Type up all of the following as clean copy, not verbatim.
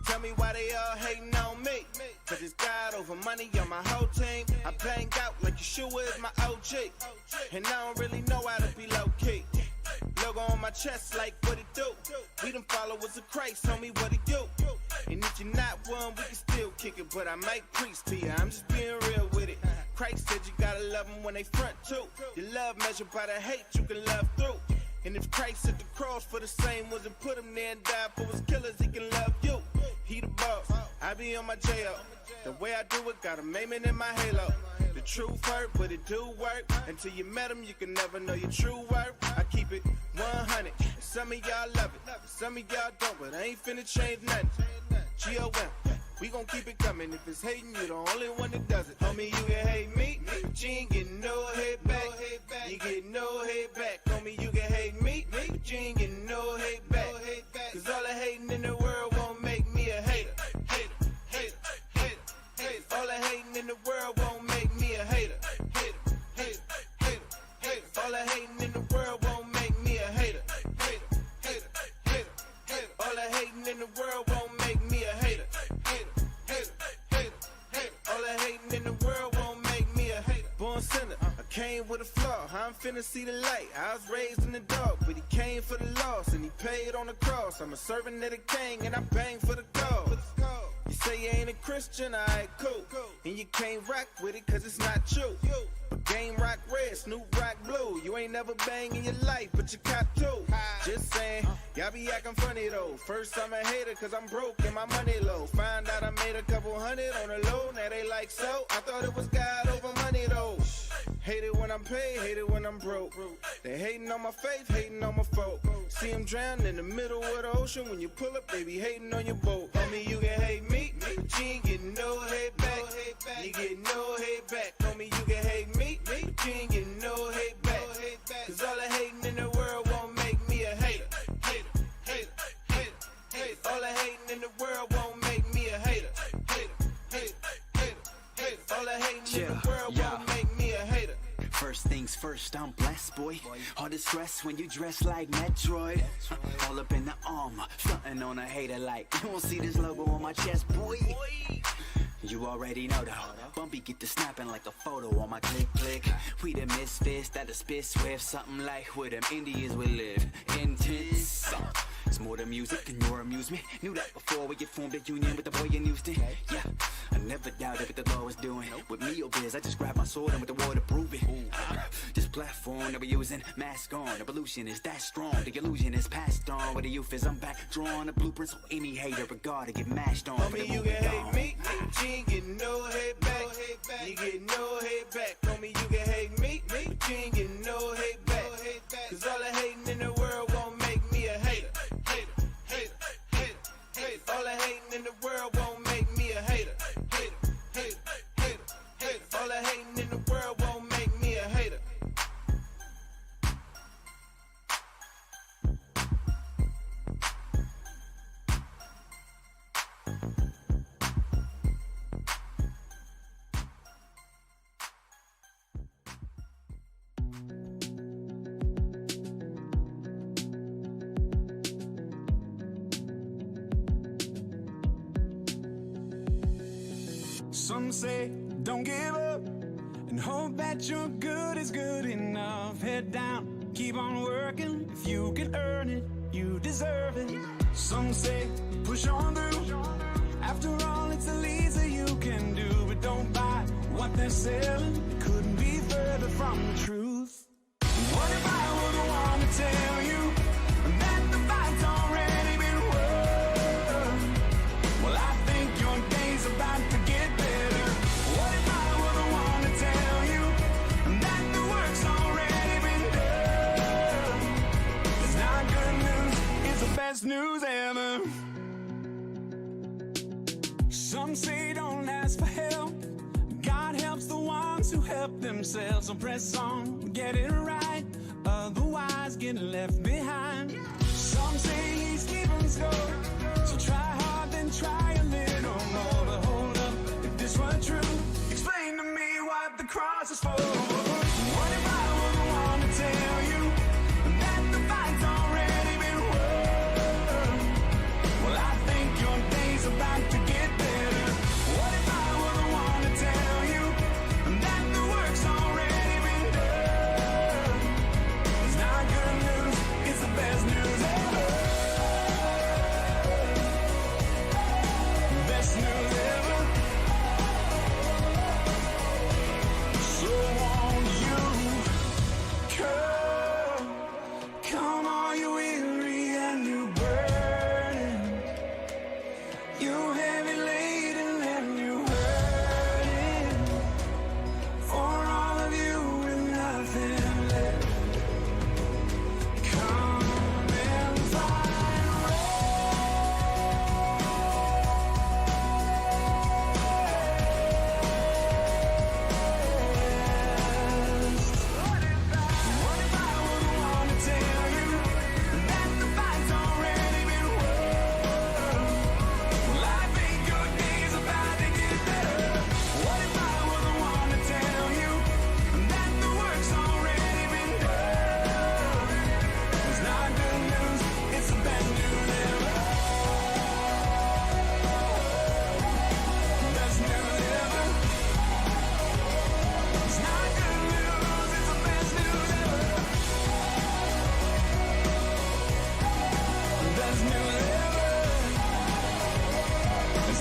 Tell me why they all hating on me. Cause it's God over money on my whole team. I bang out like Yeshua is my OG. And I don't really know how to be low-key. Logo on my chest like what it do. We them followers of Christ, homie, what it do. And if you're not one, we can still kick it. But I might preach to you, I'm just being real with it. Christ said you gotta love them when they front too. Your love measured by the hate you can love through. And if Christ at the cross for the same ones and put him there and died for his killers, he can love you. He the boss, I be on my J.O. The way I do it, got a maiming in my halo. The truth hurt, but it do work. Until you met him, you can never know your true worth. I keep it 100. Some of y'all love it, some of y'all don't, but I ain't finna change nothing. G.O.M. We gon' keep it coming. If it's hating, you the only one that does it. Homie, you can hate me, but you ain't getting no hate back. You get no hate back. Homie, you can hate me, but you ain't getting no hate back. Cause all the hating in the world won't make me a hater. All the hating in the world won't make me a hater. All the hating in the world won't make me a hater. All the hating in the world won't make me a hater. All the hating in the world won't make me a hater. Born sinner, I came with a flaw. I'm finna see the light. I was raised in the dark, but he came for the loss and he paid on the cross. I'm a servant of the king and I bang for the cause. You say you ain't a Christian, alright, cool. And you can't rock with it cause it's not true. But game rock red, Snoop rock blue. You ain't never bang in your life, but you cop too. Just saying, y'all be acting funny though. First I'm a hater cause I'm broke and my money low. Find out I made a couple hundred on the low, now they like so. I thought it was God over money though. Hate it when I'm paid, hate it when I'm broke. They hating on my faith, hating on my folk. See them drown in the middle of the ocean. When you pull up, they be hating on your boat. Homie, you can hate me, but you ain't getting no hate back. You get no hate back. Homie, you can hate me, but you ain't getting no hate back. Cause all the hating in the world won't make me a hater. All the hating in the world won't make me a hater. All the hating in the world won't make me a hater. First things first, I'm blessed, boy. All the stress when you dress like Metroid. All up in the armor, frontin' on a hater like you won't see this logo on my chest, boy. You already know though. Bumpy get to snapping like a photo on my click. We the misfits that the spit swift. Something like where them Indians would live. Intense. It's more than music and your amusement. Knew that before we get formed a union with the boy in Houston. Yeah, I never doubted what the law was doing. With me or biz, I just grabbed my sword and with the war to prove it. This platform that we're using, mask on. The pollution is that strong. The illusion is passed on. Where the youth is, I'm back drawing the blueprints. So any hater regard to get mashed on. Homie, you can hate me, but you ain't getting no hate back. You get no hate back. Homie, you can hate me, but you ain't getting no hate back. Cause all the hating in the world won't make me a hater. All the hating in the world won't make me a hater. All the hating in the world won't make me a hater. Some say don't give up and hope that your good is good enough. Head down, keep on working. If you can earn it, you deserve it. Some say push on through. After all, it's the least that you can do. But don't buy what they're selling. It couldn't be further from the truth. What if I were the one to tell you that the fight's already been won? Well, I think your day's about to get better. What if I were the one to tell you that the work's already been done? It's not good news, it's the best news ever. Some say don't ask for help. God helps the ones who help themselves. So press on, get it right, otherwise get left behind. Some say he's keeping score, so try hard, then try a little more. But hold up, if this were true, explain to me what the cross is for. What if I were the one to tell you that the fight's already been won?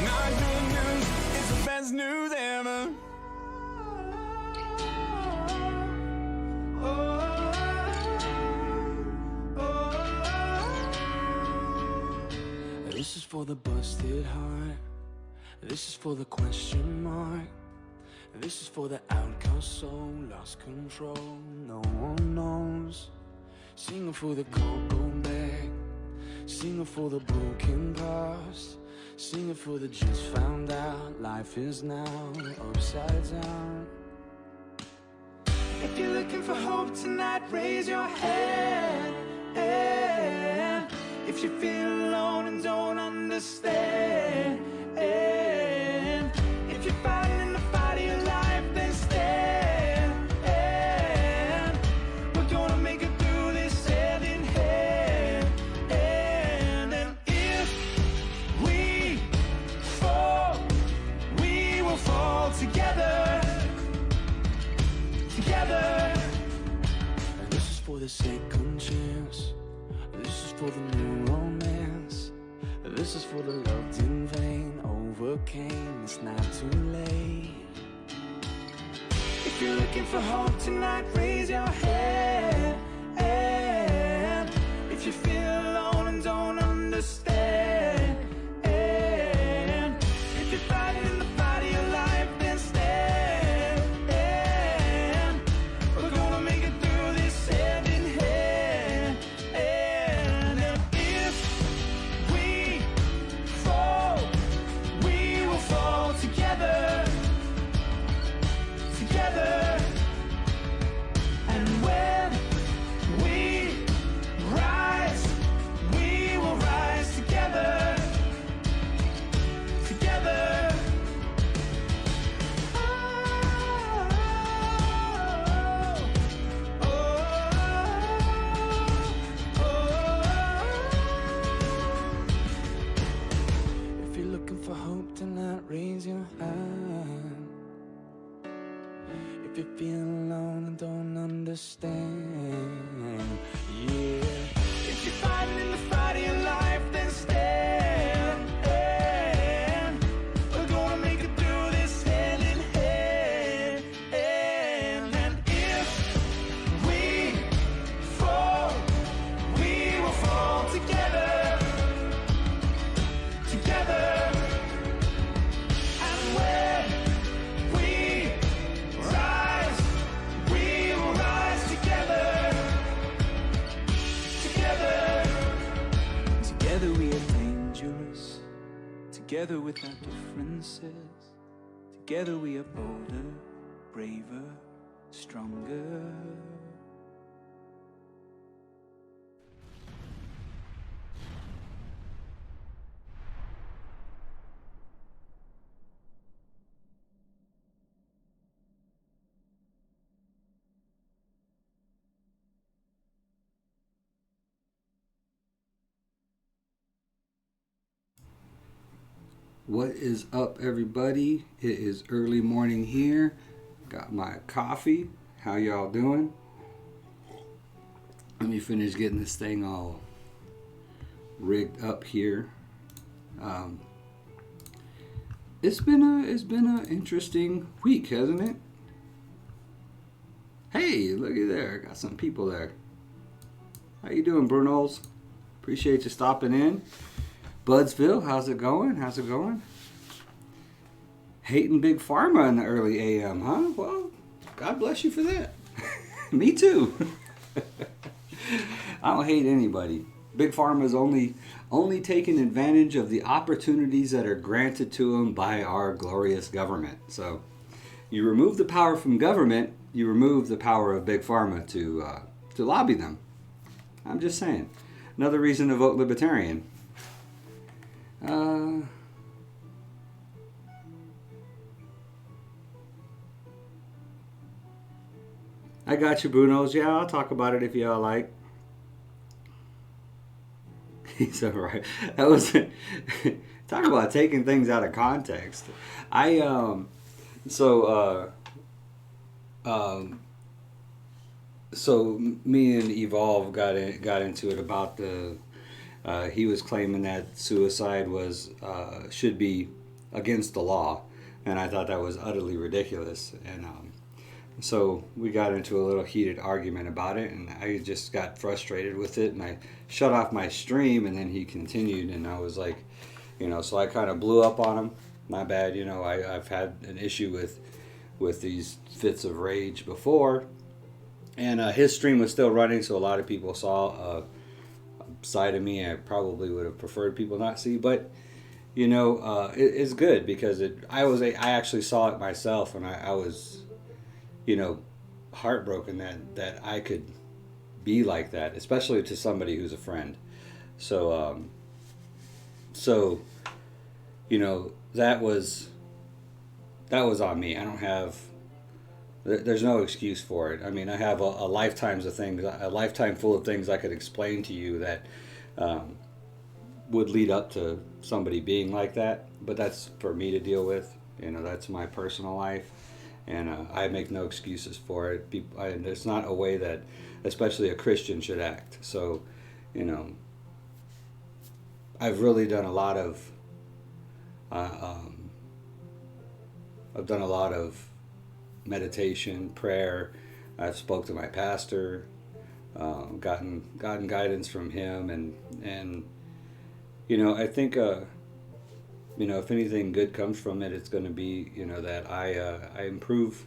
It's not good news, it's the best news ever. This is for the busted heart. This is for the question mark. This is for the outcast soul, lost control, no one knows. Singing for the cold back, singing for the broken past, singing for the just found out life is now upside down. If you're looking for hope tonight, raise your hand. If you feel alone and don't understand, if you're fighting in the fight of your life, then stand. We're gonna make it through this hand in hand. And if we fall, we will fall together. Together. And this is for the second chance. This is for the new romance. This is for the loved in vain, overcame, it's not too late. If you're looking for hope tonight, raise your hand. If you feel alone and don't understand, if you're fighting in the fight of your life, then stand. We're gonna make it through this hand in hand. And if we fall, we will fall together. Together. And when we rise, we will rise together. Together. If you're looking for hope tonight, raise your hand. If you feel alone and don't understand, yeah. If you're fighting in the fight of your life, then stand. We're gonna make it through this hand in hand. And if we fall, we will fall together. Together. And when we rise, we will rise together. Together. Together we are dangerous. Together without differences. Together we are bolder, braver, stronger. What is up, everybody? It is early morning here. Got my coffee. How y'all doing? Let me finish getting this thing all rigged up here. It's been an interesting week, hasn't it? Hey, looky there. Got some people there. How you doing, Brunos? Appreciate you stopping in. Budsville, how's it going? How's it going? Hating Big Pharma in the early AM, huh? Well, God bless you for that. Me too. I don't hate anybody. Big Pharma is only taking advantage of the opportunities that are granted to them by our glorious government. So, you remove the power from government, you remove the power of Big Pharma to lobby them. I'm just saying. Another reason to vote Libertarian. I got you, Brunos. Yeah, I'll talk about it if y'all like. He's alright. That was talk about taking things out of context. So me and Evolve got into it about the. He was claiming that suicide was should be against the law, and I thought that was utterly ridiculous. And so we got into a little heated argument about it, and I just got frustrated with it, and I shut off my stream, and then he continued, and I was like, so I kind of blew up on him. My bad, I've had an issue with these fits of rage before, and his stream was still running, so a lot of people saw a side of me I probably would have preferred people not see, but it's good because I actually saw it myself, and I was heartbroken that I could be like that, especially to somebody who's a friend. So that was on me. I don't have, there's no excuse for it. I mean, I have a lifetime full of things I could explain to you that would lead up to somebody being like that, but that's for me to deal with. That's my personal life, and I make no excuses for it. It's not a way that especially a Christian should act. So, I've really done a lot of meditation, prayer. I've spoke to my pastor, gotten guidance from him, and I think if anything good comes from it, it's going to be that I improve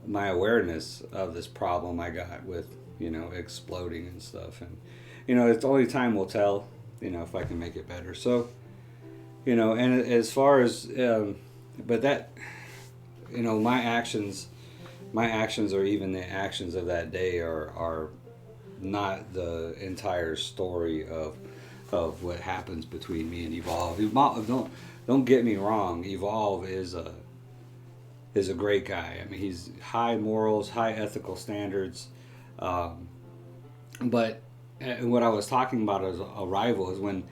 my awareness of this problem I got with exploding and stuff, and it's only time will tell if I can make it better. So and as far as but that my actions or even the actions of that day are not the entire story of what happens between me and Evolve. Don't get me wrong. Evolve is a great guy. I mean, he's high morals, high ethical standards. But what I was talking about as a rival is when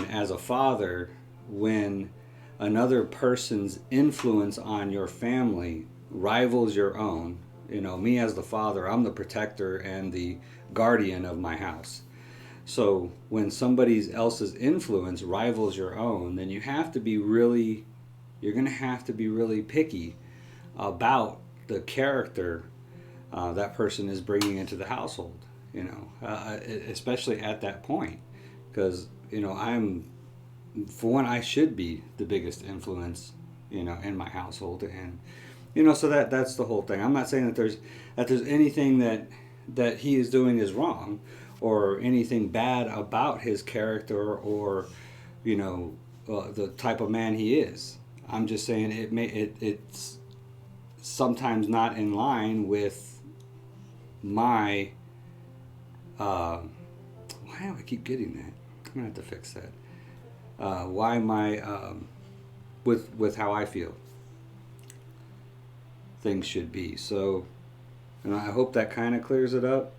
as a father, when another person's influence on your family rivals your own. Me as the father, I'm the protector and the guardian of my house. So when somebody else's influence rivals your own, then you're going to have to be really picky about the character that person is bringing into the household, especially at that point. Because, I should be the biggest influence, in my household. And, so that's the whole thing. I'm not saying that there's anything that he is doing is wrong, or anything bad about his character, or the type of man he is. I'm just saying it's sometimes not in line with my why do I keep getting that? I'm gonna have to fix that. Why my with how I feel things should be. So I hope that kind of clears it up.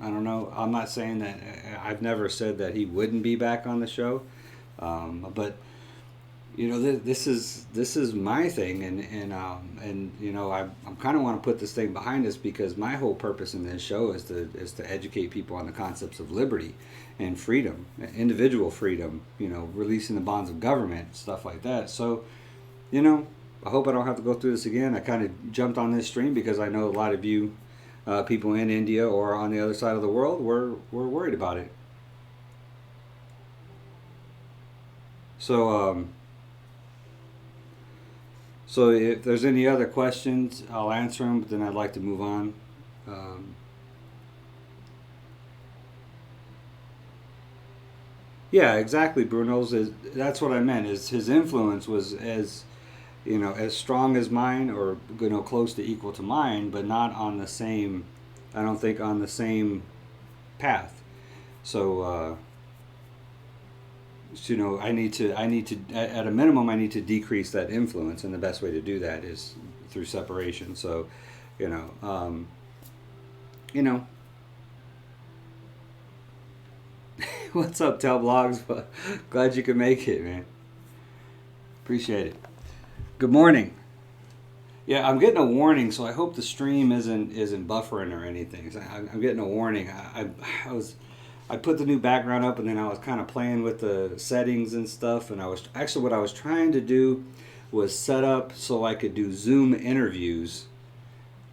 I don't know. I'm not saying that. I've never said that he wouldn't be back on the show, but this is my thing, and I kind of want to put this thing behind us, because my whole purpose in this show is to educate people on the concepts of liberty and freedom, individual freedom, releasing the bonds of government, stuff like that. So, I hope I don't have to go through this again. I kind of jumped on this stream because I know a lot of you people in India or on the other side of the world were worried about it. So if there's any other questions, I'll answer them, but then I'd like to move on. Yeah, exactly, Bruno's. That's what I meant, is his influence was as strong as mine, or close to equal to mine, but not on the same, I don't think, on the same path. So I need to at a minimum, I need to decrease that influence, and the best way to do that is through separation. So what's up, Tell Blogs? Glad you could make it, man. Appreciate it. Good morning. Yeah, I'm getting a warning, so I hope the stream isn't buffering or anything. So I'm getting a warning. I I put the new background up, and then I was kind of playing with the settings and stuff. And I was actually, what I was trying to do was set up so I could do Zoom interviews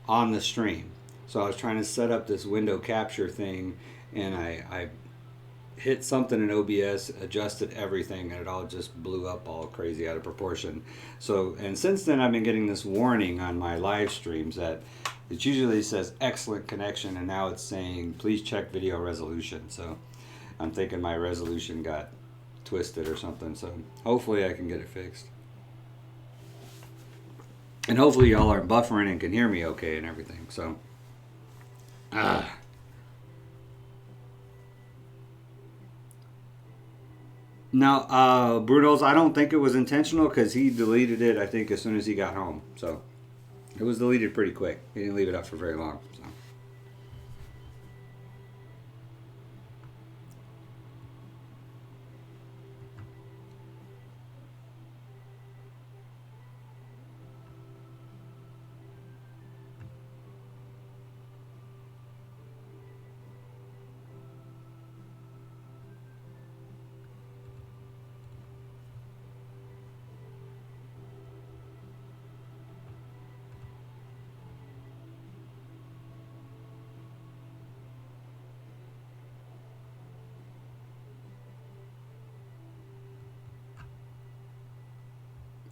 on the stream. So I was trying to set up this window capture thing, and I hit something in OBS, adjusted everything, and it all just blew up all crazy out of proportion. So, and since then I've been getting this warning on my live streams that it usually says excellent connection, and now it's saying please check video resolution. So I'm thinking my resolution got twisted or something. So hopefully I can get it fixed. And hopefully y'all aren't buffering and can hear me okay and everything. So now, Bruno's, I don't think it was intentional because he deleted it, I think, as soon as he got home. So it was deleted pretty quick. He didn't leave it up for very long. So.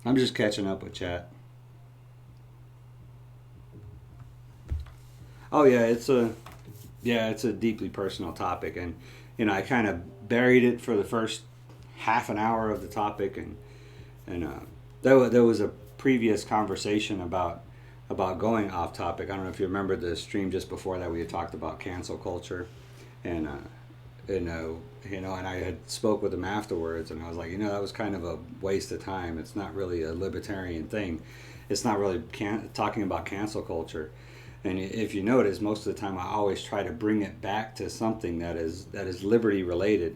I'm just catching up with chat. Oh yeah, it's a deeply personal topic, and I kind of buried it for the first half an hour of the topic, and there was a previous conversation about going off topic. I don't know if you remember the stream just before that we had talked about cancel culture, and I had spoke with him afterwards, and I was like, that was kind of a waste of time. It's not really a libertarian thing. It's not really talking about cancel culture. And if you notice, most of the time I always try to bring it back to something that is liberty related.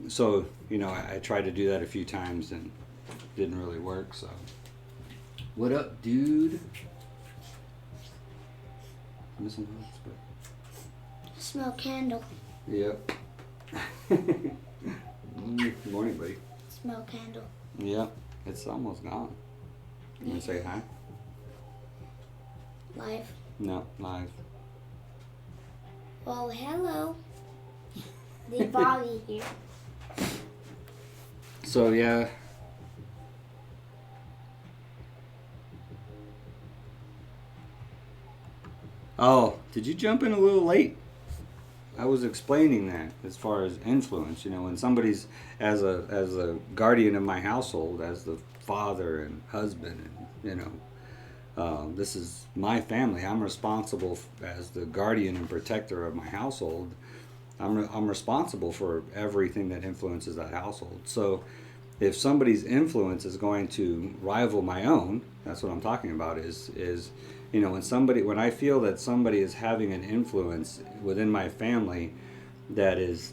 So I tried to do that a few times and didn't really work. So, what up, dude? Missing Smell candle. Yep. Good morning, buddy. Smell candle. Yep. It's almost gone. You want to say hi? Live. No, live. Well, hello. The Bobby here. So, yeah. Oh, did you jump in a little late? I was explaining that as far as influence, when somebody's as a guardian of my household, as the father and husband, and this is my family. I'm responsible as the guardian and protector of my household. I'm responsible for everything that influences that household. So, if somebody's influence is going to rival my own, that's what I'm talking about. Is when I feel that somebody is having an influence within my family that is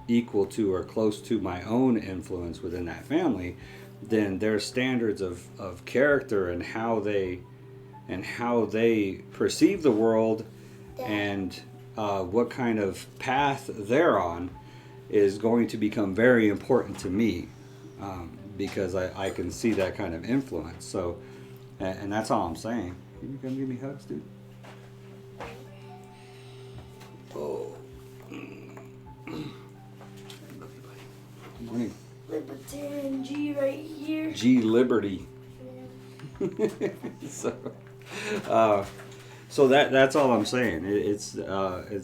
equal to or close to my own influence within that family, then their standards of character and how they perceive the world and what kind of path they're on is going to become very important to me, because I can see that kind of influence. So, and that's all I'm saying. Can you come give me hugs, dude? Oh. Love you, buddy. Good morning. Libertarian G right here. G Liberty. So that's all I'm saying. It's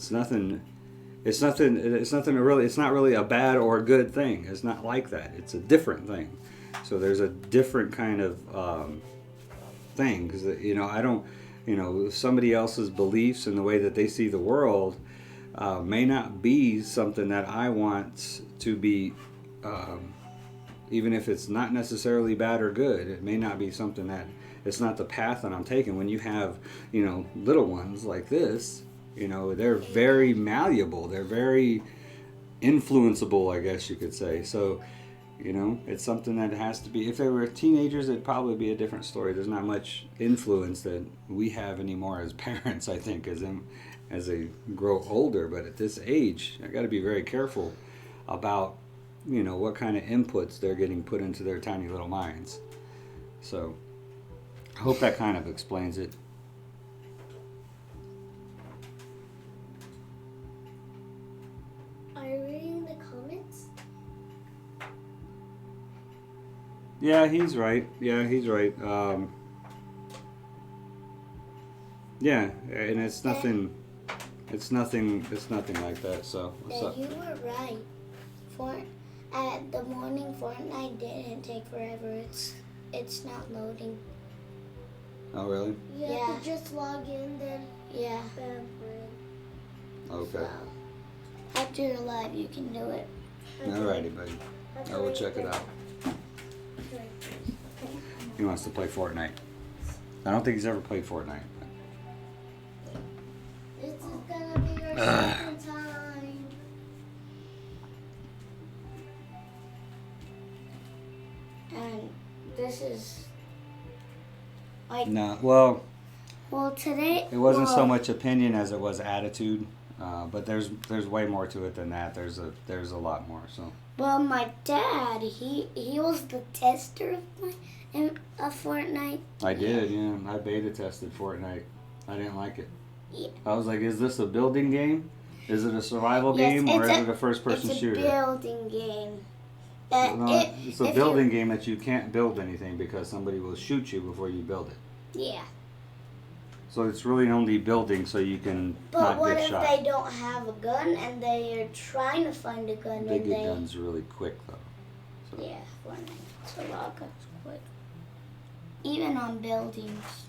nothing. It's not really a bad or good thing. It's not like that. It's a different thing. So there's a different kind of thing, because I don't, somebody else's beliefs and the way that they see the world may not be something that I want to be, even if it's not necessarily bad or good. It may not be something that it's not the path that I'm taking. When you have little ones like this, they're very malleable, they're very influenceable, I guess you could say. So it's something that has to be, if they were teenagers, it'd probably be a different story. There's not much influence that we have anymore as parents, I think, as they grow older. But at this age, I got to be very careful about, you know, what kind of inputs they're getting put into their tiny little minds. So I hope that kind of explains it. Are you reading the comments? Yeah, he's right. Yeah, he's right. Yeah, and it's nothing. It's nothing like that. So what's up? You were right. At the morning, Fortnite didn't take forever. It's not loading. Oh, really? You have to just log in, then bam, Okay. So, after you're live, you can do it. Alrighty, buddy. I will check it out. He wants to play Fortnite. I don't think he's ever played Fortnite. This is gonna be your second time. And this is like No, well today it wasn't so much opinion as it was attitude. But there's way more to it than that. There's a lot more. So. Well, my dad, he was the tester of Fortnite. I did, yeah. I beta tested Fortnite. I didn't like it. Yeah. I was like, is this a building game? Is it a survival Yes, game, or it's is it a first-person shooter? It's a building game. No, it's a building game that you can't build anything because somebody will shoot you before you build it. Yeah. So it's really only building so you can But not what get if shot. they don't have a gun and they are trying to find a gun They and get guns really quick though. So. Yeah, Fortnite's a lot of guns quick. Even on buildings.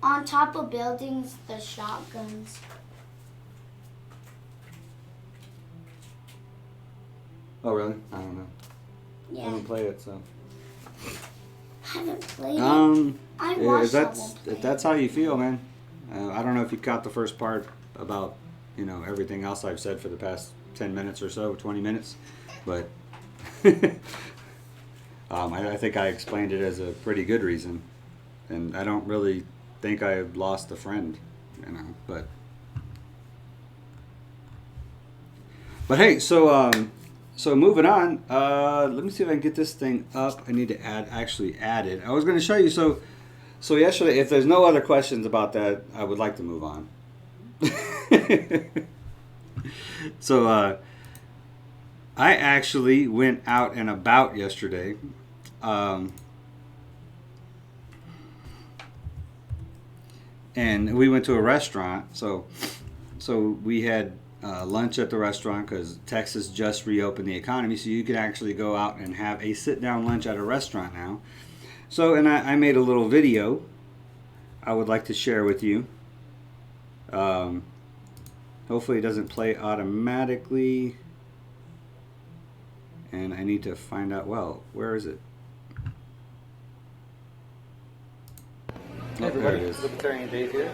On top of buildings, the shotguns. Oh really? I don't know. I Yeah, haven't played it, so. I haven't played it. I watched If that's how you feel, man. I don't know if you caught the first part about, you know, everything else I've said for the past 10 minutes or so, 20 minutes, but I think I explained it as a pretty good reason, and I don't really think I lost a friend, you know, but hey, so moving on, let me see if I can get this thing up. I need to actually add it. I was going to show you, so yesterday, if there's no other questions about that, I would like to move on. So, I actually went out and about yesterday. And we went to a restaurant. So we had lunch at the restaurant because Texas just reopened the economy. So you can actually go out and have a sit-down lunch at a restaurant now. So, and I made a little video I would like to share with you. Hopefully it doesn't play automatically. And I need to find out, well, where is it? Hey everybody, Libertarian Dave here.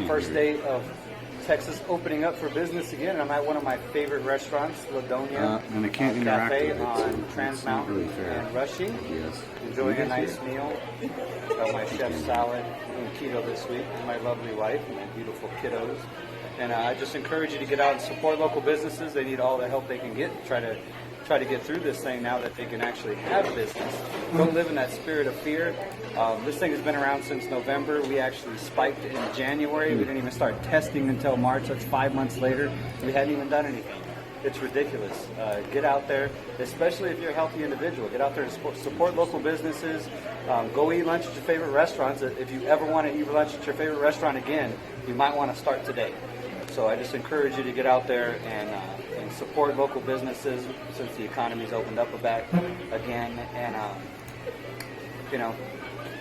First day of Texas opening up for business again, and I'm at one of my favorite restaurants, Ladonia and I can't interact Cafe with it, on so Trans it's not Mountain really fair. and Rushing. Yes. Enjoying a nice meal. Got my chef salad, doing keto this week with my lovely wife and my beautiful kiddos. And I just encourage you to get out and support local businesses. They need all the help they can get. Try to get through this thing now that they can actually have business. Don't live in that spirit of fear. This thing has been around since November. We actually spiked in January. We didn't even start testing until March. That's 5 months later. We hadn't even done anything. It's ridiculous. Get out there, especially if you're a healthy individual. Get out there and support local businesses. Go eat lunch at your favorite restaurants. If you ever want to eat lunch at your favorite restaurant again, you might want to start today. So I just encourage you to get out there and support local businesses since the economy's opened up again. And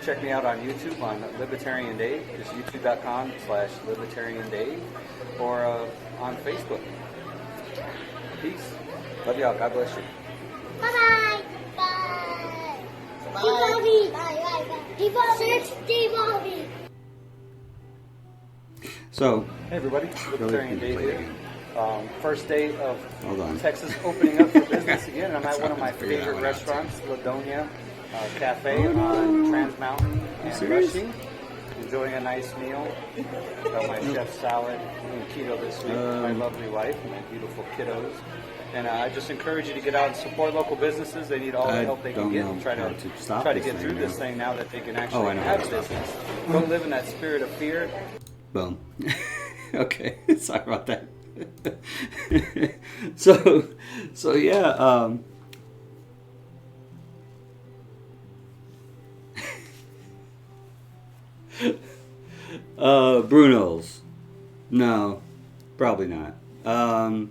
check me out on YouTube on Libertarian Dave, just youtube.com/LibertarianDave, or on Facebook. Peace. Love y'all. God bless you. Bye-bye. Bye. Bye. Bye. Bye. So, Hey everybody, Libertarian Dave here. First day of hold on. Texas opening up for business again, and I'm at one of my favorite restaurants, Ladonia Cafe on Trans Mountain and Rushing. enjoying a nice meal. Got my chef salad and keto this week with my lovely wife and my beautiful kiddos. And I just encourage you to get out and support local businesses. They need all the help they can get and try to get through this thing now that they can actually have business. Don't live in that spirit of fear. Boom. Okay, sorry about that. so yeah. Bruno's. No, probably not. My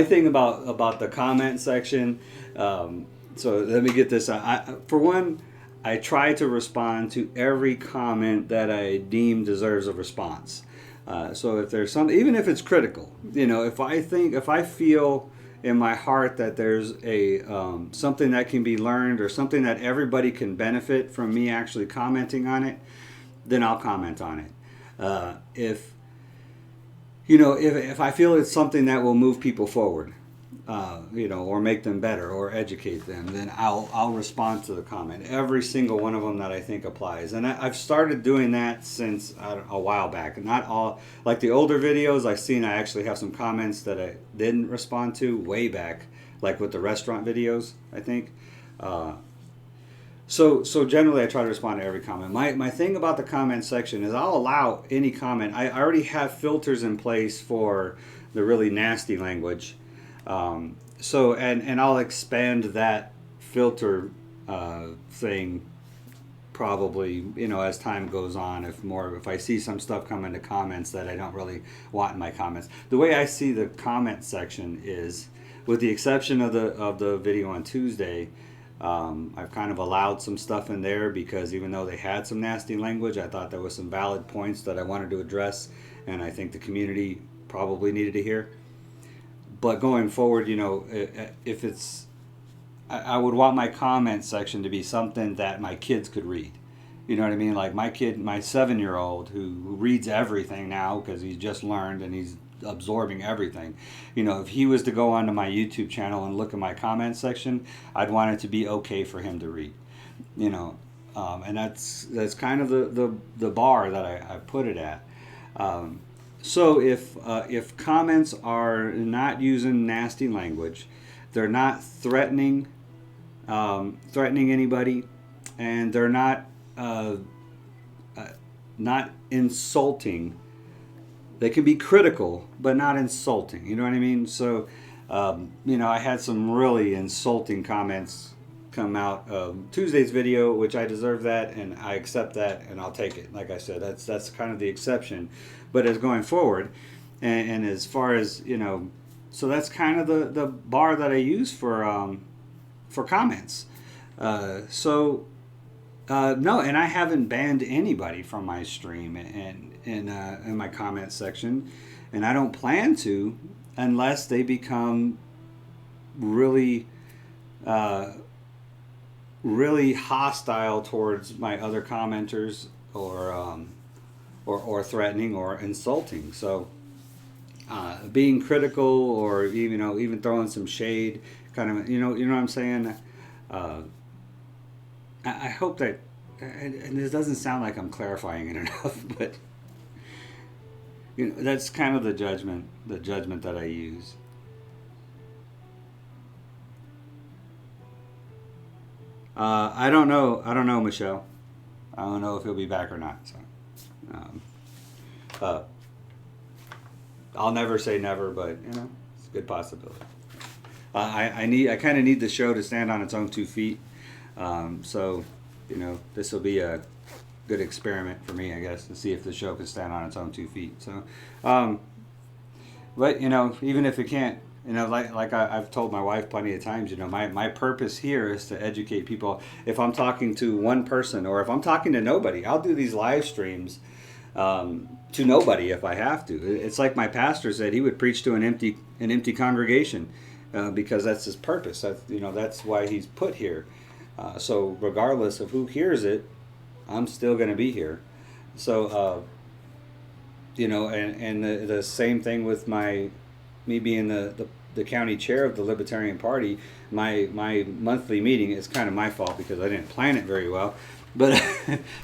thing about the comment section. So let me get this. For one, I try to respond to every comment that I deem deserves a response. So if there's something, even if it's critical, if I feel in my heart that there's a something that can be learned or something that everybody can benefit from me actually commenting on it, then I'll comment on it. If I feel it's something that will move people forward, or make them better or educate them, then I'll respond to the comment. Every single one of them that I think applies. And I've started doing that since a while back. Not all, like the older videos I've seen, I actually have some comments that I didn't respond to way back, like with the restaurant videos, I think. So generally I try to respond to every comment. My thing about the comment section is I'll allow any comment. I already have filters in place for the really nasty language. And I'll expand that filter thing probably, as time goes on, if I see some stuff come into comments that I don't really want in my comments. The way I see the comment section is, with the exception of the video on Tuesday, I've kind of allowed some stuff in there because even though they had some nasty language, I thought there was some valid points that I wanted to address, and I think the community probably needed to hear. But going forward, if it's, I would want my comment section to be something that my kids could read. You know what I mean? Like my kid, my 7-year-old who reads everything now because he's just learned and he's absorbing everything. If he was to go onto my YouTube channel and look at my comment section, I'd want it to be okay for him to read. And that's kind of the bar that I put it at. So if comments are not using nasty language, they're not threatening anybody, and they're not insulting. They can be critical, but not insulting. You know what I mean? So, I had some really insulting comments come out of Tuesday's video, which I deserve that, and I accept that, and I'll take it. Like I said, that's kind of the exception. But as going forward, and as far as, so that's kind of the bar that I use for comments. No, and I haven't banned anybody from my stream and in my comment section, and I don't plan to unless they become really really hostile towards my other commenters or threatening or insulting. So being critical or even throwing some shade, kind of, you know what I'm saying. I hope that, and this doesn't sound like I'm clarifying it enough, but that's kind of the judgment that I use. I don't know, Michelle. I don't know if he'll be back or not. So, I'll never say never, but it's a good possibility. I kind of need the show to stand on its own 2 feet. So, this will be a good experiment for me, I guess, to see if the show can stand on its own 2 feet. So, but even if it can't, like I've told my wife plenty of times, my purpose here is to educate people. If I'm talking to one person or if I'm talking to nobody, I'll do these live streams to nobody if I have to. It's like my pastor said, he would preach to an empty congregation because that's his purpose. That's why he's put here. So regardless of who hears it, I'm still going to be here. So and the same thing with me being the county chair of the Libertarian Party. My monthly meeting is kind of my fault because I didn't plan it very well. But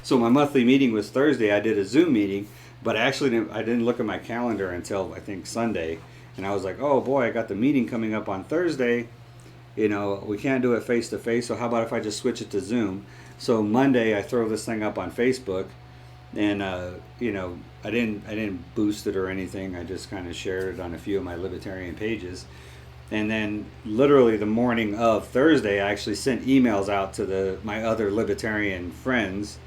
so my monthly meeting was Thursday. I did a Zoom meeting, but I didn't look at my calendar until I think Sunday, and I was like, oh boy, I got the meeting coming up on Thursday. You know, we can't do it face to face, so how about if I just switch it to Zoom? So Monday I throw this thing up on Facebook, and you know, I didn't boost it or anything. I just kind of shared it on a few of my Libertarian pages. And then literally the morning of Thursday, I actually sent emails out to my other Libertarian friends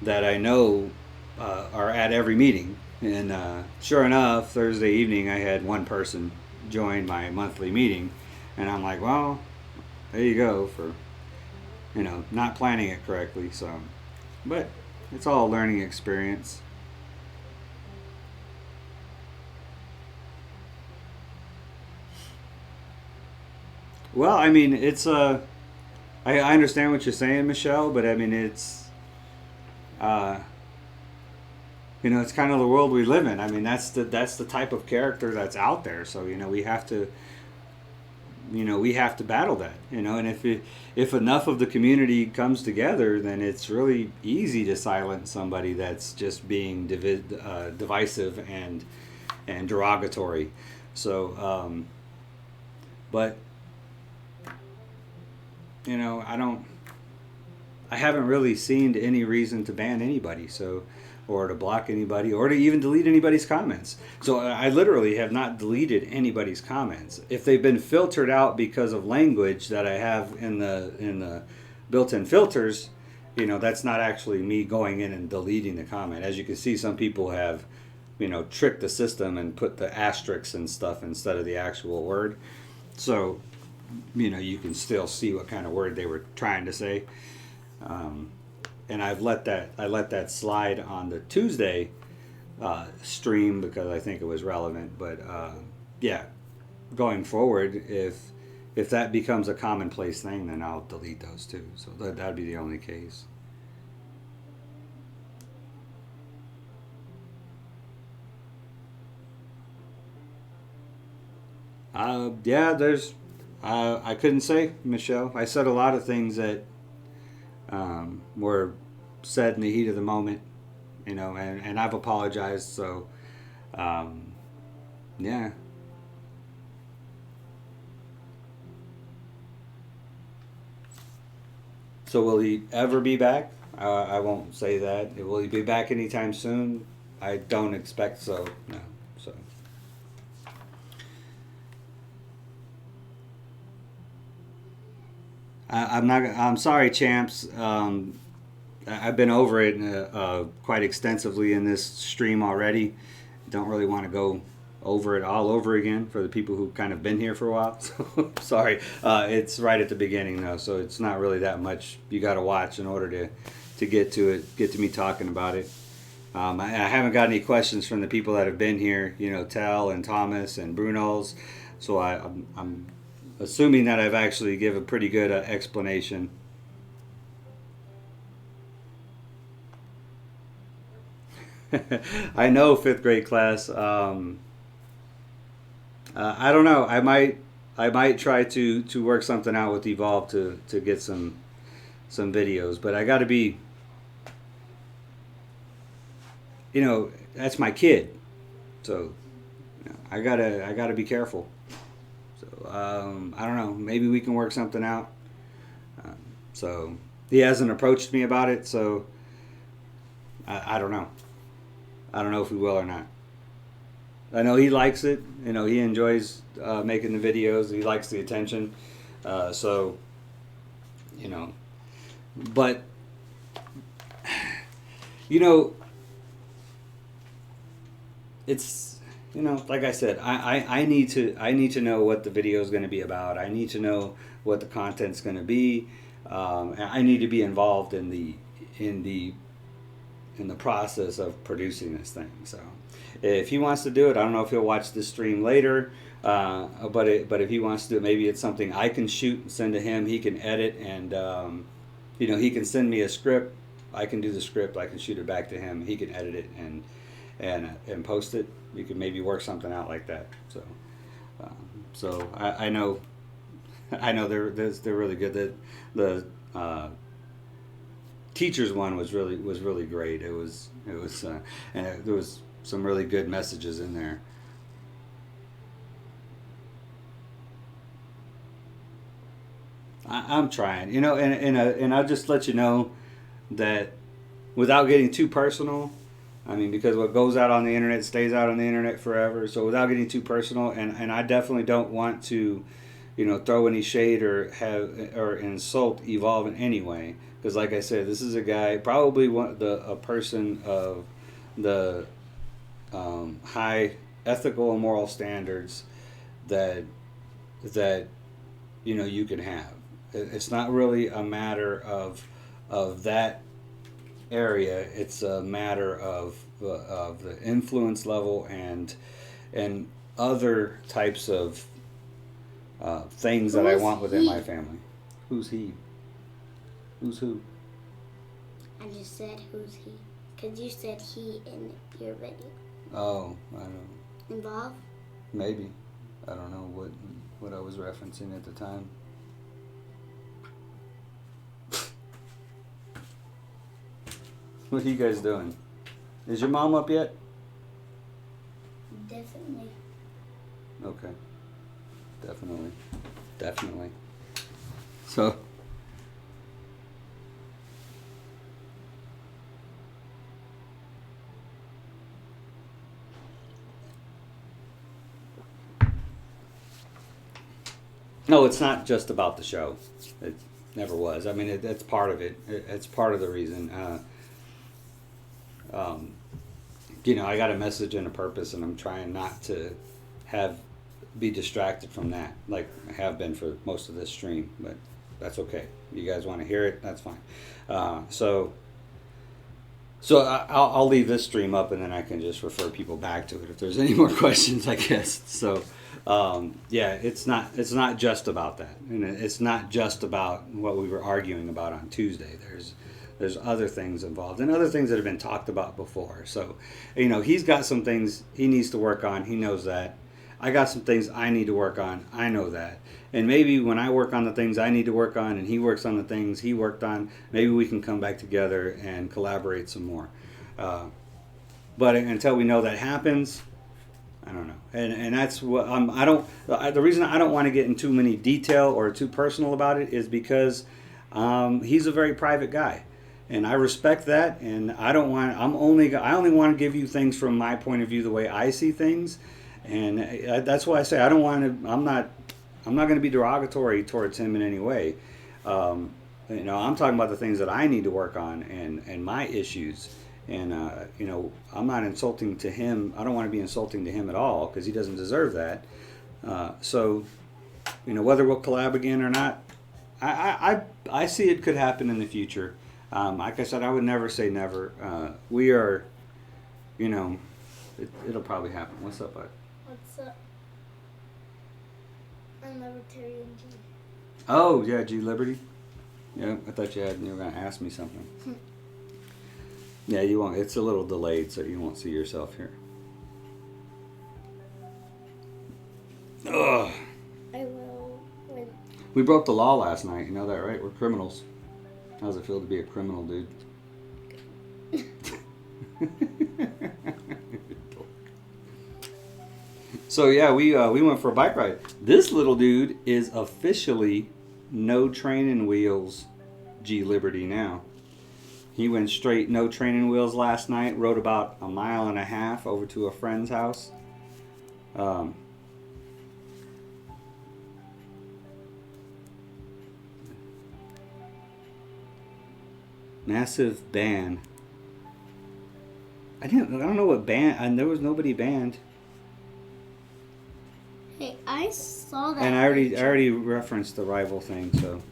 that I know are at every meeting. And sure enough, Thursday evening, I had one person join my monthly meeting. And I'm like, well, there you go for, you know, not planning it correctly. So, but it's all a learning experience. Well, I mean, it's I understand what you're saying, Michelle, but I mean, it's you know, it's kind of the world we live in. I mean, that's the type of character that's out there. So, you know, we have to battle that, you know, and if enough of the community comes together, then it's really easy to silence somebody that's just being divisive and derogatory. So, but you know, I haven't really seen any reason to ban anybody, so, or to block anybody, or to even delete anybody's comments. So I literally have not deleted anybody's comments. If they've been filtered out because of language that I have in the built-in filters, you know, that's not actually me going in and deleting the comment. As you can see, some people have, you know, tricked the system and put the asterisks and stuff instead of the actual word. So, you know, you can still see what kind of word they were trying to say. And I let that slide on the Tuesday stream because I think it was relevant. But yeah, going forward, if that becomes a commonplace thing, then I'll delete those too. So that'd be the only case. Yeah, there's. I couldn't say, Michelle. I said a lot of things that were said in the heat of the moment, you know, and I've apologized. So, yeah. So will he ever be back? I won't say that. Will he be back anytime soon? I don't expect so. No. So. I'm sorry, champs. I've been over it quite extensively in this stream already. Don't really want to go over it all over again for the people who've kind of been here for a while. So sorry. It's right at the beginning though, so it's not really that much you got to watch in order to get to it, get to me talking about it. I haven't got any questions from the people that have been here. You know, Tal and Thomas and Bruno's. So I'm assuming that I've actually given a pretty good explanation. I know, fifth grade class. I don't know. I might try to work something out with Evolve to get some videos, but I got to be. You know, that's my kid, so you know, I gotta be careful. I don't know. Maybe we can work something out. So he hasn't approached me about it, so I don't know. I don't know if we will or not. I know he likes it. You know, he enjoys making the videos. He likes the attention. So, you know, but you know, it's, you know, like I said, I need to know what the video is going to be about. I need to know what the content's going to be. I need to be involved in the process of producing this thing. So if he wants to do it, I don't know if he'll watch this stream later, but if he wants to do it, maybe it's something I can shoot and send to him. He can edit, and you know, he can send me a script. I can do the script. I can shoot it back to him. He can edit it and post it. You can maybe work something out like that. So I know they're really good. The teachers one was really great. It was and there was some really good messages in there. I'm trying, and I'll just let you know that without getting too personal. I mean, because what goes out on the internet stays out on the internet forever. So without getting too personal, and I definitely don't want to, throw any shade or insult Evolve in any way. Because like I said, this is a guy, probably a person of the high ethical and moral standards that you can have. It's not really a matter of that area. It's a matter of the influence level and other types of things that I want within my family. Who's he? Who's who? I just said who's he. Because you said he in your video. Oh, I don't know. Involved? Maybe. I don't know what I was referencing at the time. What are you guys doing? Is your mom up yet? Definitely. Okay. Definitely. So. No, it's not just about the show. It never was. I mean, it's part of it. It's part of the reason. I got a message and a purpose, and I'm trying not to be distracted from that, like I have been for most of this stream. But that's okay. You guys want to hear it? That's fine. So I'll leave this stream up, and then I can just refer people back to it if there's any more questions, I guess. So. It's not just about that, and it's not just about what we were arguing about on Tuesday. There's other things involved and other things that have been talked about before. So, he's got some things he needs to work on. He knows that. I got some things I need to work on. I know that. And maybe when I work on the things I need to work on and he works on the things he worked on, maybe we can come back together and collaborate some more. But until we know that happens, I don't know, and that's what the reason I don't want to get in too many detail or too personal about it is because he's a very private guy, and I respect that, and I only want to give you things from my point of view, the way I see things, and that's why I say I don't want to. I'm not going to be derogatory towards him in any way. I'm talking about the things that I need to work on and my issues. And, I'm not insulting to him. I don't want to be insulting to him at all because he doesn't deserve that. So, whether we'll collab again or not, I see it could happen in the future. Like I said, I would never say never. We are, it'll probably happen. What's up, bud? What's up? I'm Libertarian G. Oh, yeah, G Liberty. Yeah, I thought you were going to ask me something. Yeah, you won't. It's a little delayed, so you won't see yourself here. Ugh. I will when. We broke the law last night. You know that, right? We're criminals. How does it feel to be a criminal, dude? So yeah, we went for a bike ride. This little dude is officially no training wheels G Liberty now. He went straight no training wheels last night. Rode about 1.5 miles over to a friend's house. Massive ban. I don't know what ban. And there was nobody banned. Hey, I saw that. And I already referenced the rival thing, so.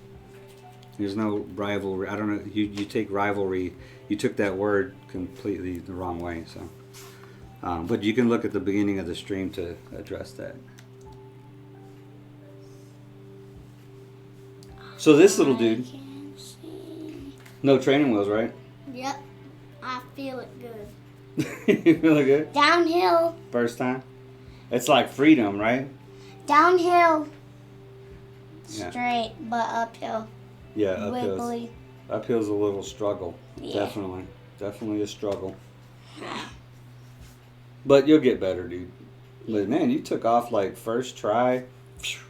There's no rivalry. I don't know. You take rivalry. You took that word completely the wrong way. So, but you can look at the beginning of the stream to address that. So this little dude. No training wheels, right? Yep. I feel it good. You feel it good? Downhill. First time. It's like freedom, right? Downhill. Yeah. Straight, but uphill. Yeah, uphill. Wiggly. Uphill's a little struggle. Yeah. Definitely a struggle. But you'll get better, dude. But man, you took off like first try,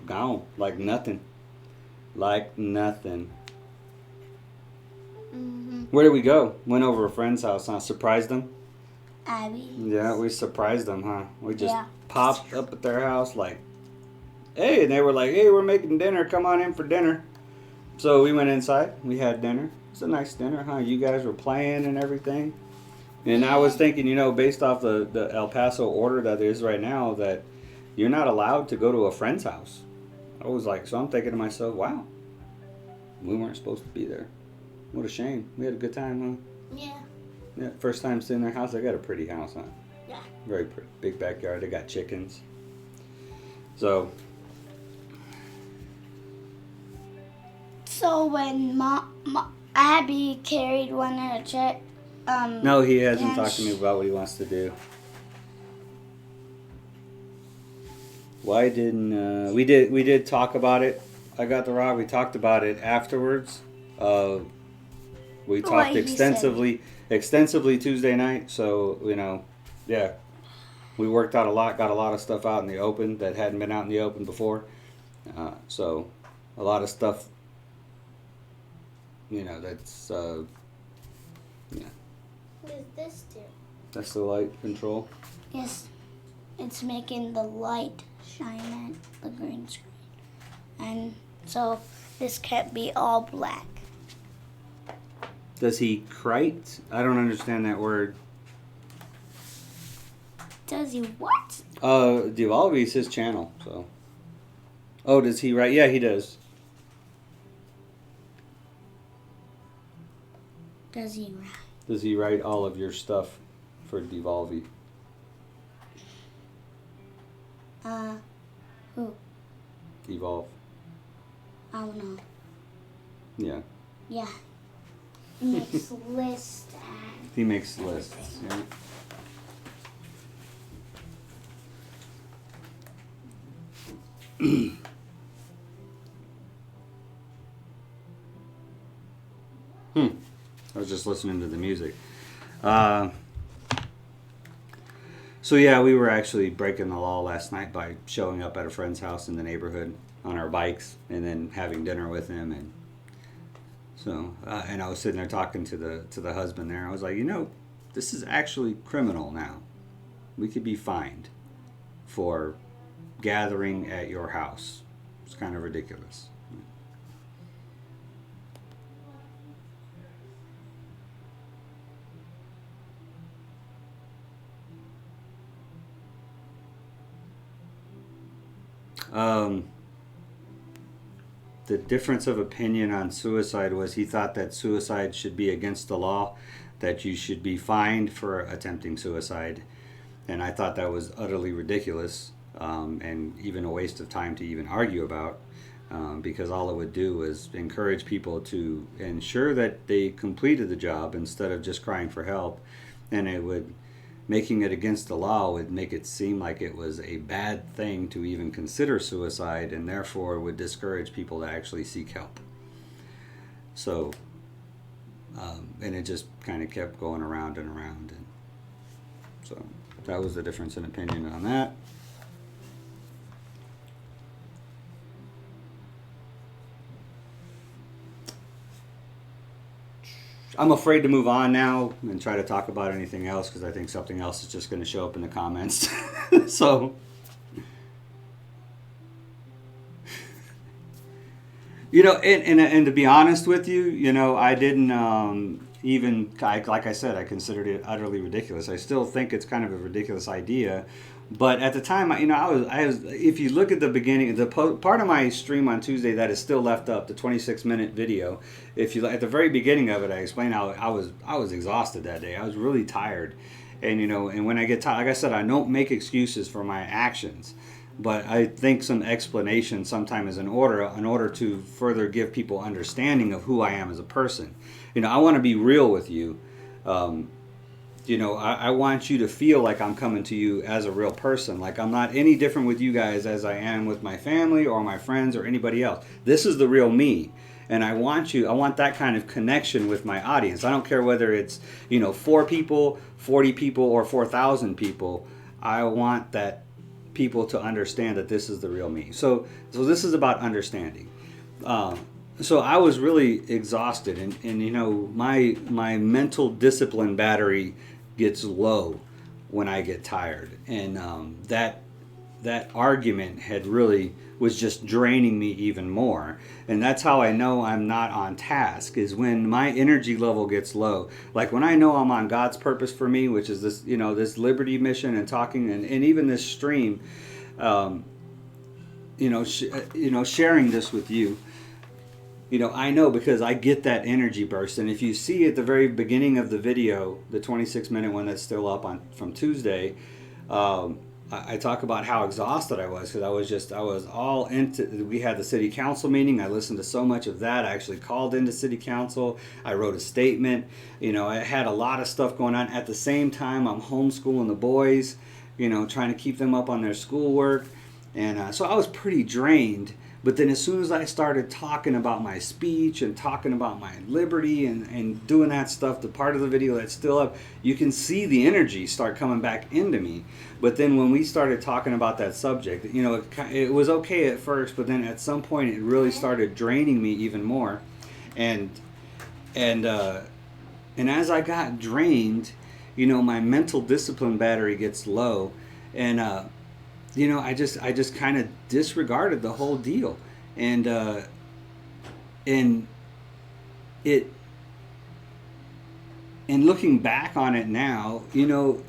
gone like nothing. Like nothing. Where did we go? Went over a friend's house, huh? Surprised them? Abby. Yeah, we surprised them, huh? We just Yeah. popped up at their house like, hey, and they were like, hey, we're making dinner. Come on in for dinner. So we went inside. We had dinner. It's a nice dinner, huh? You guys were playing and everything. And I was thinking, based off the El Paso order that is right now, that you're not allowed to go to a friend's house. I was like, so I'm thinking to myself, wow, we weren't supposed to be there. What a shame. We had a good time, huh? Yeah. Yeah, first time seeing their house. They got a pretty house, huh? Yeah. Very pretty. Big backyard. They got chickens. So. So when Abby carried one of the check. No, he hasn't and talked to me about what he wants to do. Why didn't we did talk about it? I got the rock. We talked about it afterwards. We talked extensively Tuesday night. So yeah, we worked out a lot. Got a lot of stuff out in the open that hadn't been out in the open before. So a lot of stuff. That's yeah. What does this do? That's the light control. Yes. It's making the light shine at the green screen. And so this can't be all black. Does he crite? I don't understand that word. Does he what? Devolve is his channel, so. Oh, does he write? Yeah, he does. Does he write? Does he write all of your stuff for Devolve? Who? Evolve. I don't know. Yeah. Yeah. He makes lists and He makes lists. Yeah. I was just listening to the music. So yeah, we were actually breaking the law last night by showing up at a friend's house in the neighborhood on our bikes and then having dinner with him. And so, and I was sitting there talking to the husband there. I was like, this is actually criminal now. We could be fined for gathering at your house. It's kind of ridiculous. The difference of opinion on suicide was he thought that suicide should be against the law, that you should be fined for attempting suicide. And I thought that was utterly ridiculous, and even a waste of time to even argue about, because all it would do was encourage people to ensure that they completed the job instead of just crying for help. And it would, making it against the law would make it seem like it was a bad thing to even consider suicide, and therefore would discourage people to actually seek help. So, and it just kind of kept going around and around. And so that was the difference in opinion on that. I'm afraid to move on now and try to talk about anything else because I think something else is just going to show up in the comments. So, and to be honest with you, I didn't like I said, I considered it utterly ridiculous. I still think it's kind of a ridiculous idea. But at the time, I was. If you look at the beginning, part of my stream on Tuesday that is still left up, the 26-minute video. If you at the very beginning of it, I explained how I was exhausted that day. I was really tired, and and when I get tired, like I said, I don't make excuses for my actions, but I think some explanation sometimes is in order to further give people understanding of who I am as a person. I want to be real with you. you know, I want you to feel like I'm coming to you as a real person. Like I'm not any different with you guys as I am with my family or my friends or anybody else. This is the real me. And I want that kind of connection with my audience. I don't care whether it's, you know, 4 people, 40 people, or 4,000 people. I want that people to understand that this is the real me. So this is about understanding. So I was really exhausted, and you know, my mental discipline battery gets low when I get tired, and that argument had really was just draining me even more. And that's how I know I'm not on task, is when my energy level gets low. Like when I know I'm on God's purpose for me, which is this, you know, this liberty mission and talking, and even this stream, you know, sharing this with you. You know, I know because I get that energy burst. And if you see at the very beginning of the video, the 26-minute one that's still up on from Tuesday, I talk about how exhausted I was, because I was all into, we had the city council meeting. I listened to so much of that. I actually called into city council. I wrote a statement. You know, I had a lot of stuff going on. At the same time, I'm homeschooling the boys, you know, trying to keep them up on their schoolwork. And so I was pretty drained. But then as soon as I started talking about my speech and talking about my liberty and doing that stuff, the part of the video that's still up, you can see the energy start coming back into me. But then when we started talking about that subject, you know, it was okay at first, but then at some point it really started draining me even more. And as I got drained, you know, my mental discipline battery gets low, and you know, I just kind of disregarded the whole deal, and looking back on it now, you know,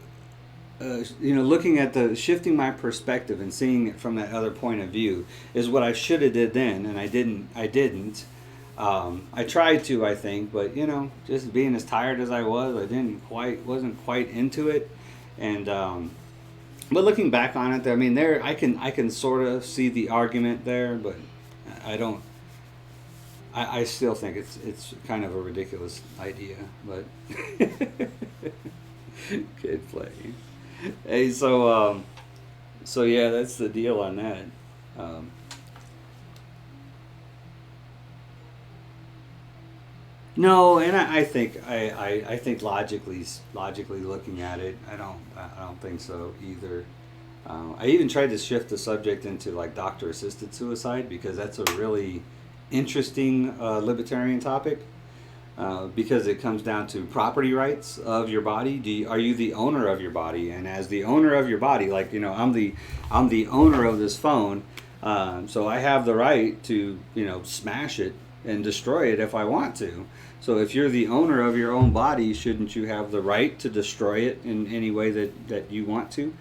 looking at shifting my perspective and seeing it from that other point of view is what I should have did then, and I didn't. I tried to, I think, but you know, just being as tired as I was, wasn't quite into it, and. But looking back on it, I mean, I can sort of see the argument there, but I don't. I still think it's kind of a ridiculous idea, but kid play. Hey, so yeah, that's the deal on that. No, and I think logically looking at it, I don't think so either. I even tried to shift the subject into like doctor-assisted suicide, because that's a really interesting libertarian topic, because it comes down to property rights of your body. Are you the owner of your body? And as the owner of your body, like, you know, I'm the owner of this phone, so I have the right to, you know, smash it and destroy it if I want to. So if you're the owner of your own body, shouldn't you have the right to destroy it in any way that you want to?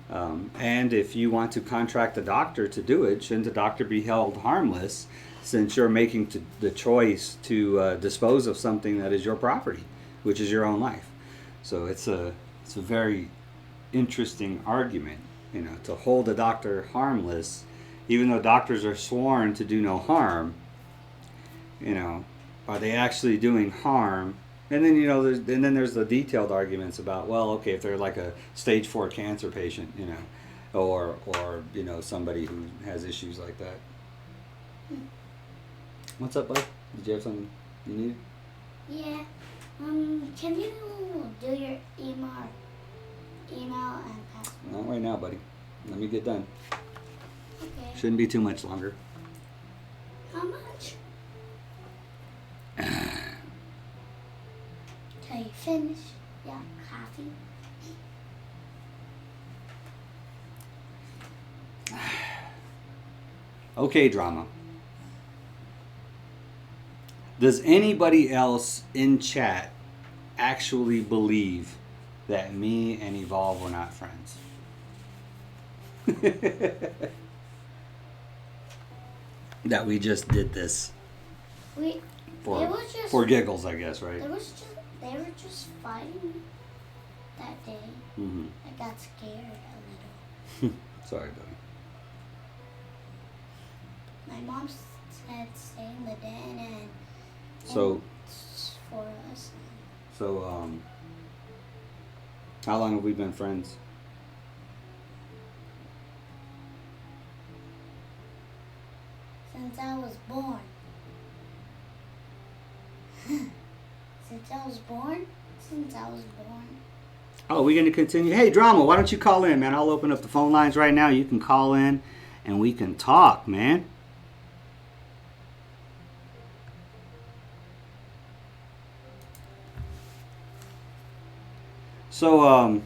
And if you want to contract a doctor to do it, shouldn't the doctor be held harmless, since you're making the choice to dispose of something that is your property, which is your own life? So it's a very interesting argument, you know, to hold a doctor harmless, even though doctors are sworn to do no harm. You know, are they actually doing harm? And then, you know, there's the detailed arguments about, well, okay, if they're like a stage 4 cancer patient, you know, or you know, somebody who has issues like that. What's up, bud? Did you have something you need? Yeah. Can you do your email and password? Not right now, buddy. Let me get done. Okay. Shouldn't be too much longer. How much? Till you finish your coffee. Okay, drama. Does anybody else in chat actually believe that me and Evolve were not friends? That we just did this for giggles, I guess, right? They were just fighting that day. Mm-hmm. I got scared a little. Sorry, buddy. My mom said stay in the den and So for us. So How long have we been friends? Since I was born. Since I was born? Since I was born. Oh, we're going to continue. Hey, Drama, why don't you call in, man? I'll open up the phone lines right now. You can call in and we can talk, man. So,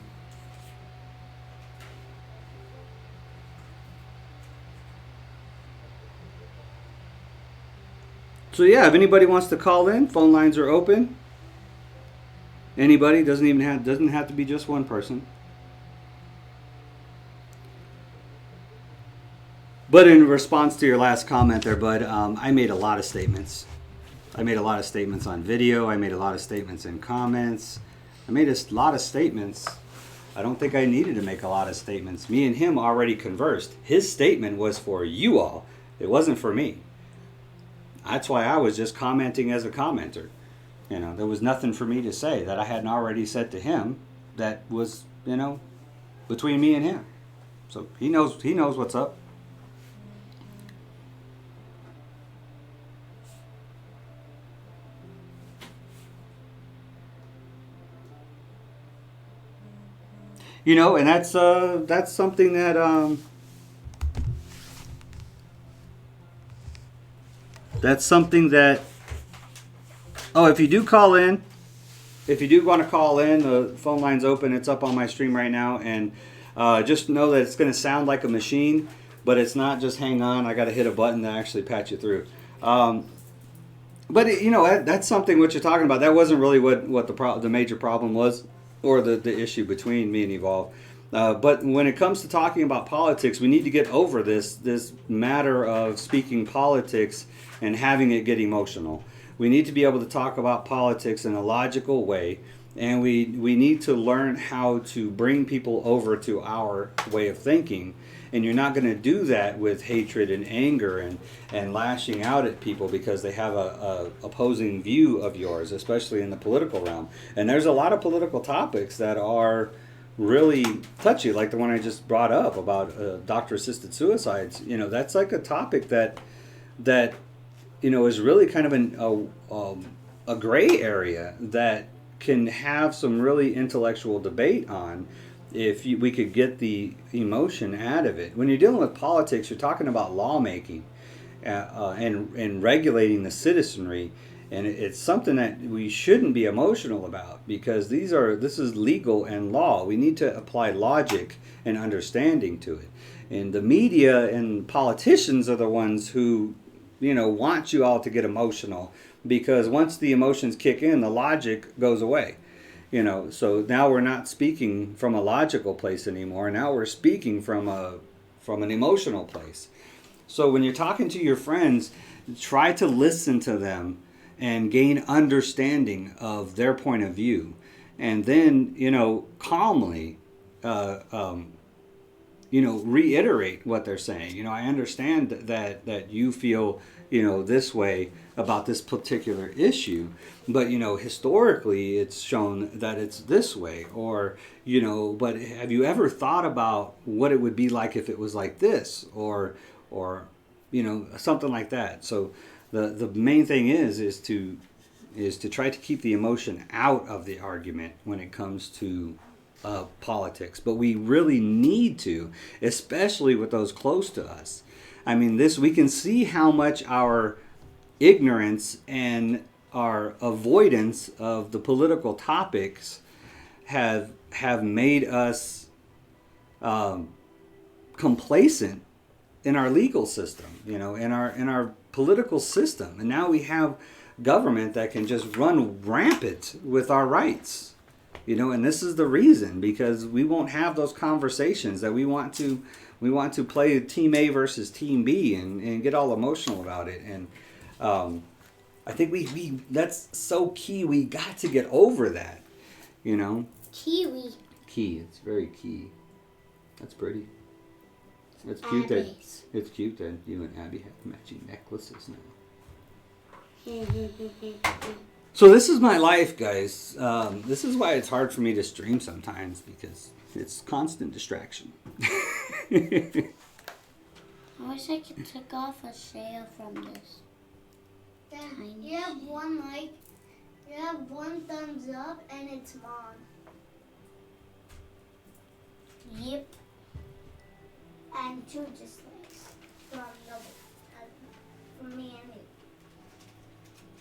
yeah, if anybody wants to call in, phone lines are open. Anybody, doesn't have to be just one person. But in response to your last comment there, Bud, I made a lot of statements. I made a lot of statements on video. I made a lot of statements in comments. I made a lot of statements. I don't think I needed to make a lot of statements. Me and him already conversed. His statement was for you all. It wasn't for me. That's why I was just commenting as a commenter. You know, there was nothing for me to say that I hadn't already said to him that was, you know, between me and him. So he knows what's up. You know, and that's something that oh, if you do call in, if you do want to call in, the phone line's open. It's up on my stream right now, and just know that it's going to sound like a machine, but it's not. Just hang on. I got to hit a button to actually patch you through. But you know, that's something what you're talking about. That wasn't really what the major problem was, or the issue between me and Evolve. But when it comes to talking about politics, we need to get over this matter of speaking politics and having it get emotional. We need to be able to talk about politics in a logical way, and we need to learn how to bring people over to our way of thinking. And you're not going to do that with hatred and anger and lashing out at people because they have a opposing view of yours, especially in the political realm. And there's a lot of political topics that are really touchy, like the one I just brought up about doctor-assisted suicides. You know, that's like a topic that you know is really kind of a gray area that can have some really intellectual debate on. If we could get the emotion out of it. When you're dealing with politics, you're talking about lawmaking and regulating the citizenry, and it's something that we shouldn't be emotional about because this is legal and law. We need to apply logic and understanding to it. And the media and politicians are the ones who, you know, want you all to get emotional because once the emotions kick in, the logic goes away. You know, so now we're not speaking from a logical place anymore. Now we're speaking from an emotional place. So when you're talking to your friends, try to listen to them and gain understanding of their point of view. And then, you know, calmly, you know, reiterate what they're saying. You know, I understand that you feel, you know, this way about this particular issue, but you know, historically it's shown that it's this way, or you know, but have you ever thought about what it would be like if it was like this, or you know, something like that. So the main thing is to try to keep the emotion out of the argument when it comes to politics. But we really need to, especially with those close to us. I mean, we can see how much our ignorance and our avoidance of the political topics have made us complacent in our legal system, you know, in our political system. And now we have government that can just run rampant with our rights, you know, and this is the reason, because we won't have those conversations that we want to play Team A versus Team B and get all emotional about it. And I think we that's so key. We got to get over that, you know. Kiwi. Key. It's very key. That's pretty. It's cute that you and Abby have matching necklaces now. So this is my life, guys. This is why it's hard for me to stream sometimes, because it's constant distraction. I wish I could take off a share from this. Then you have one like, you have one thumbs up, and it's mom. Yep. And 2 dislikes from me and you.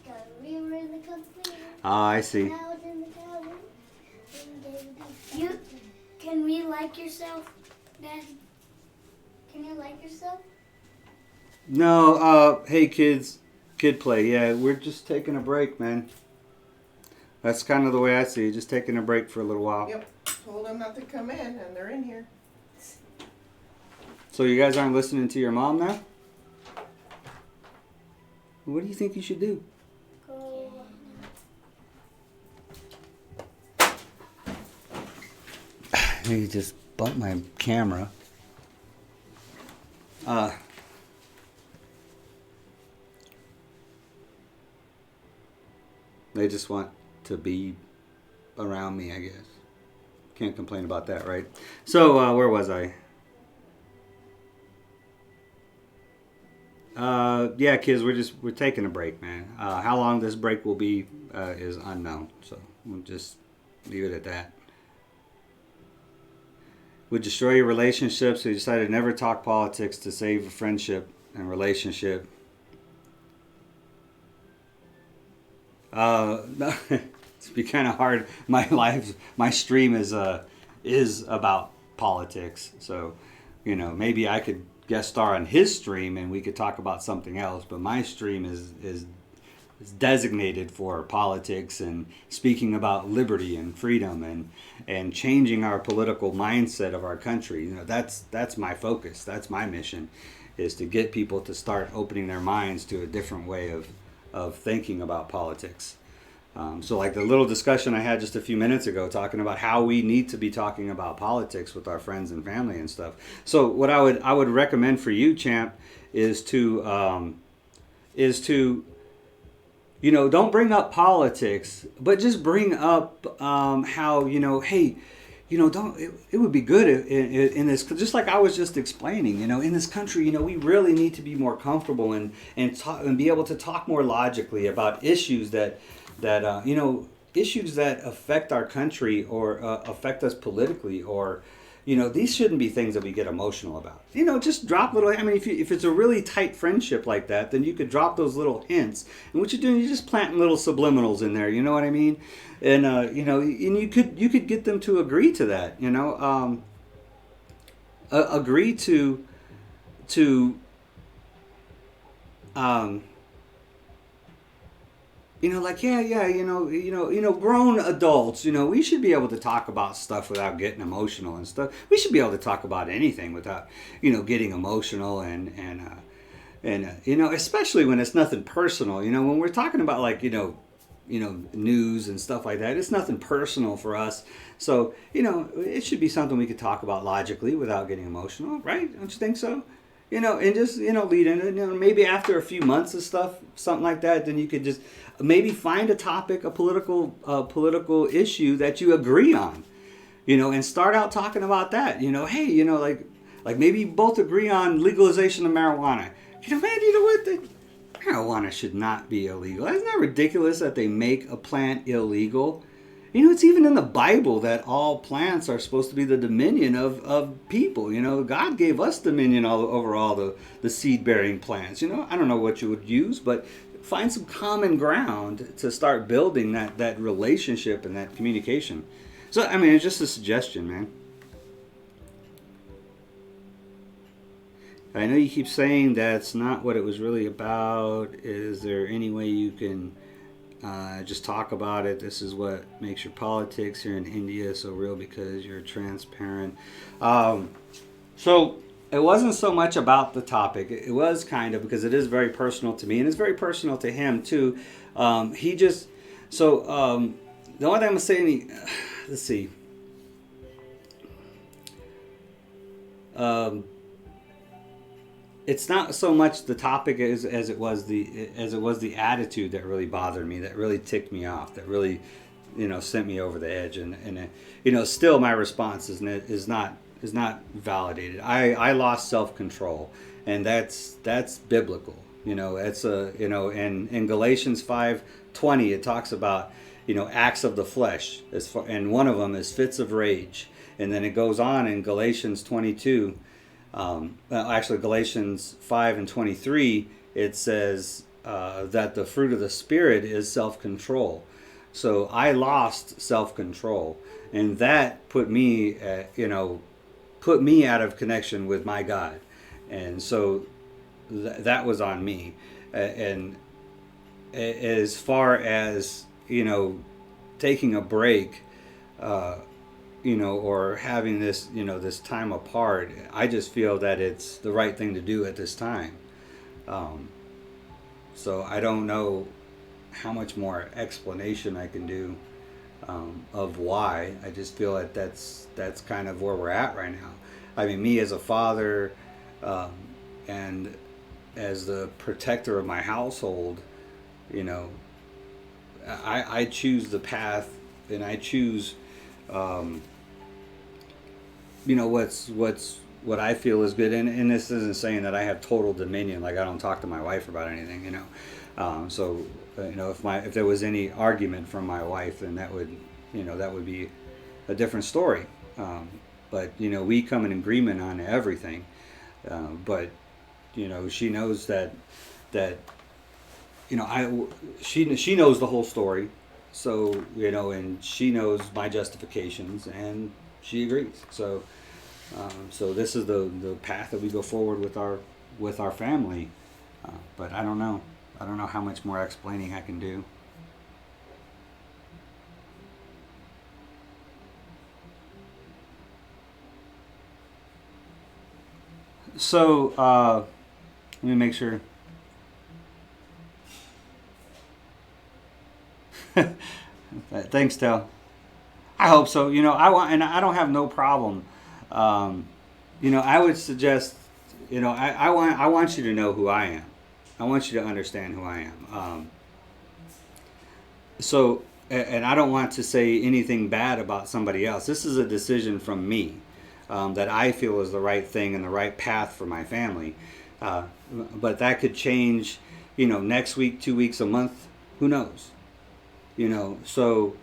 Got we were in the company. Ah, I see. I was in the cabin. You can we like yourself, Dad? Can you like yourself? No, hey kids, kid play. Yeah, we're just taking a break, man. That's kind of the way I see it. Just taking a break for a little while. Yep. Told them not to come in, and they're in here. So you guys aren't listening to your mom now? What do you think you should do? Go. You just bumped my camera. They just want to be around me, I guess. Can't complain about that, right? So, where was I? Yeah, kids, we're taking a break, man. How long this break will be is unknown, so we'll just leave it at that. Would destroy your relationships, so you decided to never talk politics to save a friendship and relationship. It's be kind of hard. My stream is about politics, so maybe I could guest star on his stream and we could talk about something else. But my stream is designated for politics and speaking about liberty and freedom and changing our political mindset of our country. That's my focus. That's my mission, is to get people to start opening their minds to a different way of thinking about politics. So like the little discussion I had just a few minutes ago, talking about how we need to be talking about politics with our friends and family and stuff. So what I would recommend for you, champ, is to don't bring up politics, but just bring up how hey, it would be good in this, just like I was just explaining, in this country, we really need to be more comfortable and be able to talk more logically about issues that issues that affect our country or affect us politically, or these shouldn't be things that we get emotional about. Just drop little. I mean, if it's a really tight friendship like that, then you could drop those little hints. And what you're doing, you're just planting little subliminals in there. You know what I mean? And and you could get them to agree to that. Agree to grown adults, we should be able to talk about stuff without getting emotional and stuff. We should be able to talk about anything without, getting emotional and especially when it's nothing personal. When we're talking about news and stuff like that, it's nothing personal for us. So, it should be something we could talk about logically without getting emotional, right? Don't you think so? And just, lead in, maybe after a few months of stuff, something like that, then you could just maybe find a topic, a political issue that you agree on, and start out talking about that. Hey, like maybe you both agree on legalization of marijuana. Man, what? Marijuana should not be illegal. Isn't that ridiculous that they make a plant illegal? It's even in the Bible that all plants are supposed to be the dominion of people. God gave us dominion over all the seed-bearing plants. I don't know what you would use, but find some common ground to start building that relationship and that communication. So, I mean, it's just a suggestion, man. I know you keep saying that's not what it was really about. Is there any way you can just talk about it? This is what makes your politics here in India so real, because you're transparent. So it wasn't so much about the topic. It was kind of, because it is very personal to me, and it's very personal to him too. The only thing I'm gonna say, let's see. it's not so much the topic as it was the attitude that really bothered me, that really ticked me off, that really, sent me over the edge. And still my response is not validated. I lost self-control, and that's biblical. It's and in Galatians 5:20 it talks about acts of the flesh, and one of them is fits of rage. And then it goes on in Galatians 22. Actually, Galatians 5:23, it says that the fruit of the Spirit is self-control. So I lost self-control, and that put me out of connection with my God, and so that was on me. And as far as taking a break, or having this, this time apart, I just feel that it's the right thing to do at this time. So I don't know how much more explanation I can do of why. I just feel that that's kind of where we're at right now. I mean, me as a father and as the protector of my household, I choose the path, and I choose what I feel is good, and this isn't saying that I have total dominion, like I don't talk to my wife about anything, so if there was any argument from my wife, then that would be a different story. But we come in agreement on everything, but she knows that she knows the whole story, so and she knows my justifications, and she agrees. So this is the path that we go forward with our family. But I don't know how much more explaining I can do. So let me make sure. Thanks, Tel. I hope so. I don't have no problem. I would suggest, I want you to know who I am. I want you to understand who I am. And I don't want to say anything bad about somebody else. This is a decision from me that I feel is the right thing and the right path for my family. But that could change, next week, 2 weeks, a month. Who knows? So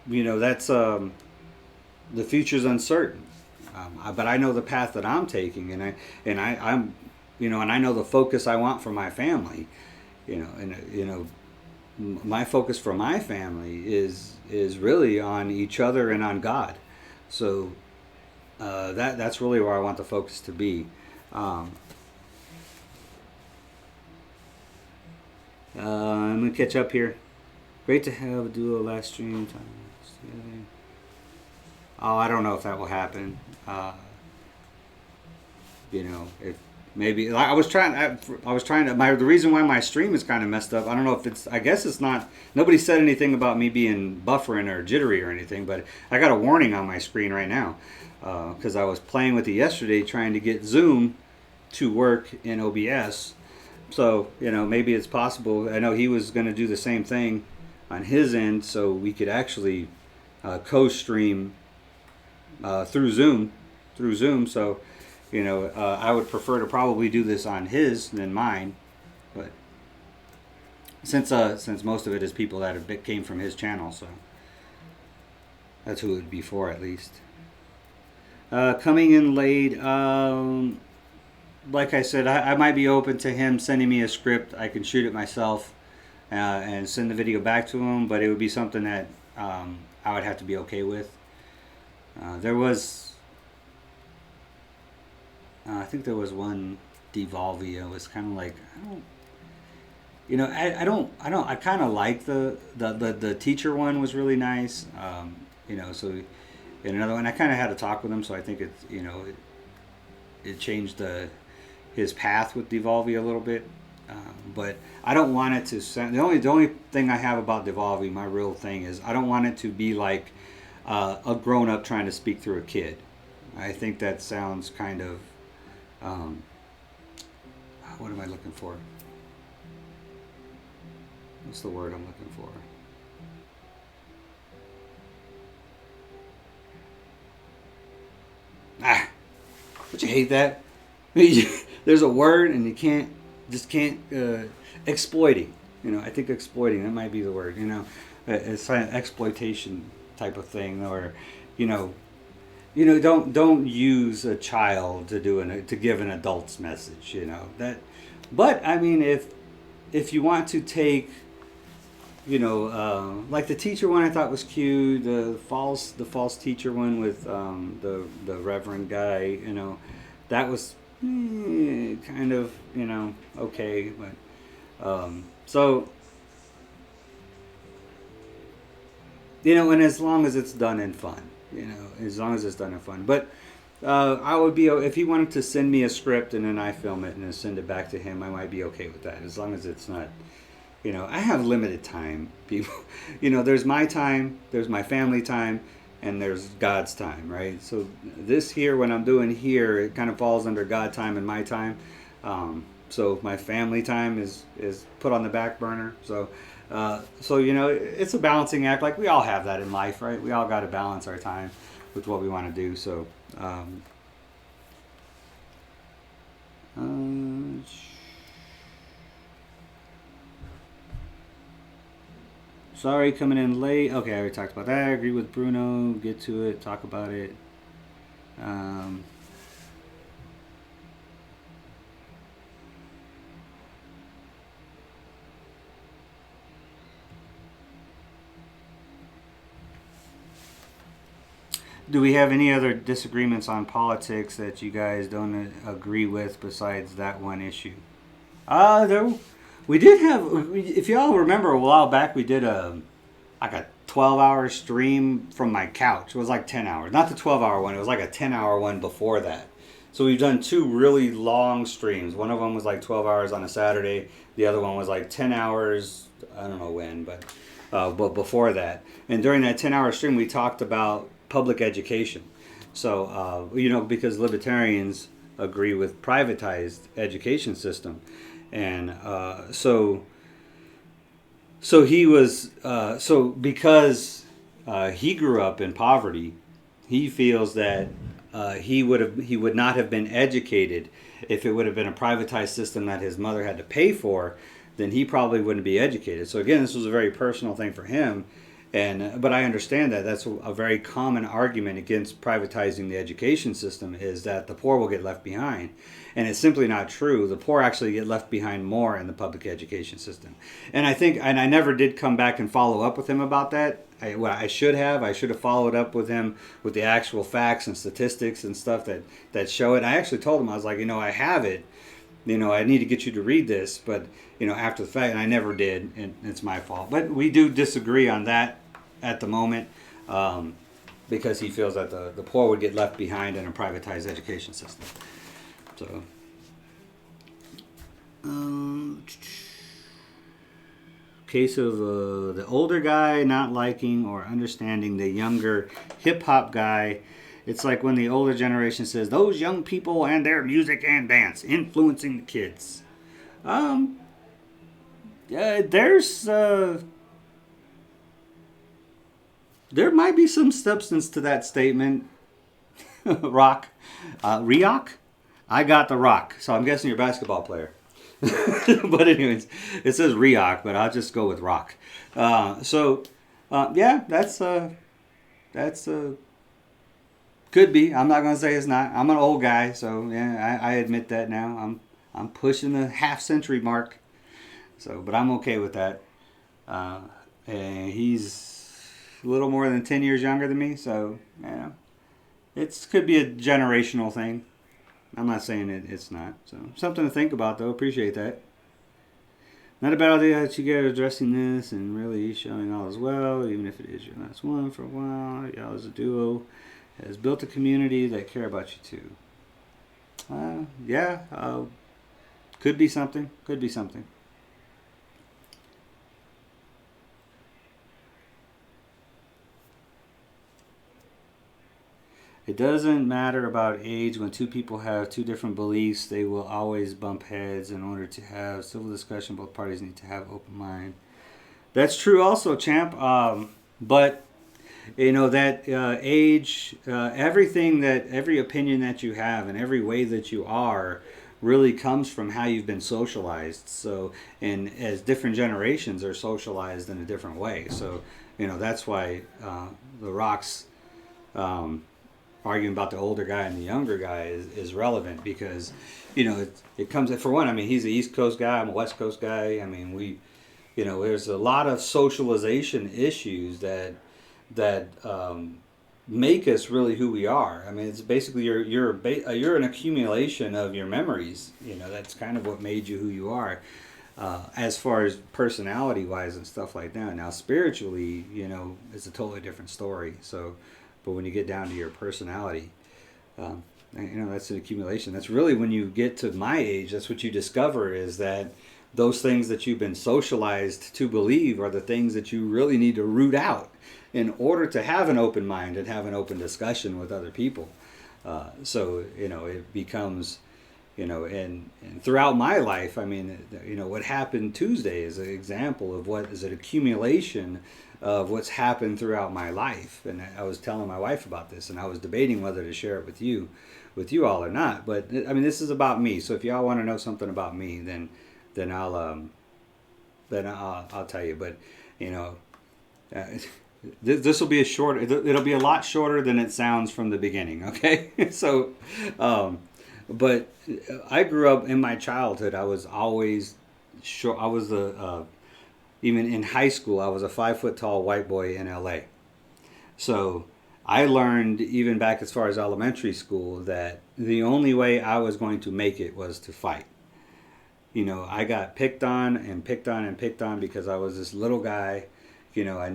that's the future's uncertain. But I know the path that I'm taking, and I'm and I know the focus I want for my family. My focus for my family is really on each other and on God. So that's really where I want the focus to be. I'm gonna catch up here. Great to have a duo last stream time. Oh, I don't know if that will happen. If maybe I was trying to. The reason why my stream is kind of messed up. I don't know if it's. I guess it's not. Nobody said anything about me being buffering or jittery or anything, but I got a warning on my screen right now because I was playing with it yesterday, trying to get Zoom to work in OBS. So maybe it's possible. I know he was going to do the same thing on his end, so we could actually co-stream through Zoom. So I would prefer to probably do this on his than mine, but since most of it is people that came from his channel, so that's who it would be for, at least. Coming in late. Like I said, I might be open to him sending me a script. I can shoot it myself and send the video back to him, but it would be something that I would have to be okay with. There was, I think there was one Devolvy. It was kind of like, I kind of like the teacher one was really nice. So in another one, I kind of had to talk with him, so I think it changed his path with Devolvy a little bit, but I don't want it to sound. The only thing I have about Devolvy, my real thing is I don't want it to be like a grown up trying to speak through a kid. I think that sounds kind of what am I looking for? What's the word I'm looking for? Don't you hate that? There's a word and you can't exploiting. I think exploiting, that might be the word. It's an exploitation type of thing, or don't use a child to give an adult's message. That. But I mean, if you want to take, like the teacher one, I thought was cute. The false teacher one with the reverend guy. That was kind of okay, but so and as long as it's done in fun, but I would be, if he wanted to send me a script and then I film it and then send it back to him, I might be okay with that, as long as it's not, I have limited time, people. There's my time, there's my family time, and there's God's time, right? So this here, what I'm doing here, it kind of falls under God time and my time. So my family time is put on the back burner. So it's a balancing act. Like we all have that in life, right? We all got to balance our time with what we want to do. So sorry, coming in late. Okay, I already talked about that. I agree with Bruno. Get to it. Talk about it. Do we have any other disagreements on politics that you guys don't agree with besides that one issue? We did have, if y'all remember a while back, we did a 12-hour stream from my couch. It was like 10 hours. Not the 12-hour one. It was like a 10-hour one before that. So we've done two really long streams. One of them was like 12 hours on a Saturday. The other one was like 10 hours. I don't know when, but before that. And during that 10-hour stream, we talked about public education. So, because libertarians agree with privatized education system. And so he was, because he grew up in poverty, he feels that he would not have been educated if it would have been a privatized system that his mother had to pay for. Then he probably wouldn't be educated. So again, this was a very personal thing for him. But I understand that that's a very common argument against privatizing the education system, is that the poor will get left behind. And it's simply not true. The poor actually get left behind more in the public education system. And I never did come back and follow up with him about that. I should have followed up with him with the actual facts and statistics and stuff that show it. I actually told him, I was like, I have it. I need to get you to read this, but, after the fact, and I never did, and it's my fault. But we do disagree on that at the moment, because he feels that the poor would get left behind in a privatized education system. So, case of the older guy not liking or understanding the younger hip-hop guy. It's like when the older generation says, those young people and their music and dance influencing the kids. There might be some substance to that statement. Rock. Riok? I got the rock. So I'm guessing you're a basketball player. But anyways, it says Riok, but I'll just go with rock. Yeah, that's could be. I'm not going to say it's not. I'm an old guy, so yeah, I admit that now. I'm pushing the half-century mark. So, but I'm okay with that. And he's a little more than 10 years younger than me, so it could be a generational thing. I'm not saying it's not. So something to think about, though. Appreciate that. Not a bad idea that you get addressing this and really showing all as well, even if it is your last one for a while. Y'all as a duo has built a community that care about you too. Could be something. Could be something. It doesn't matter about age. When two people have two different beliefs, they will always bump heads. In order to have civil discussion, both parties need to have open mind. That's true also, champ. But that age, every opinion that you have and every way that you are really comes from how you've been socialized. So, and as different generations are socialized in a different way. So, that's why the Rock's arguing about the older guy and the younger guy is relevant, because, it comes, for one, I mean, he's the East Coast guy, I'm a West Coast guy. I mean, there's a lot of socialization issues that make us really who we are. I mean, it's basically you're an accumulation of your memories. That's kind of what made you who you are, as far as personality wise and stuff like that. Now, spiritually, it's a totally different story. So, but when you get down to your personality, that's an accumulation. That's really when you get to my age. That's what you discover, is that those things that you've been socialized to believe are the things that you really need to root out in order to have an open mind and have an open discussion with other people. So, it becomes, and throughout my life, I mean, what happened Tuesday is an example of what is an accumulation of what's happened throughout my life. And I was telling my wife about this, and I was debating whether to share it with you all or not. But I mean, this is about me. So if y'all want to know something about me, then I'll tell you. But this will be it'll be a lot shorter than it sounds from the beginning. Okay, so but I grew up in my childhood. I was always short. I was even in high school, I was a 5 foot tall white boy in LA. So I learned even back as far as elementary school that the only way I was going to make it was to fight. I got picked on and picked on and picked on because I was this little guy. I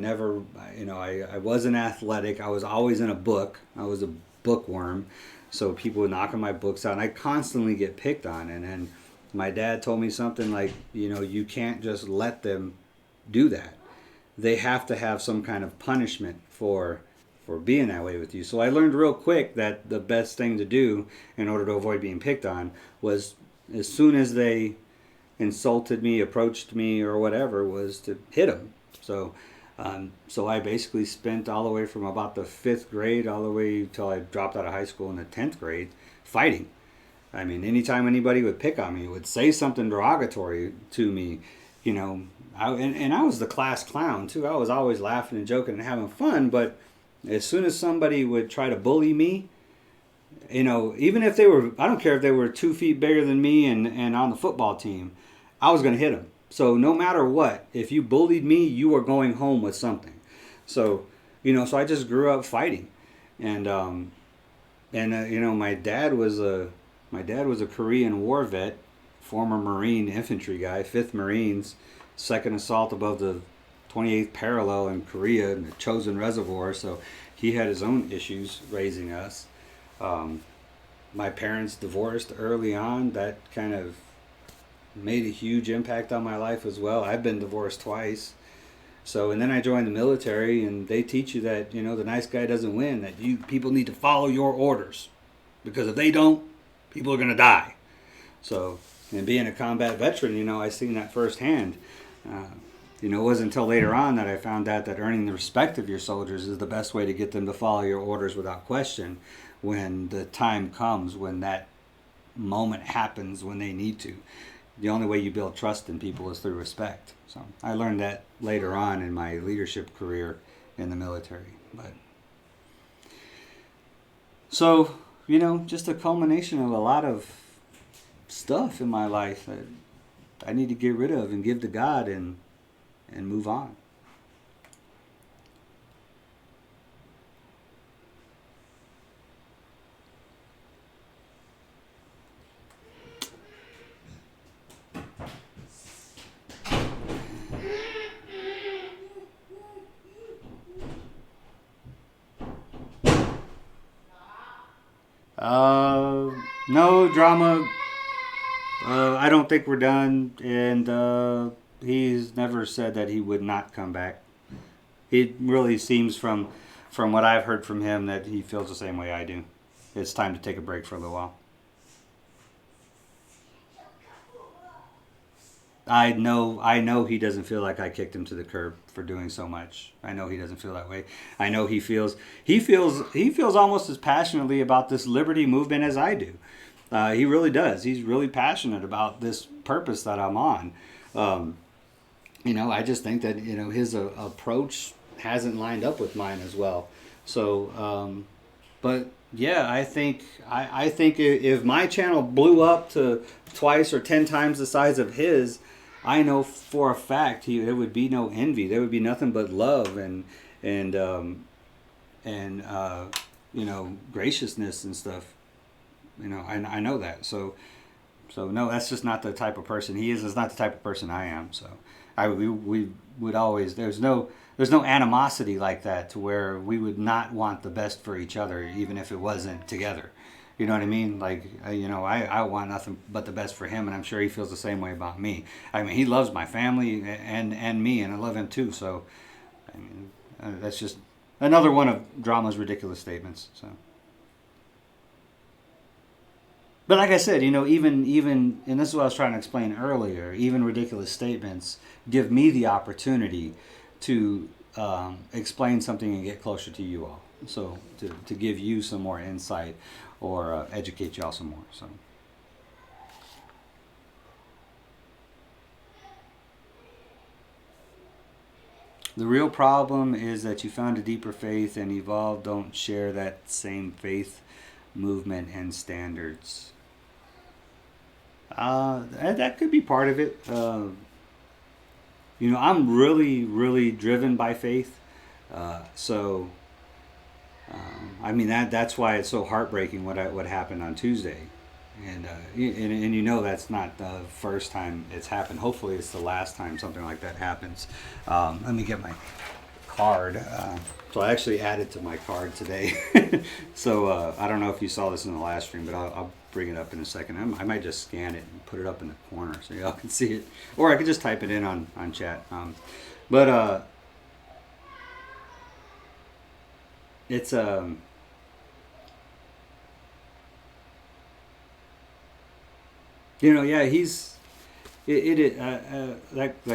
wasn't athletic. I was always in a book. I was a bookworm. So people would knock on my books out, and I constantly get picked on. And then my dad told me something like, you can't just let them do that. They have to have some kind of punishment for being that way with you. So I learned real quick that the best thing to do in order to avoid being picked on was, as soon as they insulted me, approached me, or whatever, was to hit them. So I basically spent all the way from about the 5th grade all the way till I dropped out of high school in the 10th grade fighting. I mean, anytime anybody would pick on me, would say something derogatory to me, I was the class clown too. I was always laughing and joking and having fun. But as soon as somebody would try to bully me, even if I don't care if they were 2 feet bigger than me and on the football team, I was going to hit them. So no matter what, if you bullied me, you were going home with something. So, so I just grew up fighting. And my dad was a Korean War vet, former Marine infantry guy, 5th Marines, 2nd assault above the 28th parallel in Korea in the Chosin Reservoir. So he had his own issues raising us. My parents divorced early on. That kind of made a huge impact on my life as well. I've been divorced twice. So, and then I joined the military, and they teach you that, the nice guy doesn't win, that people need to follow your orders, because if they don't, people are going to die. So, and being a combat veteran, I seen that firsthand. It wasn't until later on that I found out that earning the respect of your soldiers is the best way to get them to follow your orders without question when the time comes, when that moment happens, when they need to. The only way you build trust in people is through respect. So I learned that later on in my leadership career in the military. But so, just a culmination of a lot of stuff in my life that I need to get rid of and give to God and move on. No drama. I don't think we're done, and he's never said that he would not come back. It really seems from from what I've heard from him, that he feels the same way I do. It's time to take a break for a little while. I know he doesn't feel like I kicked him to the curb for doing so much. I know he doesn't feel that way. I know he feels almost as passionately about this liberty movement as I do. He really does. He's really passionate about this purpose that I'm on. I just think that his approach hasn't lined up with mine as well. So, but yeah, I think if my channel blew up to twice or 10 times the size of his, I know for a fact there would be no envy. There would be nothing but love and graciousness and stuff. I know that. So no, that's just not the type of person he is. It's not the type of person I am. So we would always, there's no animosity like that to where we would not want the best for each other, even if it wasn't together. You know what I mean? Like, I want nothing but the best for him, and I'm sure he feels the same way about me. I mean, he loves my family and me, and I love him too. So, I mean, that's just another one of Drama's ridiculous statements. So, but like I said, even, and this is what I was trying to explain earlier, even ridiculous statements give me the opportunity to explain something and get closer to you all. So to give you some more insight or educate y'all some more. So the real problem is that you found a deeper faith and evolved don't share that same faith, movement, and standards. That could be part of it. I'm really, really driven by faith. That's why it's so heartbreaking what happened on Tuesday, and that's not the first time it's happened. Hopefully, it's the last time something like that happens. Let me get my card. So I actually added to my card today. So I don't know if you saw this in the last stream, but I'll bring it up in a second. I might just scan it and put it up in the corner so y'all can see it, or I could just type it in on chat. It's that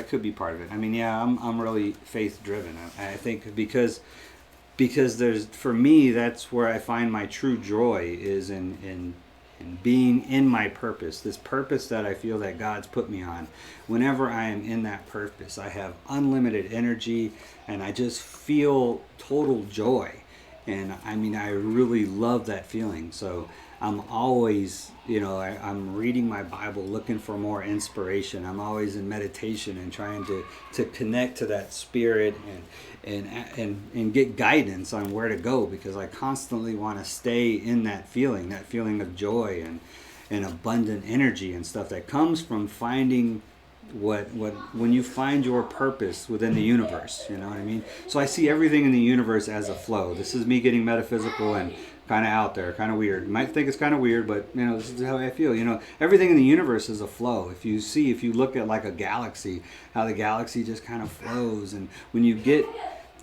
could be part of it. I mean, yeah, I'm really faith driven. I think because there's, for me, that's where I find my true joy is in being in my purpose, this purpose that I feel that God's put me on. Whenever I am in that purpose, I have unlimited energy and I just feel total joy. And I mean, I really love that feeling. So I'm always, I'm reading my Bible, looking for more inspiration. I'm always in meditation and trying to connect to that spirit and get guidance on where to go, because I constantly want to stay in that feeling of joy and abundant energy and stuff that comes from finding when you find your purpose within the universe. You know what I mean? So I see everything in the universe as a flow. This is me getting metaphysical and kind of out there, kind of weird. You might think it's kind of weird, but this is how I feel. Everything in the universe is a flow. If you look at like a galaxy, how the galaxy just kind of flows, and when you get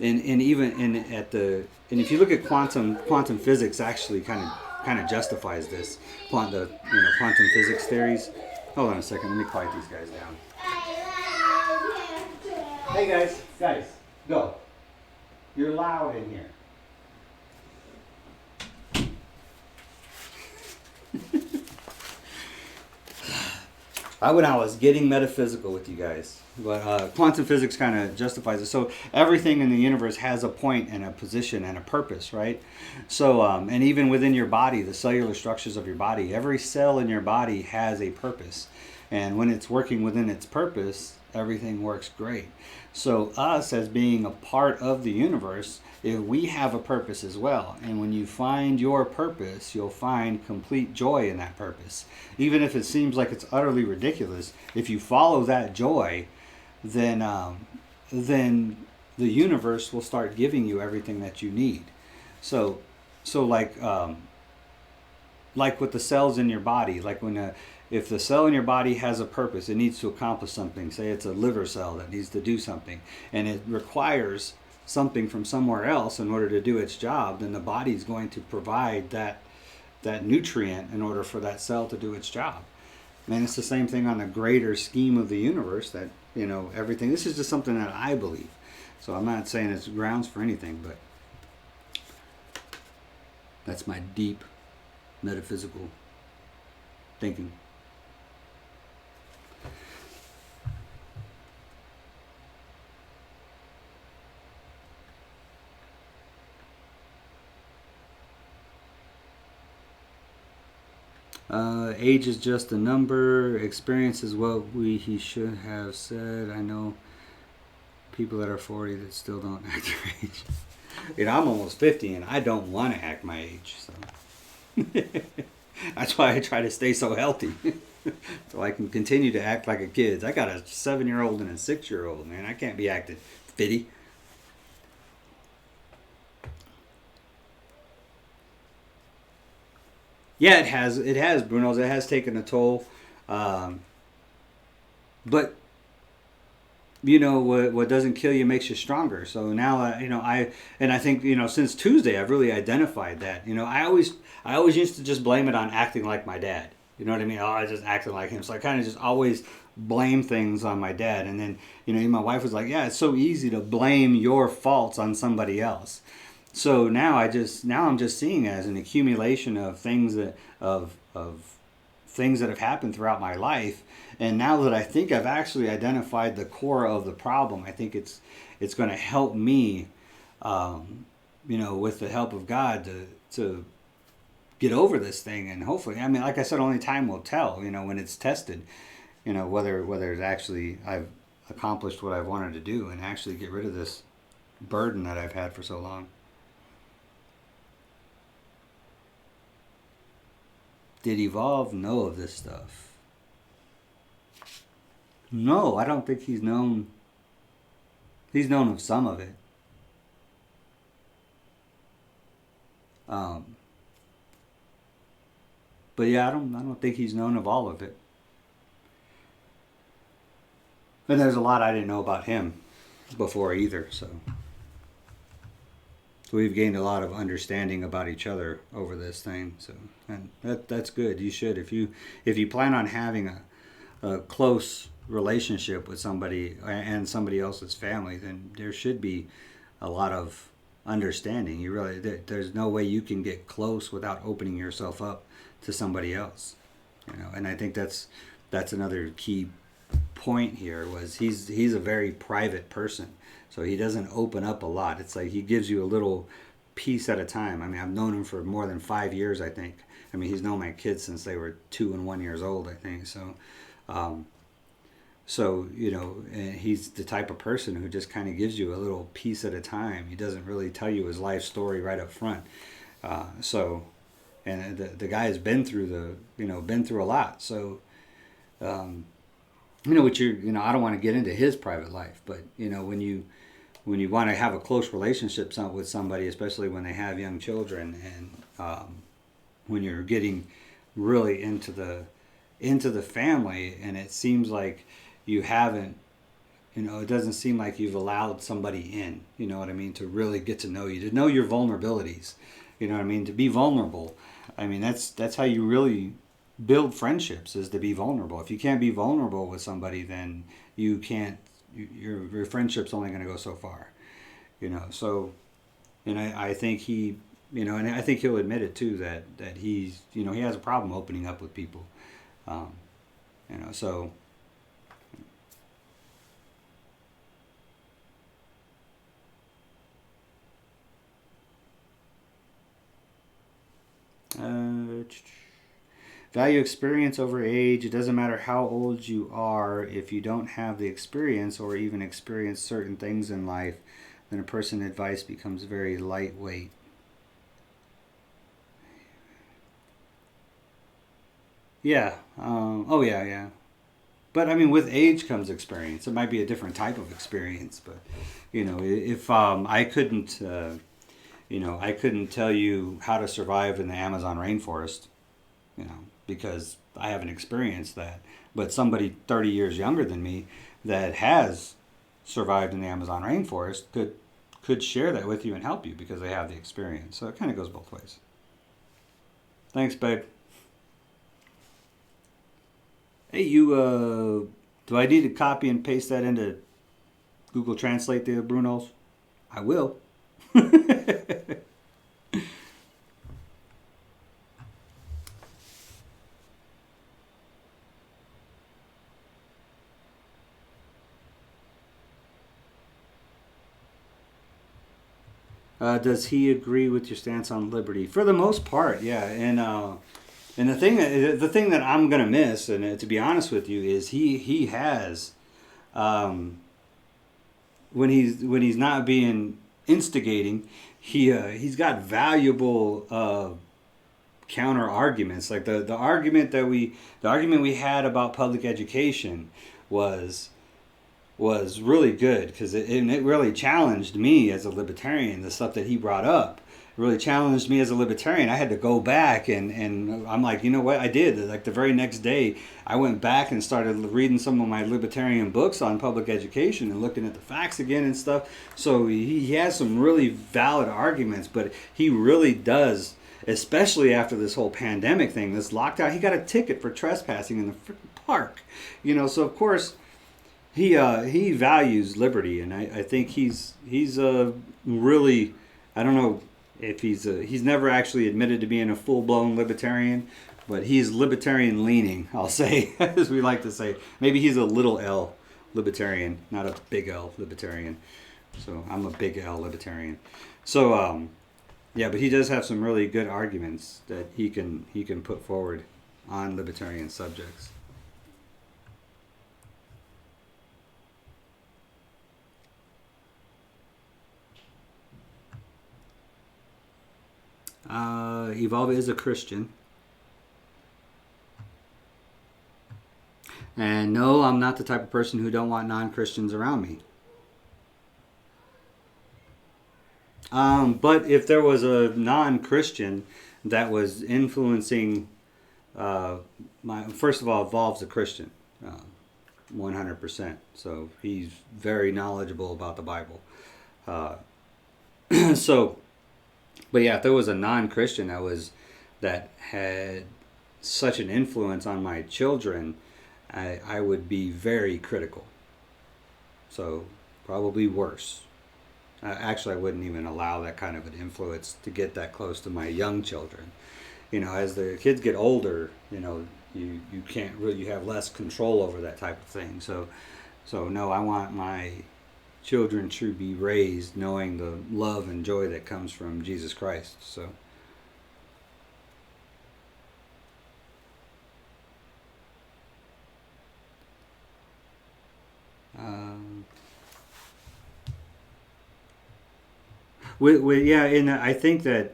and if you look at quantum physics, actually kind of justifies this. Quantum physics theories. Hold on a second. Let me quiet these guys down. Hey guys, go. You're loud in here. I was getting metaphysical with you guys, but quantum physics kind of justifies it. So everything in the universe has a point and a position and a purpose, right? So, and even within your body, the cellular structures of your body, every cell in your body has a purpose. And when it's working within its purpose, everything works great. So us, as being a part of the universe, we have a purpose as well. And when you find your purpose, you'll find complete joy in that purpose. Even if it seems like it's utterly ridiculous, if you follow that joy, then the universe will start giving you everything that you need. So like with the cells in your body, like if the cell in your body has a purpose, it needs to accomplish something. Say it's a liver cell that needs to do something, and it requires something from somewhere else in order to do its job, then the body's going to provide that nutrient in order for that cell to do its job. And it's the same thing on a greater scheme of the universe, that, you know, everything. This is just something that I believe. So I'm not saying it's grounds for anything, but that's my deep metaphysical thinking. Age is just a number. Experience is what he should have said. I know people that are 40 that still don't act their age. You know, I'm almost 50 and I don't want to act my age. So that's why I try to stay so healthy. So I can continue to act like a kid. I got a 7-year-old and a 6-year-old, man. I can't be acting fitty. Yeah, it has, Bruno. It has taken a toll. But, you know, what doesn't kill you makes you stronger. So now, you know, I think, you know, since Tuesday, I've really identified that. You know, I always used to just blame it on acting like my dad. You know what I mean? Oh, I just acted like him. So I kind of just always blame things on my dad. And then, you know, my wife was like, yeah, it's so easy to blame your faults on somebody else. So now I'm just seeing it as an accumulation of things that things that have happened throughout my life. And now that I think I've actually identified the core of the problem, I think it's going to help me, you know, with the help of God to get over this thing. And hopefully, I mean, like I said, only time will tell, you know, when it's tested, you know, whether it's actually I've accomplished what I've wanted to do and actually get rid of this burden that I've had for so long. Did Evolve know of this stuff? No, I don't think he's known. He's known of some of it. But yeah, I don't think he's known of all of it. And there's a lot I didn't know about him before either, so we've gained a lot of understanding about each other over this thing. So, and that's good. You should, if you plan on having a close relationship with somebody and somebody else's family, then there should be a lot of understanding. You really, there's no way you can get close without opening yourself up to somebody else. You know, and I think that's another key point here. Was he's a very private person. So he doesn't open up a lot. It's like he gives you a little piece at a time. I mean, I've known him for more than 5 years, I think. I mean, he's known my kids since they were 2 and 1 years old, I think. So, you know, and he's the type of person who just kind of gives you a little piece at a time. He doesn't really tell you his life story right up front. And the guy has been through a lot. So, you know, I don't want to get into his private life, but, you know, when you want to have a close relationship with somebody, especially when they have young children, and when you're getting really into the family, and it seems like you haven't, you know, it doesn't seem like you've allowed somebody in, you know what I mean, to really get to know you, to know your vulnerabilities, you know what I mean, to be vulnerable. I mean, that's how you really build friendships, is to be vulnerable. If you can't be vulnerable with somebody, then you can't, your friendship's only going to go so far, you know. So, and I think he, you know, and I think he'll admit it too, that he's, you know, he has a problem opening up with people, you know. So value experience over age. It doesn't matter how old you are. If you don't have the experience or even experience certain things in life, then a person's advice becomes very lightweight. Yeah. Oh, yeah. But, I mean, with age comes experience. It might be a different type of experience. But, you know, if I couldn't, you know, I couldn't tell you how to survive in the Amazon rainforest, you know, because I haven't experienced that. But somebody 30 years younger than me that has survived in the Amazon rainforest could share that with you and help you because they have the experience. So it kind of goes both ways. Thanks, babe. Hey, do I need to copy and paste that into Google Translate there, Brunos? I will. Does he agree with your stance on liberty? For the most part, yeah. And the thing that I'm gonna miss, and to be honest with you, is he has, when he's not being instigating, he's got valuable counter arguments. Like the argument we had about public education was really good because it really challenged me as a libertarian. The stuff that he brought up really challenged me as a libertarian. I had to go back and I'm like, you know what? I did. Like the very next day, I went back and started reading some of my libertarian books on public education and looking at the facts again and stuff. So he has some really valid arguments, but he really does, especially after this whole pandemic thing, this lockdown. He got a ticket for trespassing in the freaking park, so of course. He values liberty, and I think he's really, I don't know if he's never actually admitted to being a full-blown libertarian, but he's libertarian leaning, I'll say, as we like to say. Maybe he's a little L libertarian, not a big L libertarian. So I'm a big L libertarian. So yeah, but he does have some really good arguments that he can put forward on libertarian subjects. Evolve is a Christian. And no, I'm not the type of person who don't want non-Christians around me. But if there was a non-Christian that was influencing, first of all, Evolve's a Christian, 100%. So he's very knowledgeable about the Bible. But yeah, if there was a non-Christian that had such an influence on my children, I would be very critical. So probably worse. Actually, I wouldn't even allow that kind of an influence to get that close to my young children. As the kids get older, you can't really, you have less control over that type of thing. So no, I want my children to be raised knowing the love and joy that comes from Jesus Christ. So yeah, and I think that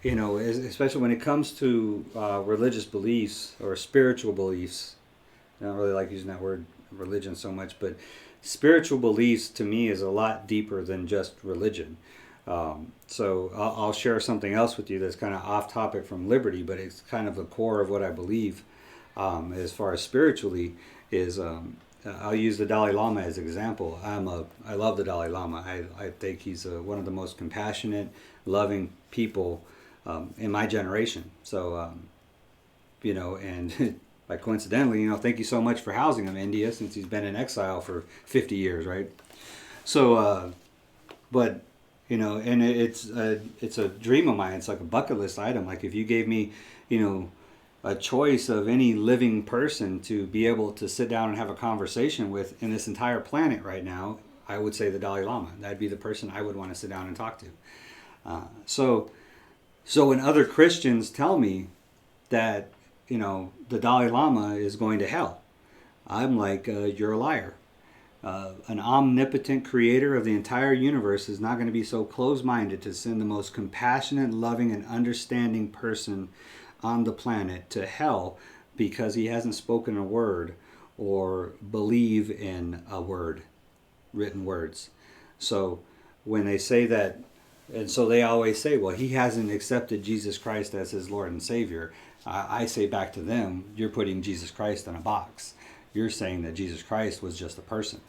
especially when it comes to religious beliefs or spiritual beliefs, I don't really like using that word religion so much, but spiritual beliefs to me is a lot deeper than just religion. So I'll share something else with you that's kind of off topic from liberty, but it's kind of the core of what I believe as far as spiritually is. I'll use the Dalai Lama as an example. I love the Dalai Lama. I think he's one of the most compassionate, loving people in my generation. So, and like coincidentally, thank you so much for housing him, India, since he's been in exile for 50 years, right? So, but, and it's a dream of mine. It's like a bucket list item. Like if you gave me, a choice of any living person to be able to sit down and have a conversation with in this entire planet right now, I would say the Dalai Lama. That'd be the person I would want to sit down and talk to. So when other Christians tell me that, the Dalai Lama is going to hell, I'm like, you're a liar. An omnipotent creator of the entire universe is not going to be so close-minded to send the most compassionate, loving, and understanding person on the planet to hell because he hasn't spoken a word or believe in a word, written words. So when they say that, and so they always say, well, he hasn't accepted Jesus Christ as his Lord and Savior. I say back to them, you're putting Jesus Christ in a box. You're saying that Jesus Christ was just a person.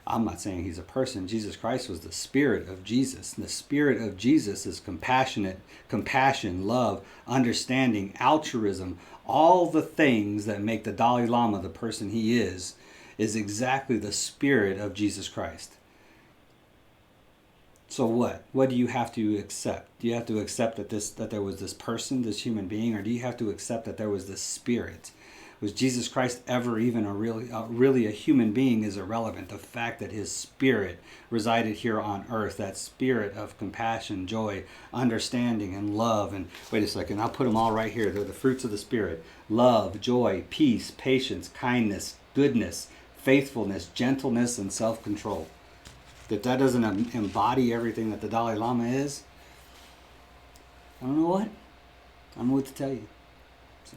I'm not saying he's a person. Jesus Christ was the spirit of Jesus. And the spirit of Jesus is compassion, love, understanding, altruism, all the things that make the Dalai Lama the person he is exactly the spirit of Jesus Christ. So what? What do you have to accept? Do you have to accept that there was this person, this human being, or do you have to accept that there was this spirit? Was Jesus Christ ever even really a human being is irrelevant. The fact that his spirit resided here on earth, that spirit of compassion, joy, understanding, and love. And wait a second, I'll put them all right here. They're the fruits of the Spirit. Love, joy, peace, patience, kindness, goodness, faithfulness, gentleness, and self-control. If that doesn't embody everything that the Dalai Lama is, I don't know what. I don't know what to tell you. So.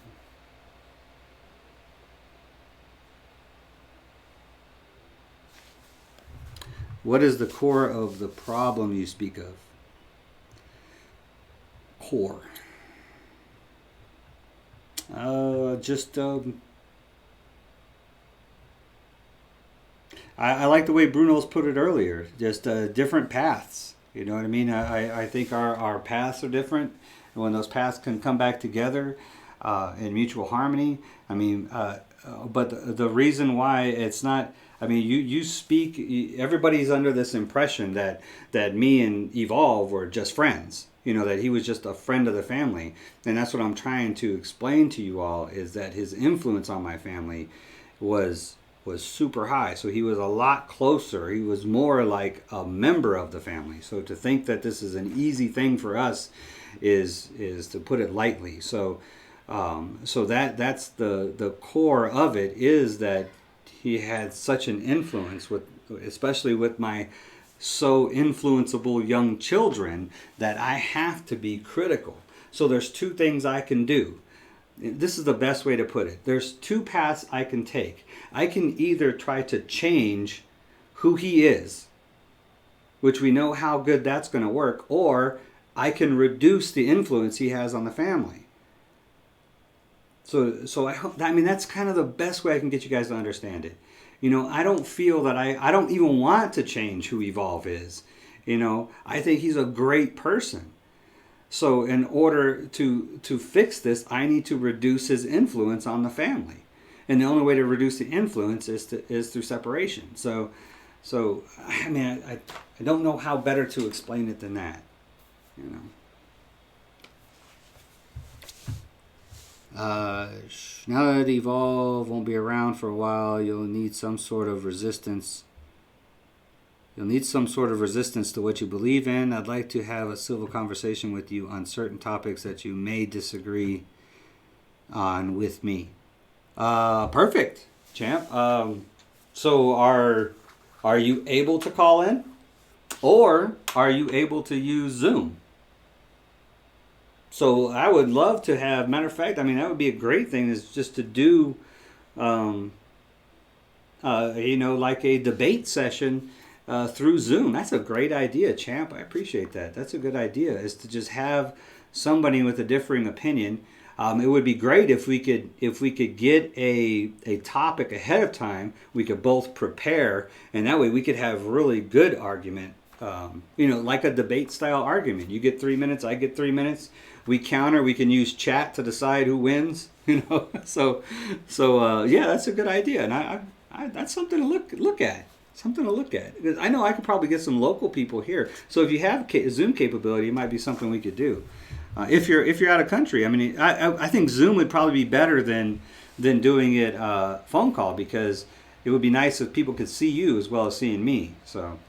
What is the core of the problem you speak of? Core. I like the way Bruno's put it earlier. Just different paths. You know what I mean? I think our paths are different. And when those paths can come back together in mutual harmony, I mean, but the reason why it's not, I mean, you speak, everybody's under this impression that me and Evolve were just friends. You know, that he was just a friend of the family. And that's what I'm trying to explain to you all, is that his influence on my family was super high. So he was a lot closer. He was more like a member of the family. So to think that this is an easy thing for us is to put it lightly. So that's the core of it, is that he had such an influence with, especially with my so influenceable young children, that I have to be critical. So there's two things I can do. This is the best way to put it. There's two paths I can take. I can either try to change who he is, which we know how good that's going to work, or I can reduce the influence he has on the family. So I mean, that's kind of the best way I can get you guys to understand it. You know, I don't feel that I don't even want to change who Evolve is. You know, I think he's a great person. So in order to fix this, I need to reduce his influence on the family. And the only way to reduce the influence is through separation. So I mean, I don't know how better to explain it than that. You know. Now that Evolve won't be around for a while, you'll need some sort of resistance. You'll need some sort of resistance to what you believe in. I'd like to have a civil conversation with you on certain topics that you may disagree on with me. Perfect, champ. So are you able to call in, or are you able to use Zoom? So I would love to have, matter of fact, I mean, that would be a great thing, is just to do, you know, like a debate session through Zoom. That's a great idea, champ. I appreciate that. That's a good idea, is to just have somebody with a differing opinion. It would be great if we could get a topic ahead of time. We could both prepare, and that way we could have really good argument. You know, like a debate style argument. You get 3 minutes, I get 3 minutes. We counter. We can use chat to decide who wins. You know, so yeah, that's a good idea, and I that's something to look at. Something to look at. Because I know I could probably get some local people here. So if you have Zoom capability, it might be something we could do. If you're out of country, I mean, I think Zoom would probably be better than doing it phone call, because it would be nice if people could see you as well as seeing me. So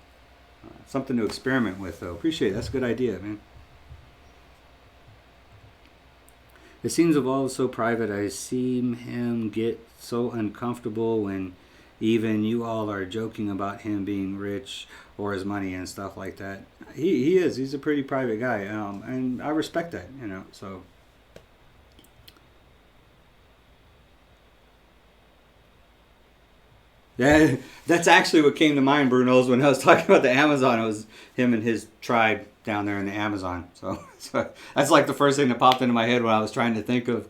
something to experiment with, though. Appreciate it. That's a good idea, man. It seems Evolve so private. I see him get so uncomfortable when even you all are joking about him being rich or his money and stuff like that. He is. He's a pretty private guy, and I respect that, you know. So Yeah, that's actually what came to mind, Bruno's, when I was talking about the Amazon. It was him and his tribe down there in the Amazon. So that's like the first thing that popped into my head when I was trying to think of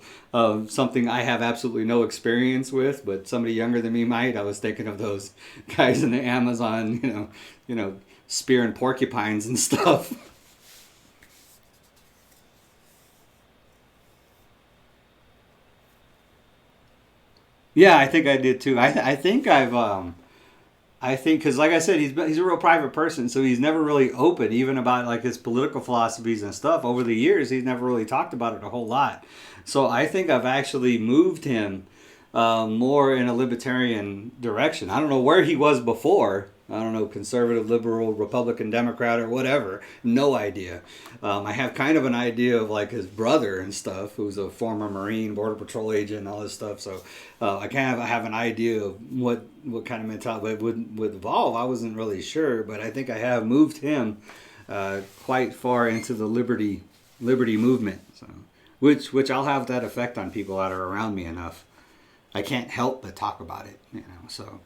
something I have absolutely no experience with, but somebody younger than me might. I was thinking of those guys in the Amazon, spearing porcupines and stuff. Yeah, I think I did too. I think because like I said, he's a real private person, so he's never really open, even about like his political philosophies and stuff. Over the years, he's never really talked about it a whole lot. So I think I've actually moved him more in a libertarian direction. I don't know where he was before. I don't know, conservative, liberal, Republican, Democrat, or whatever. No idea. I have kind of an idea of like his brother and stuff, who's a former Marine, Border Patrol agent, and all this stuff. So I kind of have an idea of what kind of mentality would evolve. I wasn't really sure, but I think I have moved him quite far into the liberty movement. So, which I'll have that effect on people that are around me enough. I can't help but talk about it, so.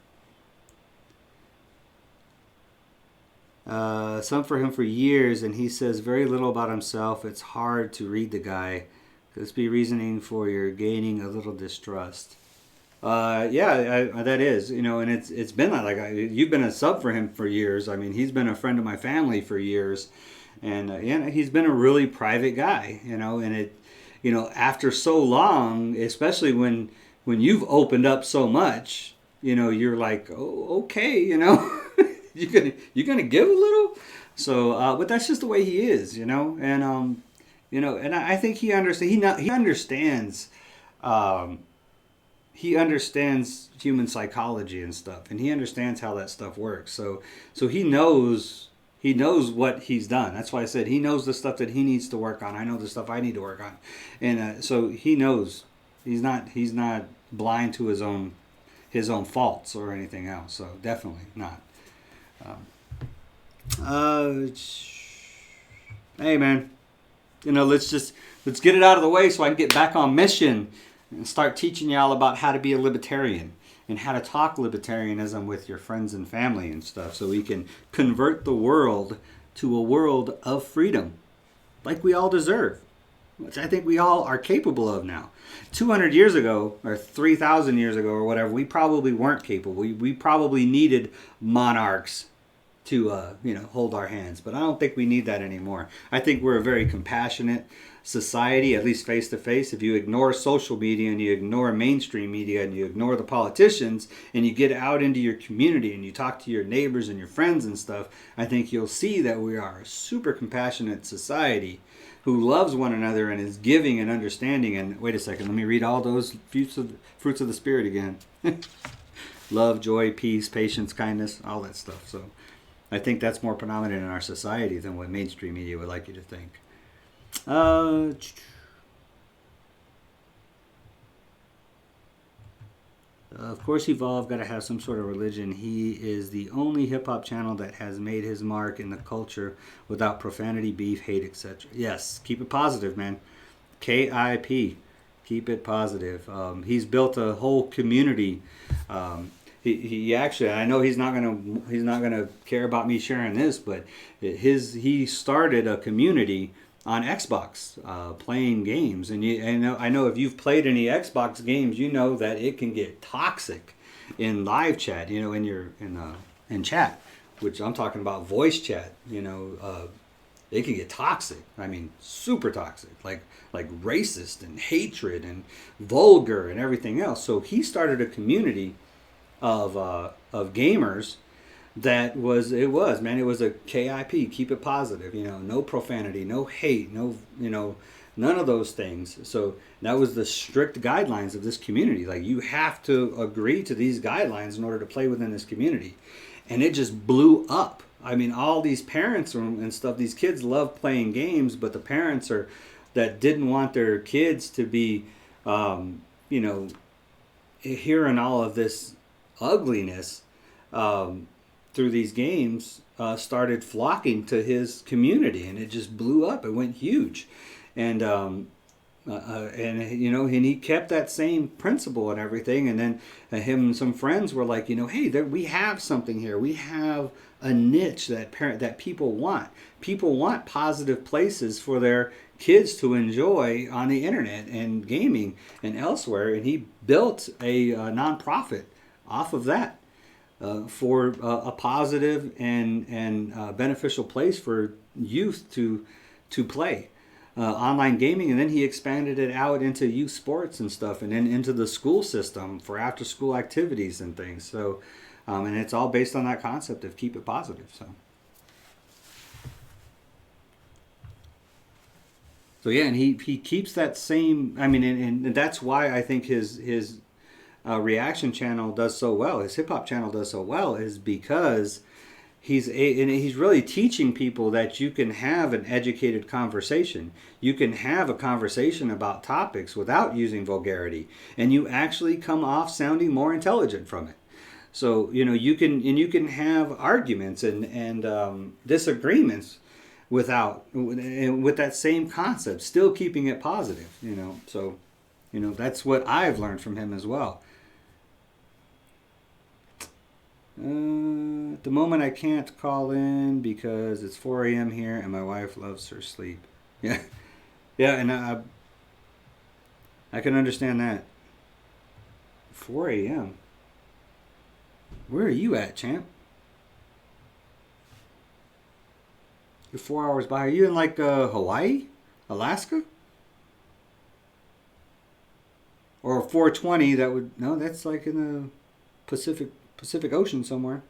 Some for him for years, and he says very little about himself. It's hard to read the guy. Could this be reasoning for your gaining a little distrust? That is, and it's been like you've been a sub for him for years. I mean, he's been a friend of my family for years, and he's been a really private guy, and it, after so long, especially when you've opened up so much, you're like, oh, okay, you're gonna give a little. So, but that's just the way he is, and and I think he understands. He understands human psychology and stuff, and he understands how that stuff works. So he knows what he's done. That's why I said he knows the stuff that he needs to work on. I know the stuff I need to work on, and so he knows. He's not blind to his own faults or anything else. So definitely not. Hey man, let's get it out of the way so I can get back on mission and start teaching y'all about how to be a libertarian and how to talk libertarianism with your friends and family and stuff, so we can convert the world to a world of freedom like we all deserve, which I think we all are capable of now. 200 years ago, or 3,000 years ago, or whatever, we probably weren't capable. We probably needed monarchs to hold our hands, but I don't think we need that anymore. I think we're a very compassionate society, at least face to face. If you ignore social media and you ignore mainstream media and you ignore the politicians and you get out into your community and you talk to your neighbors and your friends and stuff, I think you'll see that we are a super compassionate society who loves one another and is giving and understanding. And wait a second, let me read all those fruits of the Spirit again. Love, joy, peace, patience, kindness, all that stuff. So I think that's more predominant in our society than what mainstream media would like you to think. Of course, Evolve got to have some sort of religion. He is the only hip-hop channel that has made his mark in the culture without profanity, beef, hate, etc. Yes, keep it positive, man. KIP. Keep it positive. He's built a whole community. He actually, I know he's not gonna care about me sharing this, but he started a community on Xbox playing games, and I know if you've played any Xbox games, you know that it can get toxic in live chat. In chat, which I'm talking about voice chat. It can get toxic. I mean, super toxic, like racist and hatred and vulgar and everything else. So he started a community of gamers that was a KIP, keep it positive, no profanity, no hate, none of those things. So that was the strict guidelines of this community. Like, you have to agree to these guidelines in order to play within this community. And it just blew up. I mean, all these parents and stuff, these kids love playing games, but the parents that didn't want their kids to be, hearing all of this ugliness through these games, started flocking to his community, and it just blew up. It went huge, and And and he kept that same principle and everything. And then him and some friends were like, hey, we have something here. We have a niche that people want. People want positive places for their kids to enjoy on the internet and gaming and elsewhere. And he built a nonprofit off of that for a positive and beneficial place for youth to play. Online gaming, and then he expanded it out into youth sports and stuff, and then into the school system for after school activities and things. So, and it's all based on that concept of keep it positive. So yeah, and he keeps that same. I mean, and that's why I think his reaction channel does so well. His hip hop channel does so well is because he's really teaching people that you can have an educated conversation. You can have a conversation about topics without using vulgarity, and you actually come off sounding more intelligent from it. So you can have arguments and disagreements with that same concept, still keeping it positive. So that's what I've learned from him as well. At the moment I can't call in because it's 4 a.m. here and my wife loves her sleep. Yeah, and I can understand that. 4 a.m. Where are you at, champ? You're 4 hours by. Are you in like Hawaii, Alaska? Or 4:20? That's like in the Pacific Ocean somewhere.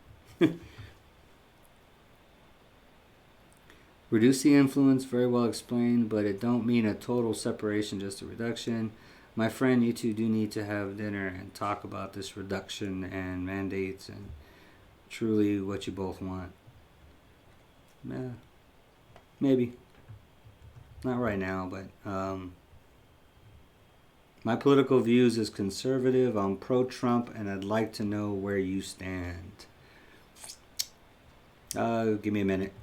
Reduce the influence, very well explained, but it don't mean a total separation, just a reduction. My friend, you two do need to have dinner and talk about this reduction and mandates and truly what you both want. Yeah, maybe. Not right now, but my political views is conservative. I'm pro-Trump, and I'd like to know where you stand. Give me a minute.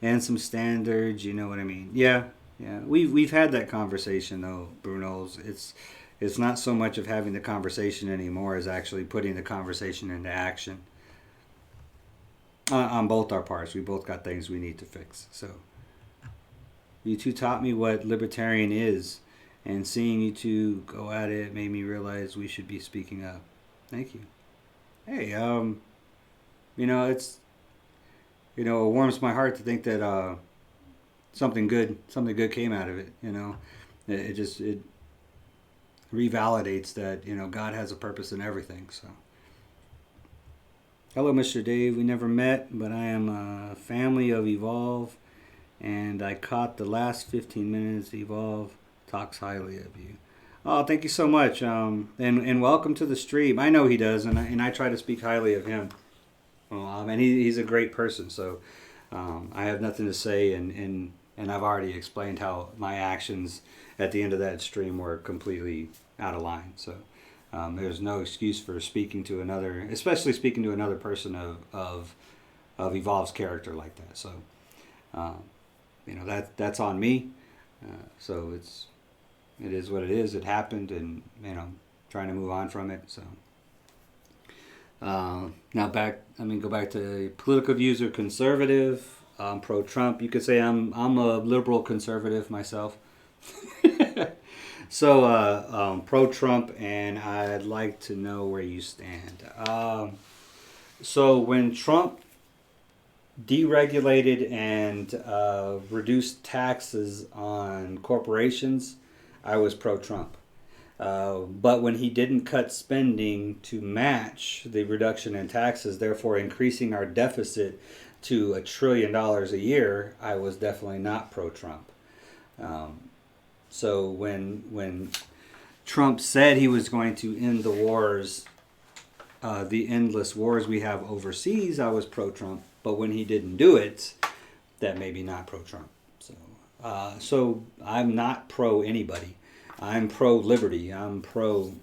And some standards, you know what I mean? Yeah. We've had that conversation though, Bruno's. It's not so much of having the conversation anymore as actually putting the conversation into action. On both our parts, we both got things we need to fix. So, you two taught me what libertarian is. And seeing you two go at it made me realize we should be speaking up. Thank you. Hey, it's, it warms my heart to think that something good came out of it. It revalidates that God has a purpose in everything. So, hello, Mr. Dave. We never met, but I am a family of Evolve, and I caught the last 15 minutes. Evolve talks highly of you. Oh, thank you so much. And welcome to the stream. I know he does, and I try to speak highly of him. And he's a great person. So I have nothing to say, and I've already explained how my actions at the end of that stream were completely out of line. So there's no excuse for speaking to another, especially speaking to another person of Evolve's character like that. So that's on me. So it is what it is. It happened, and trying to move on from it. So now go back to political views are conservative. I'm pro-Trump. You could say I'm a liberal conservative myself. So pro-Trump, and I'd like to know where you stand. So when Trump deregulated and reduced taxes on corporations, I was pro-Trump. But when he didn't cut spending to match the reduction in taxes, therefore increasing our deficit to $1 trillion a year, I was definitely not pro-Trump. So when Trump said he was going to end the wars, the endless wars we have overseas, I was pro-Trump. But when he didn't do it, that made me not pro-Trump. So I'm not pro anybody. I'm pro liberty. I'm pro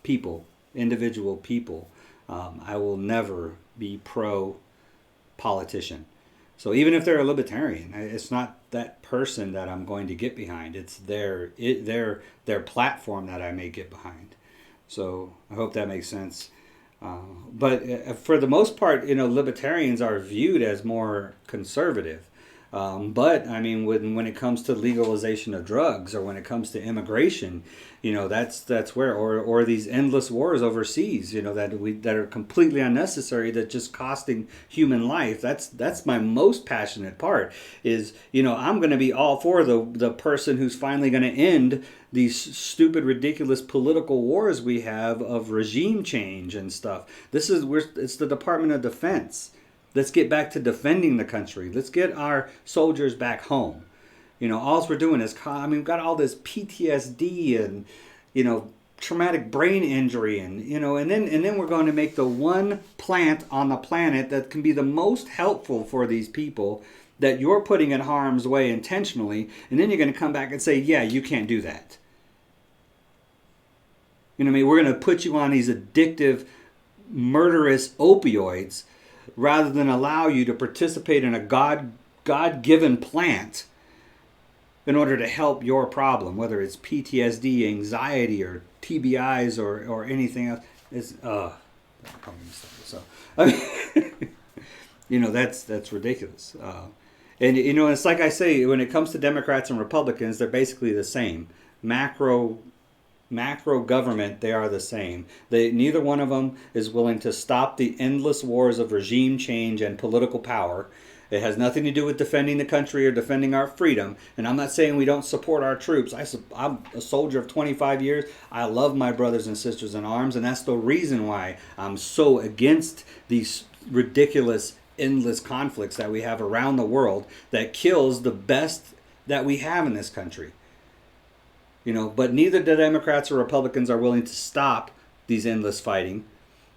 people, individual people. I will never be pro politician. So even if they're a libertarian, it's not that person that I'm going to get behind. It's their platform that I may get behind. So I hope that makes sense. But for the most part, libertarians are viewed as more conservative. But I mean, when it comes to legalization of drugs, or when it comes to immigration, that's where, or these endless wars overseas, that are completely unnecessary, that just costing human life. That's my most passionate part. Is I'm going to be all for the person who's finally going to end these stupid, ridiculous political wars we have of regime change and stuff. It's the Department of Defense. Let's get back to defending the country. Let's get our soldiers back home. All we're doing is, we've got all this PTSD and, traumatic brain injury and then we're going to make the one plant on the planet that can be the most helpful for these people that you're putting in harm's way intentionally, and then you're going to come back and say, yeah, you can't do that. We're going to put you on these addictive, murderous opioids rather than allow you to participate in a God-given plant in order to help your problem, whether it's PTSD, anxiety, or TBIs, or anything else. That's ridiculous. And it's like I say, when it comes to Democrats and Republicans, they're basically the same. Macro government, they are the same. Neither one of them is willing to stop the endless wars of regime change and political power. It has nothing to do with defending the country or defending our freedom. And I'm not saying we don't support our troops. I'm a soldier of 25 years. I love my brothers and sisters in arms, and that's the reason why I'm so against these ridiculous, endless conflicts that we have around the world that kills the best that we have in this country. But neither the Democrats or Republicans are willing to stop these endless fighting.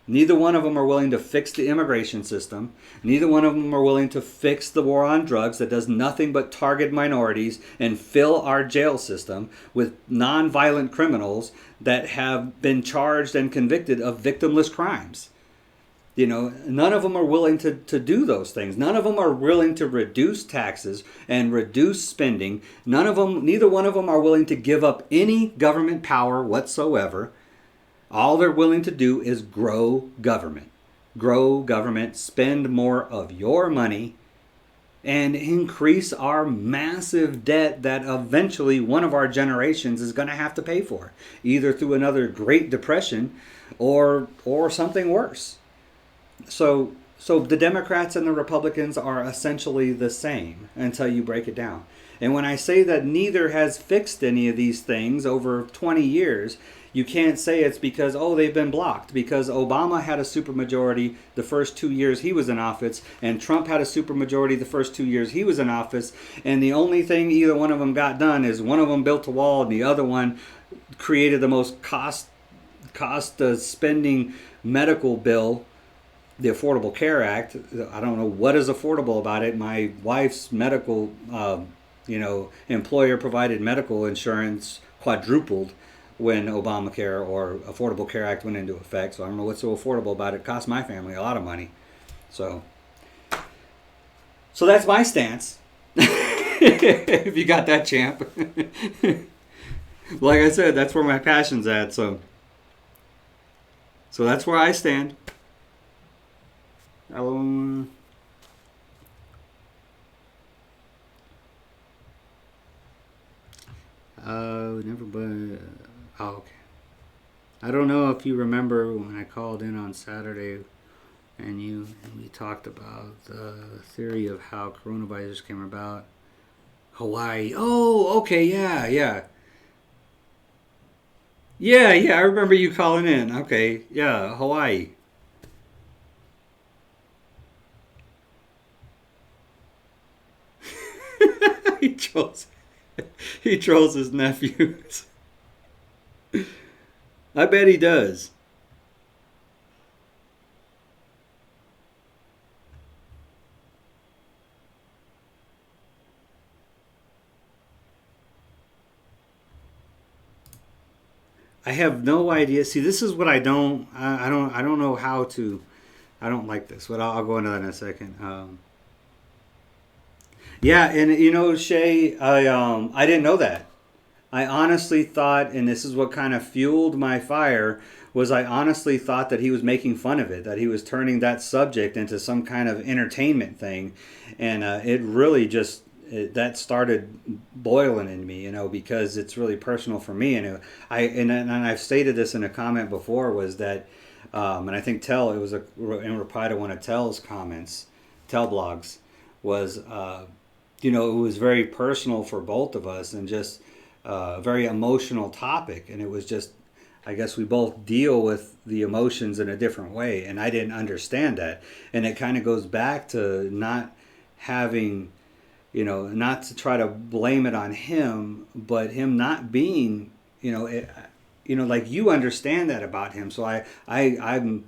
Neither one of them are willing to fix the immigration system. Neither one of them are willing to fix the war on drugs that does nothing but target minorities and fill our jail system with non-violent criminals that have been charged and convicted of victimless crimes. None of them are willing to do those things. None of them are willing to reduce taxes and reduce spending. Neither one of them are willing to give up any government power whatsoever. All they're willing to do is grow government. Grow government, spend more of your money, and increase our massive debt that eventually one of our generations is going to have to pay for, either through another Great Depression or something worse. So the Democrats and the Republicans are essentially the same until you break it down. And when I say that neither has fixed any of these things over 20 years, you can't say it's because, they've been blocked. Because Obama had a supermajority the first 2 years he was in office, and Trump had a supermajority the first 2 years he was in office, and the only thing either one of them got done is one of them built a wall and the other one created the most cost spending medical bill, the Affordable Care Act. I don't know what is affordable about it. My wife's medical, employer provided medical insurance quadrupled when Obamacare or Affordable Care Act went into effect. So I don't know what's so affordable about it. It cost my family a lot of money. So that's my stance. If you got that, champ. Like I said, that's where my passion's at. So that's where I stand. Okay. I don't know if you remember when I called in on Saturday and we talked about the theory of how coronavirus came about. Hawaii. Oh, okay, yeah. Yeah, I remember you calling in. Okay, yeah, Hawaii. He trolls his nephews. I bet he does. I have no idea. See, this is what I don't know how to. I don't like this, but I'll go into that in a second. Yeah, and you know, Shay, I didn't know that. I honestly thought, and this is what kind of fueled my fire, was I honestly thought that he was making fun of it, that he was turning that subject into some kind of entertainment thing, and it really just that started boiling in me, you know, because it's really personal for me, and I've stated this in a comment before, was that, and I think Tell, it was in reply to one of Tell's comments, Tell blogs, was you know, it was very personal for both of us, and just a very emotional topic, and it was just, I guess we both deal with the emotions in a different way, and I didn't understand that. And it kind of goes back to not having, you know, not to try to blame it on him, but him not being, you know, like you understand that about him. So I'm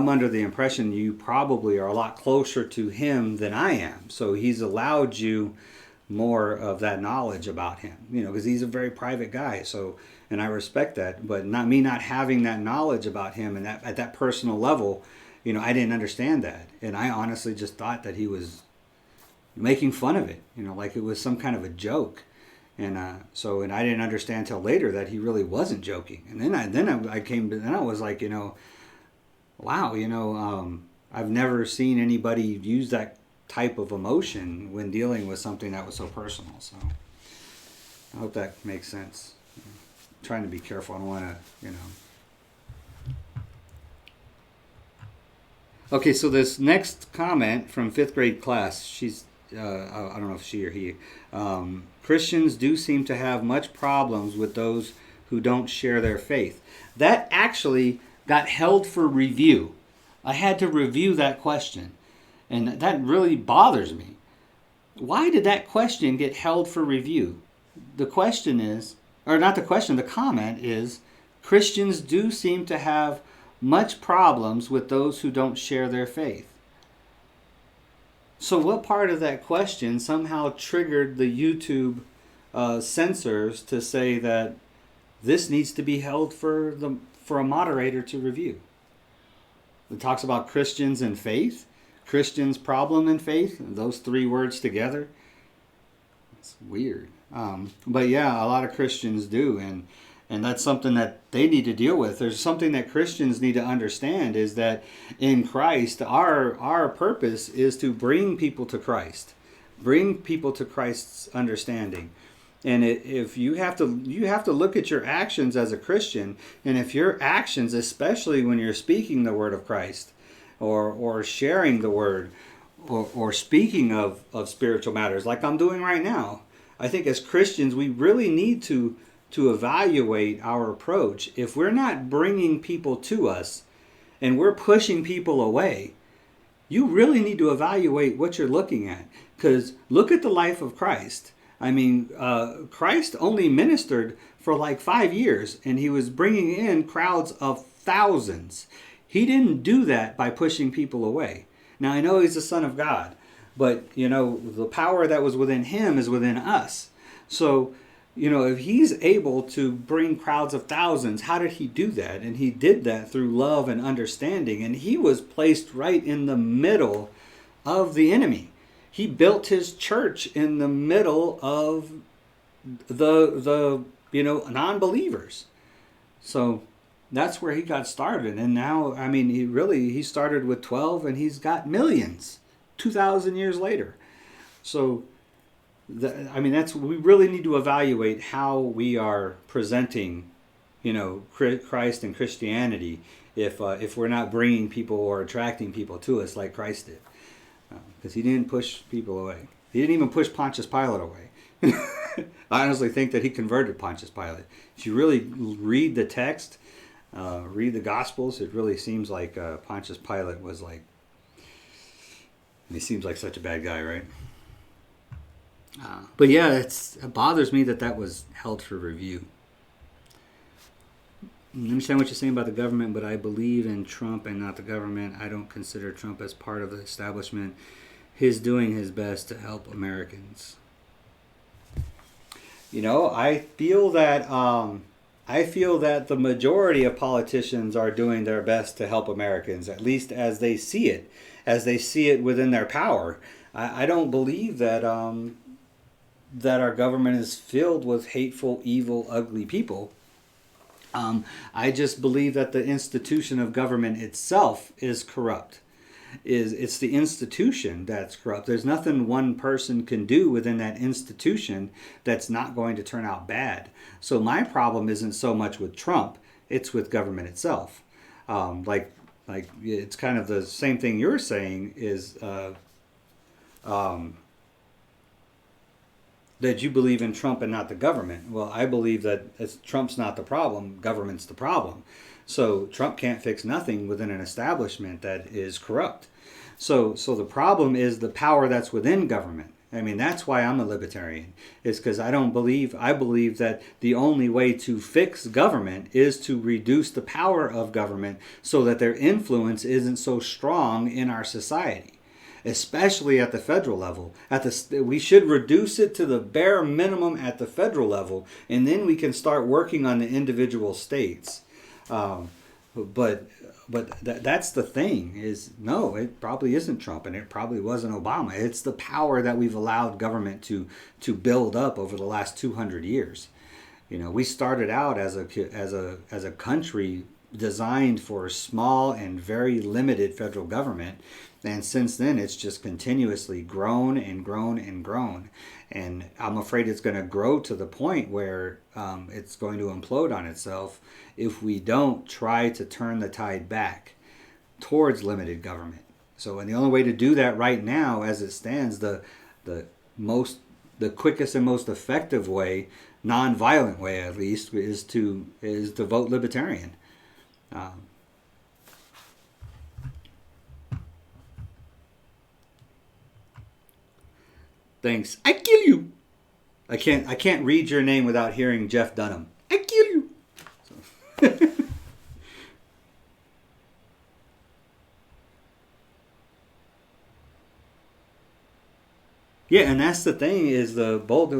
under the impression you probably are a lot closer to him than I am. So he's allowed you more of that knowledge about him, you know, because he's a very private guy. So, and I respect that, but not having that knowledge about him, and that at that personal level, you know, I didn't understand that, and I honestly just thought that he was making fun of it, you know, like it was some kind of a joke, and and I didn't understand till later that he really wasn't joking, and then I was like, you know, wow, you know, I've never seen anybody use that type of emotion when dealing with something that was so personal. So I hope that makes sense. I'm trying to be careful. I don't want to, you know. Okay, so this next comment from 5th grade class, she's, I don't know if she or he, Christians do seem to have much problems with those who don't share their faith. That actually got held for review. I had to review that question. And that really bothers me. Why did that question get held for review? The question is, or not the question, the comment is, Christians do seem to have much problems with those who don't share their faith. So what part of that question somehow triggered the YouTube censors to say that this needs to be held for a moderator to review? It talks about Christians and faith. Christians' problem in faith, those 3 words together. It's weird. But yeah, a lot of Christians do, and that's something that they need to deal with. There's something that Christians need to understand, is that in Christ, our purpose is to bring people to Christ. Bring people to Christ's understanding. And if you have to look at your actions as a Christian, and if your actions, especially when you're speaking the word of Christ, or sharing the word, or speaking of spiritual matters like I'm doing right now, I think as Christians we really need to evaluate our approach. If we're not bringing people to us and we're pushing people away, you really need to evaluate what you're looking at. Because look at the life of Christ. I mean, Christ only ministered for like 5 years, and he was bringing in crowds of thousands. He didn't do that by pushing people away. Now, I know he's the Son of God, but, you know, the power that was within him is within us. So, you know, if he's able to bring crowds of thousands, how did he do that? And he did that through love and understanding. And he was placed right in the middle of the enemy. He built his church in the middle of the non-believers. So that's where he got started. And now, I mean, he started with 12 and he's got millions 2,000 years later. So, we really need to evaluate how we are presenting, Christ and Christianity if we're not bringing people or attracting people to us like Christ did. Because he didn't push people away. He didn't even push Pontius Pilate away. I honestly think that he converted Pontius Pilate. If you really read the text, read the Gospels, it really seems like Pontius Pilate was like, he seems like such a bad guy, right? But yeah, it bothers me that was held for review. I understand what you're saying about the government, but I believe in Trump and not the government. I don't consider Trump as part of the establishment. He's doing his best to help Americans. I feel that I feel that the majority of politicians are doing their best to help Americans, at least as they see it within their power. I don't believe that that our government is filled with hateful, evil, ugly people. I just believe that the institution of government itself is corrupt. It's the institution that's corrupt. There's nothing one person can do within that institution that's not going to turn out bad. So my problem isn't so much with Trump, it's with government itself. Like it's kind of the same thing you're saying is that you believe in Trump and not the government. Well, I believe that Trump's not the problem, government's the problem. So Trump can't fix nothing within an establishment that is corrupt. So the problem is the power that's within government. I mean, that's why I'm a libertarian. Is because I believe that the only way to fix government is to reduce the power of government so that their influence isn't so strong in our society. Especially at the federal level. We should reduce it to the bare minimum at the federal level, and then we can start working on the individual states. But that's the thing is, no, it probably isn't Trump, and it probably wasn't Obama. It's the power that we've allowed government to build up over the last 200 years. You know, we started out as a country designed for a small and very limited federal government. And since then, it's just continuously grown and grown and grown. And I'm afraid it's going to grow to the point where it's going to implode on itself if we don't try to turn the tide back towards limited government. So, and the only way to do that right now, as it stands, the quickest and most effective way, non-violent way at least, is to vote Libertarian. Thanks. I kill you. I can't read your name without hearing Jeff Dunham. I kill you. So. Yeah, and that's the thing is the bold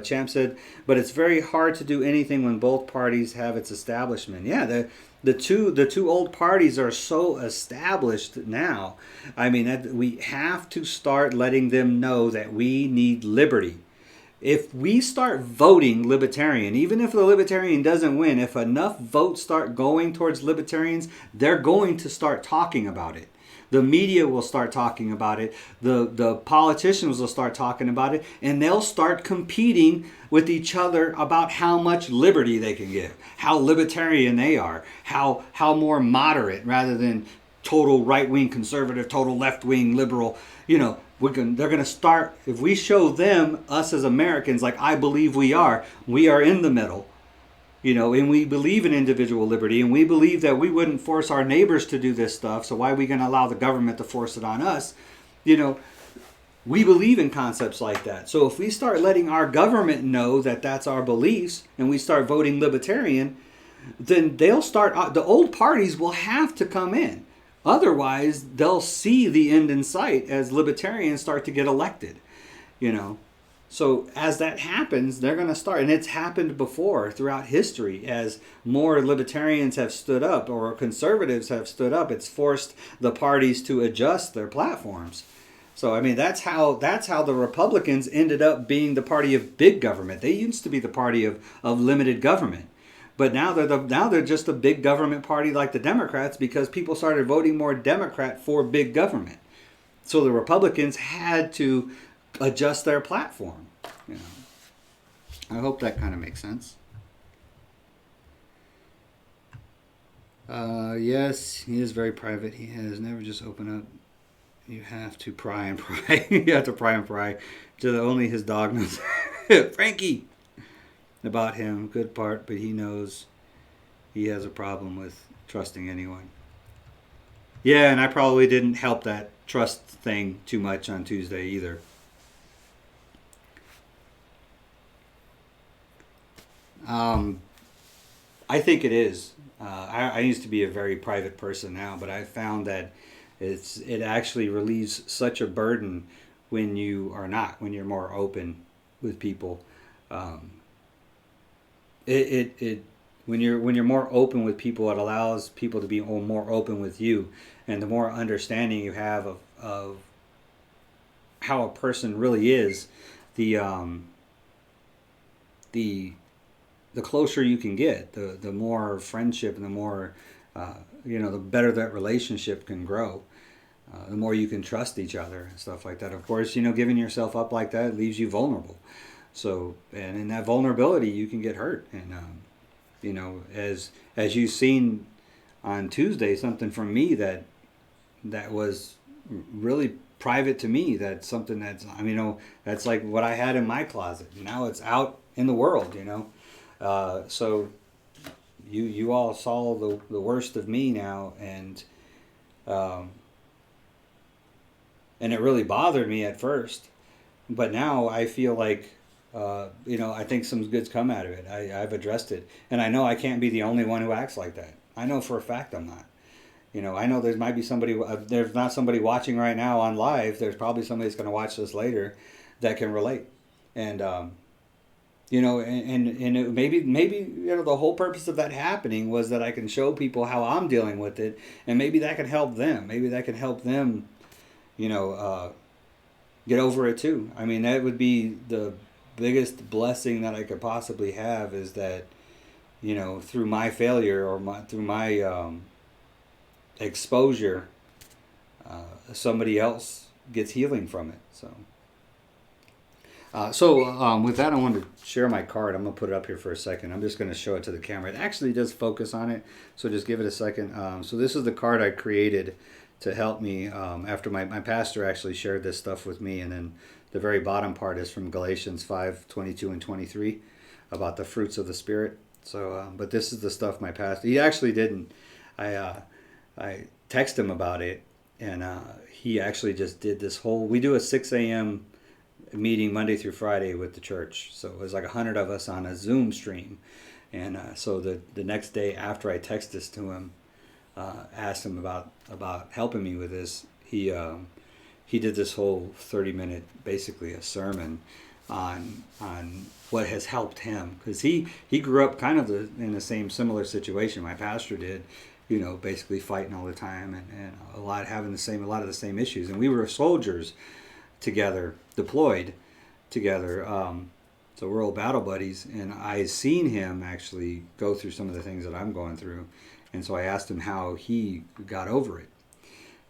Champ said, but it's very hard to do anything when both parties have its establishment. Yeah, the two old parties are so established now. I mean, we have to start letting them know that we need liberty. If we start voting Libertarian, even if the Libertarian doesn't win, if enough votes start going towards Libertarians, they're going to start talking about it. The media will start talking about it. The politicians will start talking about it. And they'll start competing with each other about how much liberty they can give, how libertarian they are, how more moderate rather than total right-wing conservative, total left-wing liberal. You know, they're going to start, if we show them, us as Americans, like I believe we are in the middle. You know, and we believe in individual liberty, and we believe that we wouldn't force our neighbors to do this stuff, so why are we going to allow the government to force it on us? You know, we believe in concepts like that. So if we start letting our government know that that's our beliefs, and we start voting Libertarian, then they'll start, the old parties will have to come in. Otherwise, they'll see the end in sight as Libertarians start to get elected, you know. So as that happens, they're going to start. And it's happened before throughout history as more libertarians have stood up or conservatives have stood up. It's forced the parties to adjust their platforms. So, I mean, that's how the Republicans ended up being the party of big government. They used to be the party of limited government. But now they're just a big government party like the Democrats because people started voting more Democrat for big government. So the Republicans had to adjust their platform. You know, I hope that kind of makes sense. Yes, he is very private. He has never just opened up. You have to pry and pry. You have to pry and pry. Till only his dog knows. Frankie! About him, good part, but he knows he has a problem with trusting anyone. Yeah, and I probably didn't help that trust thing too much on Tuesday either. I think it is. I used to be a very private person now, but I found that it actually relieves such a burden when you are not, when you're more open with people. It when you're more open with people, it allows people to be more open with you, and the more understanding you have of how a person really is, the closer you can get, the more friendship and the more the better that relationship can grow. The more you can trust each other and stuff like that. Of course, giving yourself up like that leaves you vulnerable. So, and in that vulnerability, you can get hurt. And as you've seen on Tuesday, something from me that was really private to me. That's something that's like what I had in my closet. Now it's out in the world. So you all saw the worst of me now, and it really bothered me at first, but now I feel like I think some good's come out of it. I've addressed it, and I know I can't be the only one who acts like that. I know for a fact I'm not. I know there might be somebody. There's not somebody watching right now on live. There's probably somebody that's going to watch this later that can relate, and maybe the whole purpose of that happening was that I can show people how I'm dealing with it, and maybe that can help them. Maybe that can help them, get over it too. I mean, that would be the biggest blessing that I could possibly have, is that, through my failure or through my exposure, somebody else gets healing from it. So with that, I want to share my card. I'm going to put it up here for a second. I'm just going to show it to the camera. It actually does focus on it, so just give it a second. So this is the card I created to help me after my pastor actually shared this stuff with me. And then the very bottom part is from Galatians 5:22 and 23 about the fruits of the Spirit. So, but this is the stuff my pastor, he actually didn't. I texted him about it, and he actually just did this whole, we do a 6 a.m. meeting Monday through Friday with the church. So it was like 100 of us on a Zoom stream. And so the next day after I texted this to him, asked him about helping me with this, he did this whole 30-minute, basically a sermon on what has helped him, because he grew up kind of in the same similar situation my pastor did, basically fighting all the time and a lot of the same issues. And we were soldiers together, deployed together, so we're old battle buddies, and I seen him actually go through some of the things that I'm going through. And so I asked him how he got over it.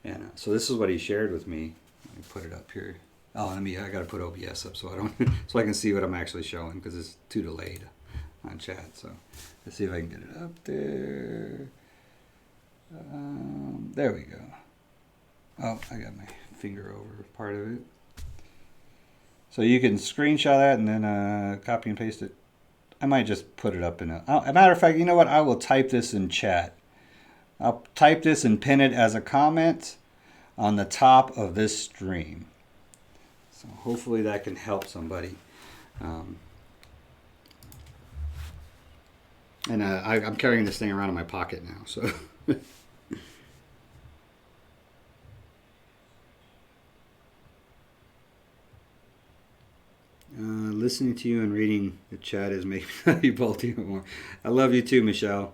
And so this is what he shared with me. Let me put it up here. Oh, I got to put OBS up so I can see what I'm actually showing, because it's too delayed on chat. So let's see if I can get it up there. There we go. Oh, I got my finger over part of it. So you can screenshot that and then copy and paste it. I might just put it up in a matter of fact, you know what? I will type this in chat. I'll type this and pin it as a comment on the top of this stream. So hopefully that can help somebody. And I'm carrying this thing around in my pocket now. So. Listening to you and reading the chat is making me love you both even more. I love you too, Michelle.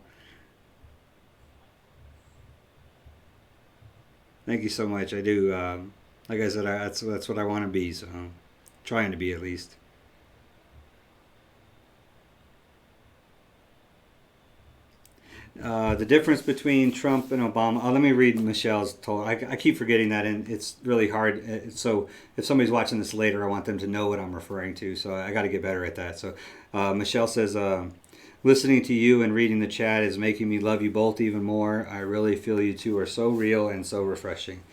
Thank you so much. I do. Like I said, that's what I want to be. So, trying to be at least. The difference between Trump and Obama. Let me read Michelle's total. I keep forgetting that, and it's really hard. So if somebody's watching this later, I want them to know what I'm referring to. So I got to get better at that. So Michelle says, listening to you and reading the chat is making me love you both even more. I really feel you two are so real and so refreshing.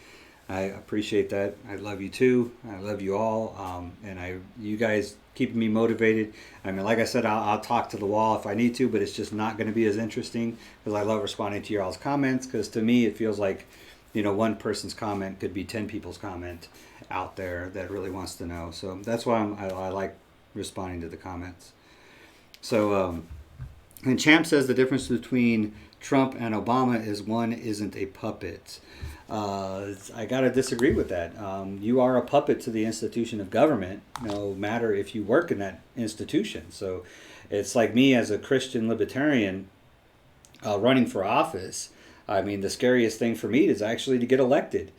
I appreciate that. I love you too. I love you all. And you guys keeping me motivated. I mean, like I said, I'll talk to the wall if I need to, but it's just not going to be as interesting, because I love responding to your all's comments, because to me it feels like, one person's comment could be 10 people's comment out there that really wants to know. So that's why I like responding to the comments. So, and Champ says the difference between Trump and Obama is one isn't a puppet. I gotta disagree with that. You are a puppet to the institution of government, no matter if you work in that institution. So it's like me as a Christian libertarian. running for office, I mean, the scariest thing for me is actually to get elected.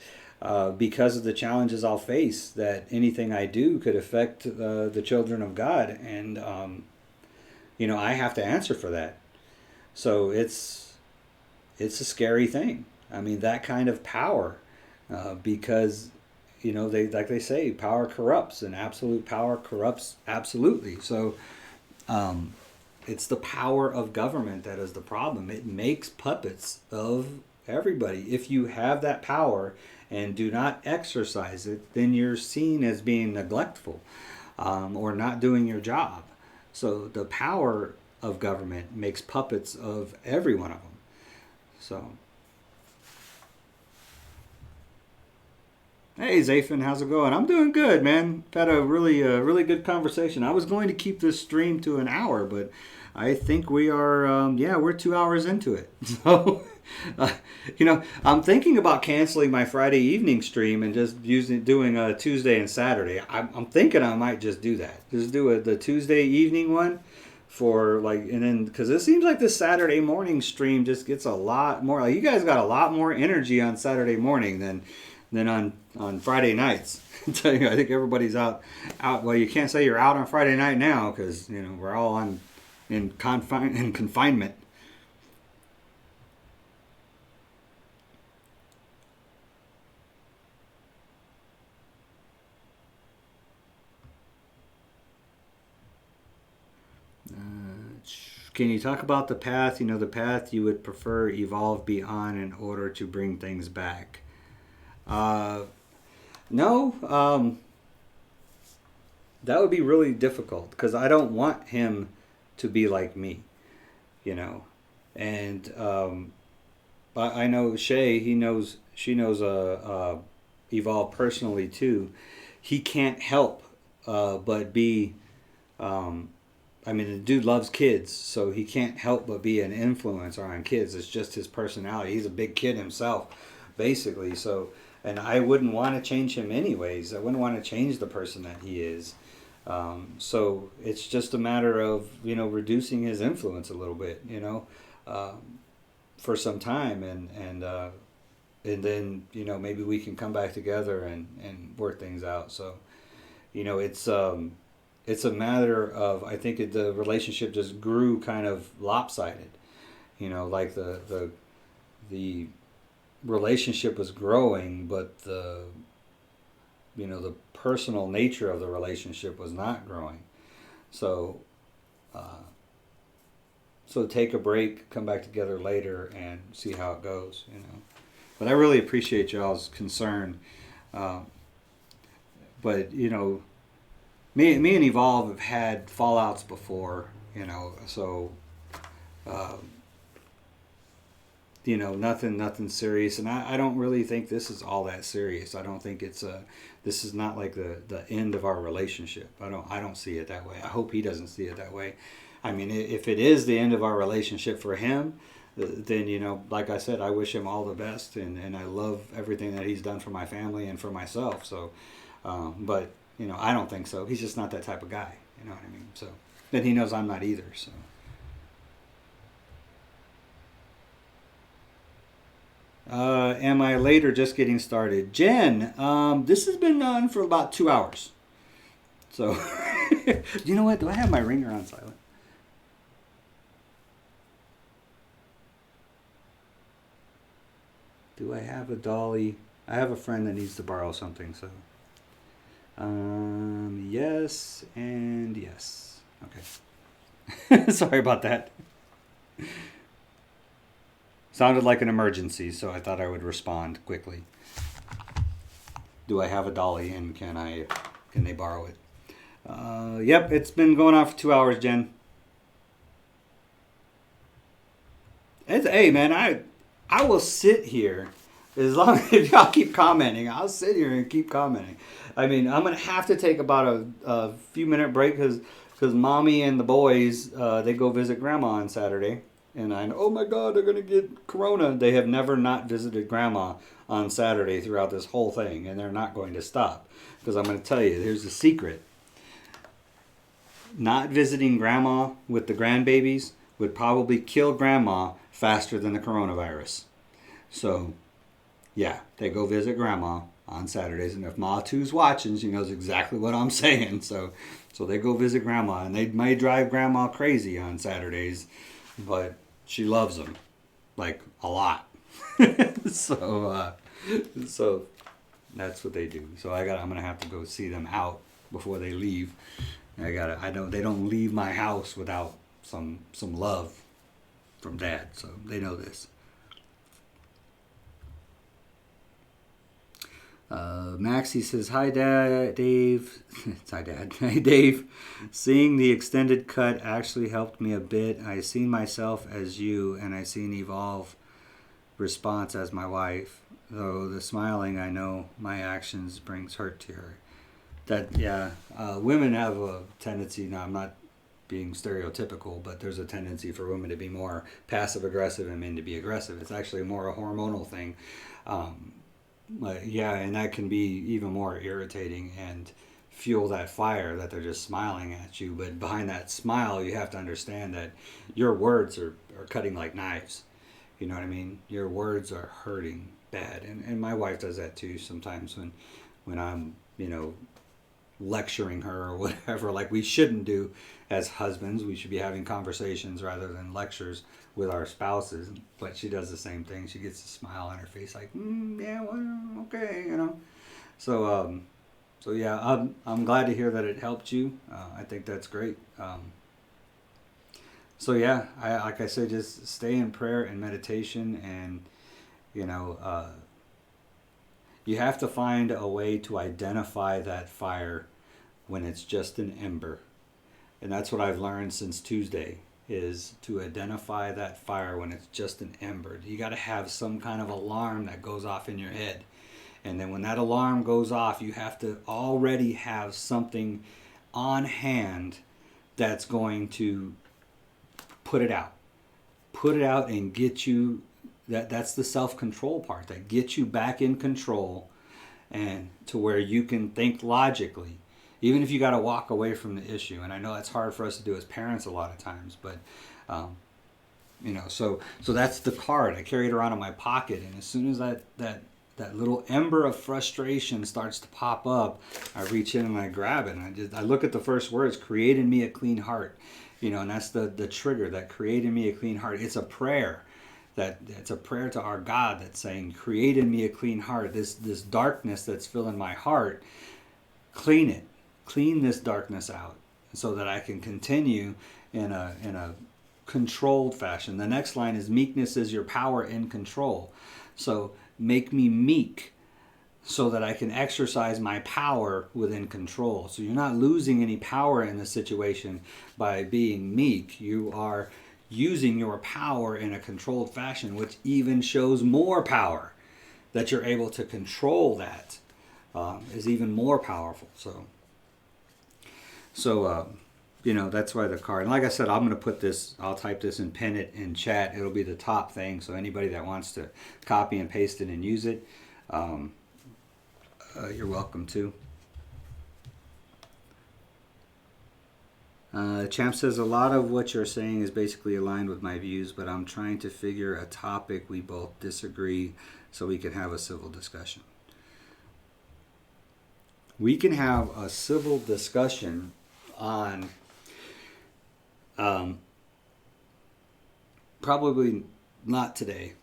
Because of the challenges I'll face, that anything I do could affect the children of God, and I have to answer for that. So it's a scary thing. I mean, that kind of power, because they say, power corrupts, and absolute power corrupts absolutely. So it's the power of government that is the problem. It makes puppets of everybody. If you have that power and do not exercise it, then you're seen as being neglectful, or not doing your job. So the power of government makes puppets of every one of them. So, hey Zafin, how's it going? I'm doing good, man. Had a really good conversation. I was going to keep this stream to an hour, but I think we are, we're 2 hours into it. So, I'm thinking about canceling my Friday evening stream and just doing a Tuesday and Saturday. I'm thinking I might just do that. Just do the Tuesday evening one for and then, because it seems like this Saturday morning stream just gets a lot more, you guys got a lot more energy on Saturday morning than on Friday nights. I tell you, I think everybody's out. Well, you can't say you're out on Friday night now, because we're all in confinement. Can you talk about the path? The path you would prefer evolve beyond in order to bring things back. No. That would be really difficult, because I don't want him to be like me, And I know Shay. She knows Evolve personally too. He can't help but be. The dude loves kids, so he can't help but be an influencer on kids. It's just his personality. He's a big kid himself, basically. So, and I wouldn't want to change him anyways. I wouldn't want to change the person that he is. So it's just a matter of, reducing his influence a little bit, for some time. And then, maybe we can come back together and work things out. So, it's a matter of, I think the relationship just grew kind of lopsided, like the relationship was growing, but the personal nature of the relationship was not growing. So, take a break, come back together later, and see how it goes. But I really appreciate y'all's concern. But me and Evolve have had fallouts before. So. Nothing serious, and I don't really think this is all that serious. I don't think this is not like the end of our relationship. I don't see it that way. I hope he doesn't see it that way. I mean, if it is the end of our relationship for him, then, like I said, I wish him all the best, and I love everything that he's done for my family and for myself. So, but, I don't think so. He's just not that type of guy. You know what I mean? So, then he knows I'm not either, so. Am I late or just getting started? Jen, this has been on for about 2 hours. So, you know what? Do I have my ringer on silent? Do I have a dolly? I have a friend that needs to borrow something, so. Yes and yes. Okay. Sorry about that. Sounded like an emergency, so I thought I would respond quickly. Do I have a dolly, and can they borrow it? Yep, it's been going on for 2 hours, Jen. Hey, man, I will sit here as long as y'all keep commenting. I'll sit here and keep commenting. I mean, I'm gonna have to take about a few minute break because mommy and the boys they go visit grandma on Saturday. And oh my God, they're going to get corona. They have never not visited grandma on Saturday throughout this whole thing. And they're not going to stop. Because I'm going to tell you, here's the secret. Not visiting grandma with the grandbabies would probably kill grandma faster than the coronavirus. So, yeah, they go visit Grandma on Saturdays, and if Ma 2's watching, she knows exactly what I'm saying. So they go visit Grandma, and they may drive Grandma crazy on Saturdays, but she loves them, like, a lot. So that's what they do. So I'm gonna have to go see them out before they leave. I know they don't leave my house without some love from Dad, so they know this. Maxie says, "Hi, Dad, Dave." Hi, Dad. Hey, Dave. Seeing the extended cut actually helped me a bit. I seen myself as you, and I seen evolve response as my wife. Though the smiling, I know my actions brings hurt to her. Women have a tendency. Now, I'm not being stereotypical, but there's a tendency for women to be more passive aggressive and men to be aggressive. It's actually more a hormonal thing. And that can be even more irritating and fuel that fire that they're just smiling at you. But behind that smile, you have to understand that your words are cutting like knives. You know what I mean? Your words are hurting bad. And my wife does that too sometimes when I'm, lecturing her or whatever, like we shouldn't do as husbands. We should be having conversations rather than lectures with our spouses. But she does the same thing. She gets a smile on her face like, yeah, well, okay, So yeah, I'm glad to hear that it helped you. I think that's great. So yeah, like I said, just stay in prayer and meditation, and you have to find a way to identify that fire when it's just an ember. And that's what I've learned since Tuesday, is to identify that fire when it's just an ember. You got to have some kind of alarm that goes off in your head. And then when that alarm goes off, you have to already have something on hand that's going to put it out. Put it out and get you, that's the self-control part, that gets you back in control and to where you can think logically, even if you got to walk away from the issue. And I know that's hard for us to do as parents a lot of times, but so that's the card. I carry it around in my pocket, and as soon as that little ember of frustration starts to pop up, I reach in and I grab it, and I look at the first words, create in me a clean heart, and that's the trigger, that create in me a clean heart. It's a prayer. It's a prayer to our God that's saying, create in me a clean heart. This darkness that's filling my heart, clean it. Clean this darkness out so that I can continue in a controlled fashion. The next line is, meekness is your power in control. So make me meek so that I can exercise my power within control. So you're not losing any power in the situation by being meek. You are using your power in a controlled fashion, which even shows more power. That you're able to control that is even more powerful. So that's why the card. And like I said, I'm going to put this, I'll type this and pin it in chat. It'll be the top thing. So anybody that wants to copy and paste it and use it, you're welcome to. Champ says, a lot of what you're saying is basically aligned with my views, but I'm trying to figure a topic we both disagree so we can have a civil discussion. We can have a civil discussion on probably not today,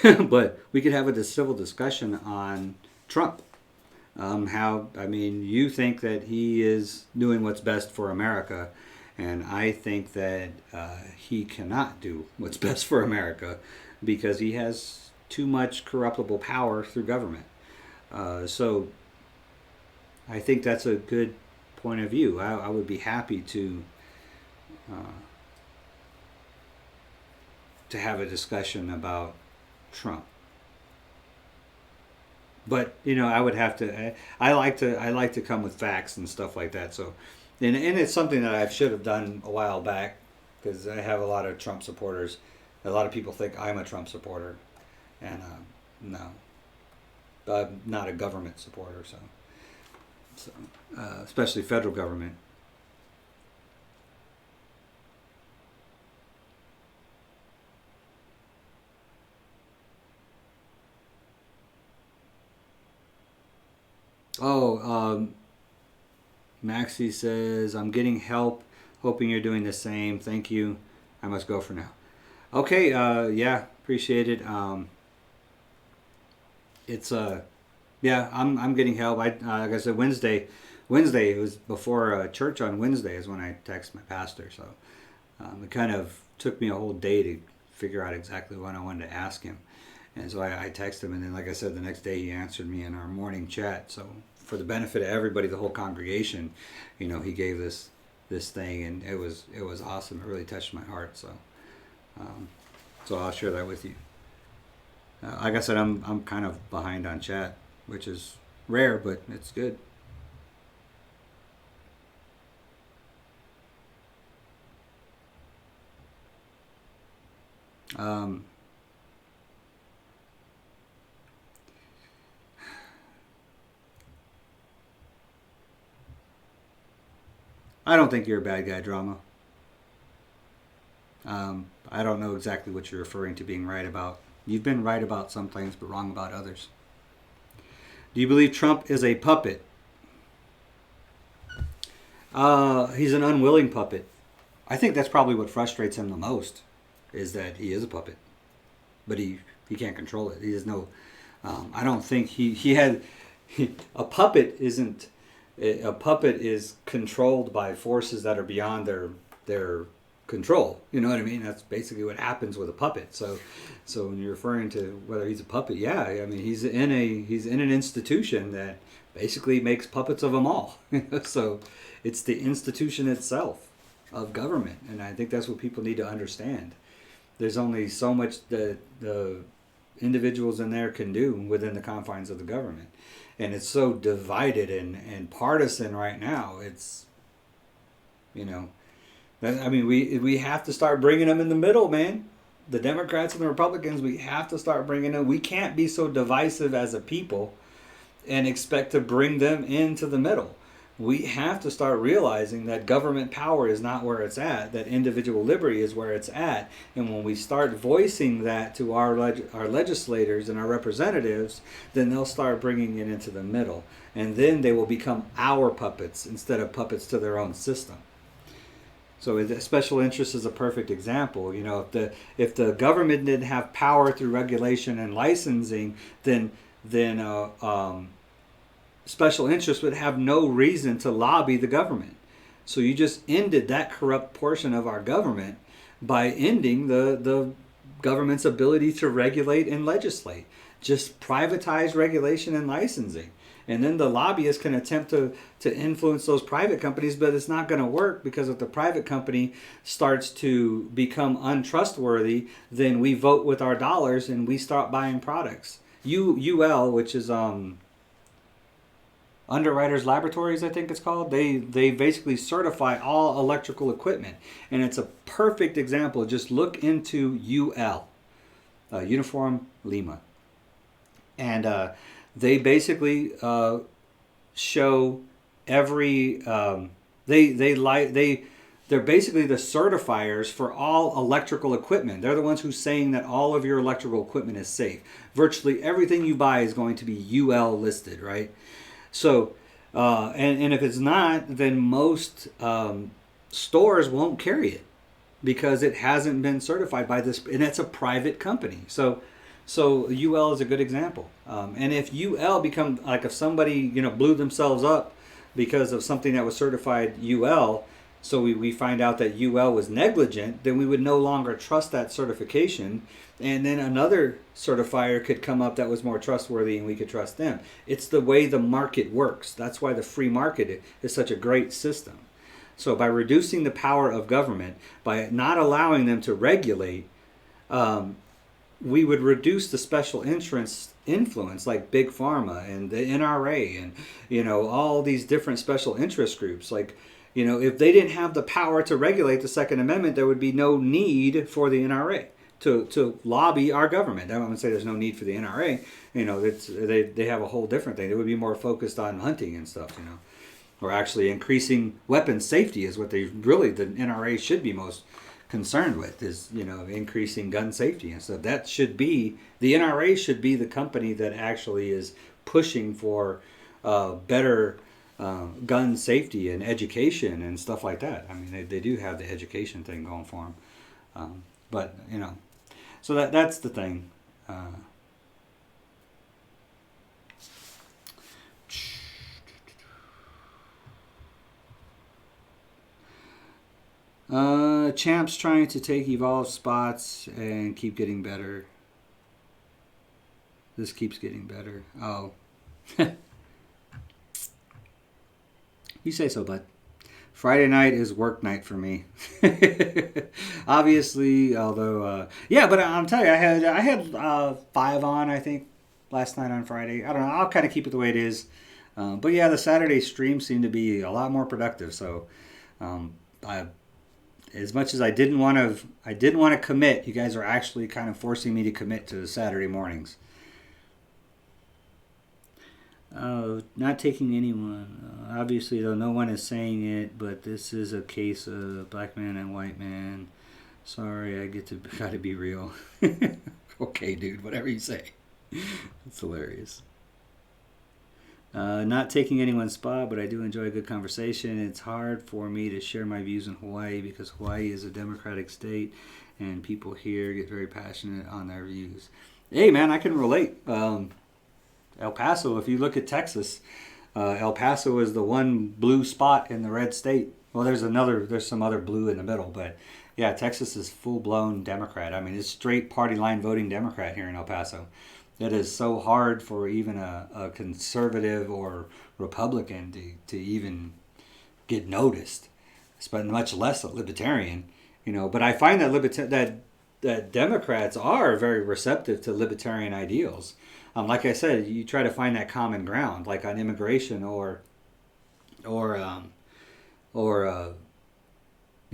but we could have a civil discussion on Trump. You think that he is doing what's best for America, and I think that he cannot do what's best for America because he has too much corruptible power through government. So I think that's a good point of view. I would be happy to have a discussion about Trump. But I would have to. I like to come with facts and stuff like that. So, and it's something that I should have done a while back because I have a lot of Trump supporters. A lot of people think I'm a Trump supporter, and no, I'm not a government supporter. So especially federal government. Maxie says, I'm getting help. Hoping you're doing the same. Thank you. I must go for now. Okay, yeah, appreciate it. It's yeah, I'm getting help. Like I said, Wednesday it was before church on Wednesday is when I text my pastor. So it kind of took me a whole day to figure out exactly what I wanted to ask him. And so I texted him, and then like I said, the next day he answered me in our morning chat. So for the benefit of everybody, the whole congregation, he gave this thing, and it was awesome. It really touched my heart. So so I'll share that with you. Like I said, I'm kind of behind on chat, which is rare, but it's good. I don't think you're a bad guy, Drama. I don't know exactly what you're referring to being right about. You've been right about some things, but wrong about others. Do you believe Trump is a puppet? He's an unwilling puppet. I think that's probably what frustrates him the most, is that he is a puppet, but he can't control it. He has no. I don't think he had. A puppet isn't. A puppet is controlled by forces that are beyond their control. You know what I mean? That's basically what happens with a puppet. So when you're referring to whether he's a puppet, yeah, I mean he's in an institution that basically makes puppets of them all. So it's the institution itself of government, and I think that's what people need to understand. There's only so much that the individuals in there can do within the confines of the government. And it's so divided and partisan right now. It's, I mean, we have to start bringing them in the middle, man. The Democrats and the Republicans, we have to start bringing them. We can't be so divisive as a people and expect to bring them into the middle. We have to start realizing that government power is not where it's at, that individual liberty is where it's at. And when we start voicing that to our legislators and our representatives, then they'll start bringing it into the middle. And then they will become our puppets instead of puppets to their own system. So the special interest is a perfect example. If the government didn't have power through regulation and licensing, then special interests would have no reason to lobby the government. So you just ended that corrupt portion of our government by ending the government's ability to regulate and legislate. Just privatize regulation and licensing. And then the lobbyists can attempt to influence those private companies, but it's not going to work, because if the private company starts to become untrustworthy, then we vote with our dollars and we start buying products. UL, which is Underwriters Laboratories, I think it's called. They basically certify all electrical equipment, and it's a perfect example. Just look into UL, Uniform Lima, and they basically show every. They're basically the certifiers for all electrical equipment. They're the ones who's saying that all of your electrical equipment is safe. Virtually everything you buy is going to be UL listed, right? So, and if it's not, then most stores won't carry it because it hasn't been certified by this, and it's a private company. So UL is a good example. And if UL become, like if somebody, blew themselves up because of something that was certified UL, so we find out that UL was negligent, then we would no longer trust that certification. And then another certifier could come up that was more trustworthy and we could trust them. It's the way the market works. That's why the free market is such a great system. So by reducing the power of government, by not allowing them to regulate, we would reduce the special interest influence like Big Pharma and the NRA and, all these different special interest groups. Like, if they didn't have the power to regulate the Second Amendment, there would be no need for the NRA to lobby our government. I don't want to say there's no need for the NRA. They have a whole different thing. They would be more focused on hunting and stuff, or actually increasing weapons safety is what the NRA should be most concerned with, is increasing gun safety and stuff. That should be, the NRA should be the company that actually is pushing for better gun safety and education and stuff like that. I mean, they do have the education thing going for them. But, you know, so that's the thing. Champ's trying to take Evolve spots and keep getting better. This keeps getting better. Oh. You say so, bud. Friday night is work night for me. Obviously, although... yeah, but I'm telling you, I had 5 on, I think, last night on Friday. I don't know. I'll kind of keep it the way it is. But yeah, the Saturday streams seem to be a lot more productive. So, as much as I didn't want to commit, you guys are actually kind of forcing me to commit to the Saturday mornings. Not taking anyone. Obviously, though, no one is saying it, but this is a case of black man and white man. Sorry, I gotta be real. Okay, dude, whatever you say. It's hilarious. Not taking anyone's spot, but I do enjoy a good conversation. It's hard for me to share my views in Hawaii because Hawaii is a democratic state and people here get very passionate on their views. Hey, man, I can relate. El Paso, if you look at Texas, El Paso is the one blue spot in the red state. Well, there's some other blue in the middle, but yeah, Texas is full-blown Democrat. I mean, it's straight party line voting Democrat here in El Paso. It is so hard for even a conservative or Republican to even get noticed, but much less a libertarian, you know. But I find that Democrats are very receptive to libertarian ideals. Like I said, you try to find that common ground, like on immigration or you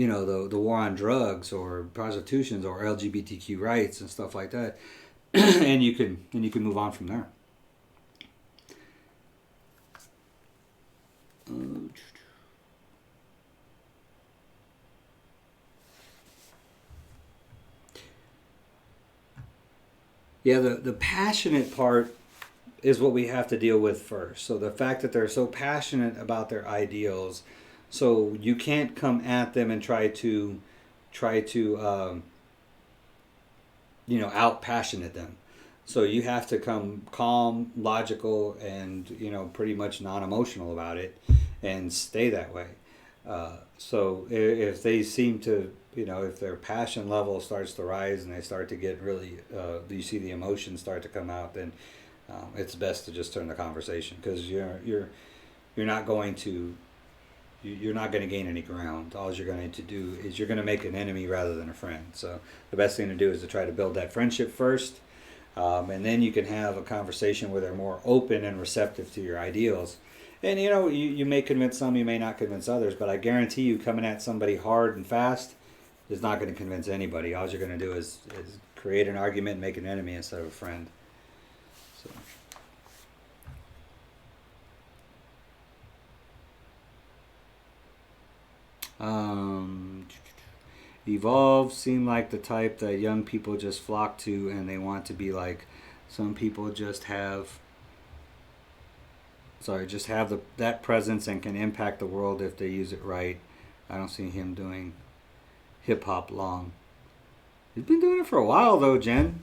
know, the war on drugs or prostitution or LGBTQ rights and stuff like that. and you can move on from there. Yeah, the passionate part is what we have to deal with first. So the fact that they're so passionate about their ideals, so you can't come at them and try to you know, out passionate them. So you have to come calm, logical, and, you know, pretty much non-emotional about it and stay that way. So if they seem to, you know, if their passion level starts to rise and they start to get really, you see the emotions start to come out, then it's best to just turn the conversation, because you're not going to gain any ground. All you're going to do is you're going to make an enemy rather than a friend. So the best thing to do is to try to build that friendship first, and then you can have a conversation where they're more open and receptive to your ideals. And, you know, you may convince some, you may not convince others, but I guarantee you coming at somebody hard and fast is not going to convince anybody. All you're going to do is create an argument and make an enemy instead of a friend. So. Evolve seem like the type that young people just flock to and they want to be like. Some people just have that presence and can impact the world if they use it right. I don't see him doing hip hop long. He's been doing it for a while though, Jen.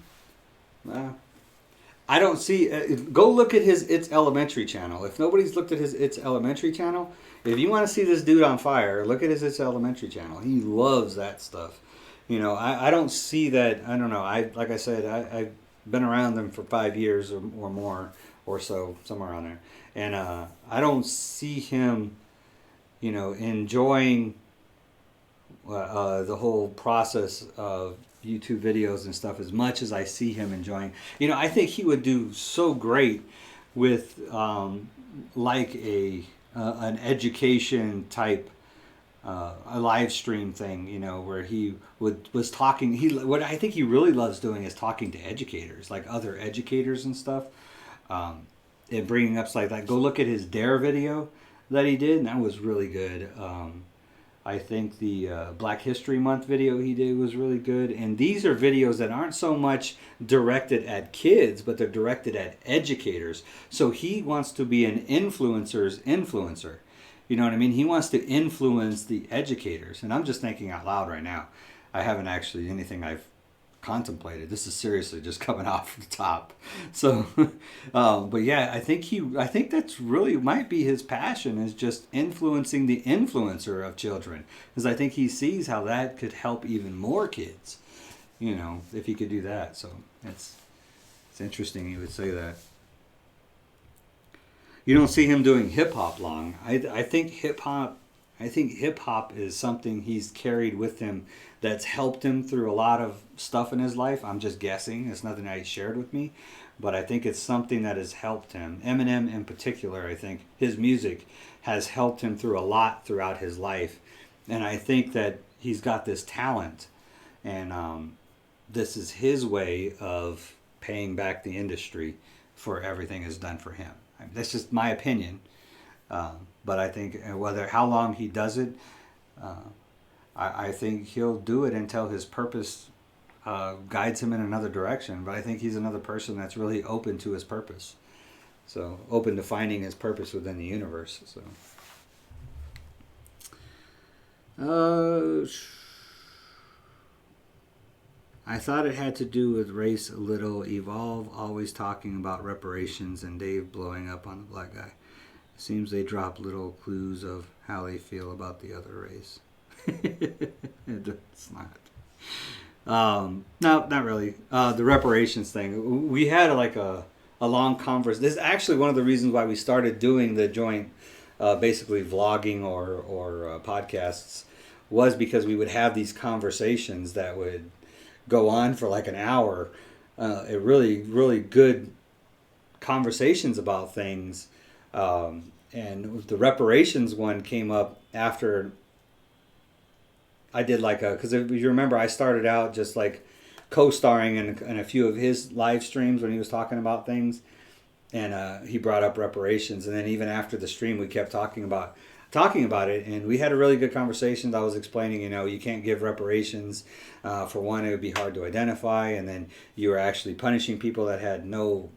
I don't see. Go look at his It's Elementary channel. If nobody's looked at his It's Elementary channel, if you want to see this dude on fire, look at his It's Elementary channel. He loves that stuff. You know, I don't see that. I don't know. Like I said, I've been around them for 5 years or more or so, somewhere around there, and I don't see him, you know, enjoying the whole process of YouTube videos and stuff as much as I see him enjoying. You know, I think he would do so great with like an education type a live stream thing, you know, where he was talking. What I think he really loves doing is talking to educators, like other educators and stuff, and bringing up like go look at his Dare video that he did, and that was really good. I think the Black History Month video he did was really good. And these are videos that aren't so much directed at kids, but they're directed at educators. So he wants to be an influencer's influencer. You know what I mean? He wants to influence the educators. And I'm just thinking out loud right now. I haven't actually anything I've contemplated. This is seriously just coming off the top. So, but yeah, I think that's really might be his passion, is just influencing the influencer of children, because I think he sees how that could help even more kids, you know, if he could do that. So it's interesting he would say that. You don't see him doing hip hop long. I think hip hop is something he's carried with him that's helped him through a lot of stuff in his life. I'm just guessing. It's nothing that he shared with me. But I think it's something that has helped him. Eminem in particular, I think his music has helped him through a lot throughout his life. And I think that he's got this talent. And this is his way of paying back the industry for everything it's done for him. I mean, that's just my opinion. But I think how long he does it, I think he'll do it until his purpose guides him in another direction. But I think he's another person that's really open to his purpose. So open to finding his purpose within the universe. So I thought it had to do with race a little. Evolve always talking about reparations and Dave blowing up on the black guy. Seems they drop little clues of how they feel about the other race. It's not. No, not really. The reparations thing. We had like a long conversation. This is actually one of the reasons why we started doing the joint, basically vlogging or podcasts, was because we would have these conversations that would go on for like an hour. Really, really good conversations about things. And the reparations one came up after I did because if you remember, I started out just like co-starring in a few of his live streams when he was talking about things, and he brought up reparations, and then even after the stream, we kept talking about it, and we had a really good conversation. I was explaining, you can't give reparations. For one, it would be hard to identify, and then you were actually punishing people that had no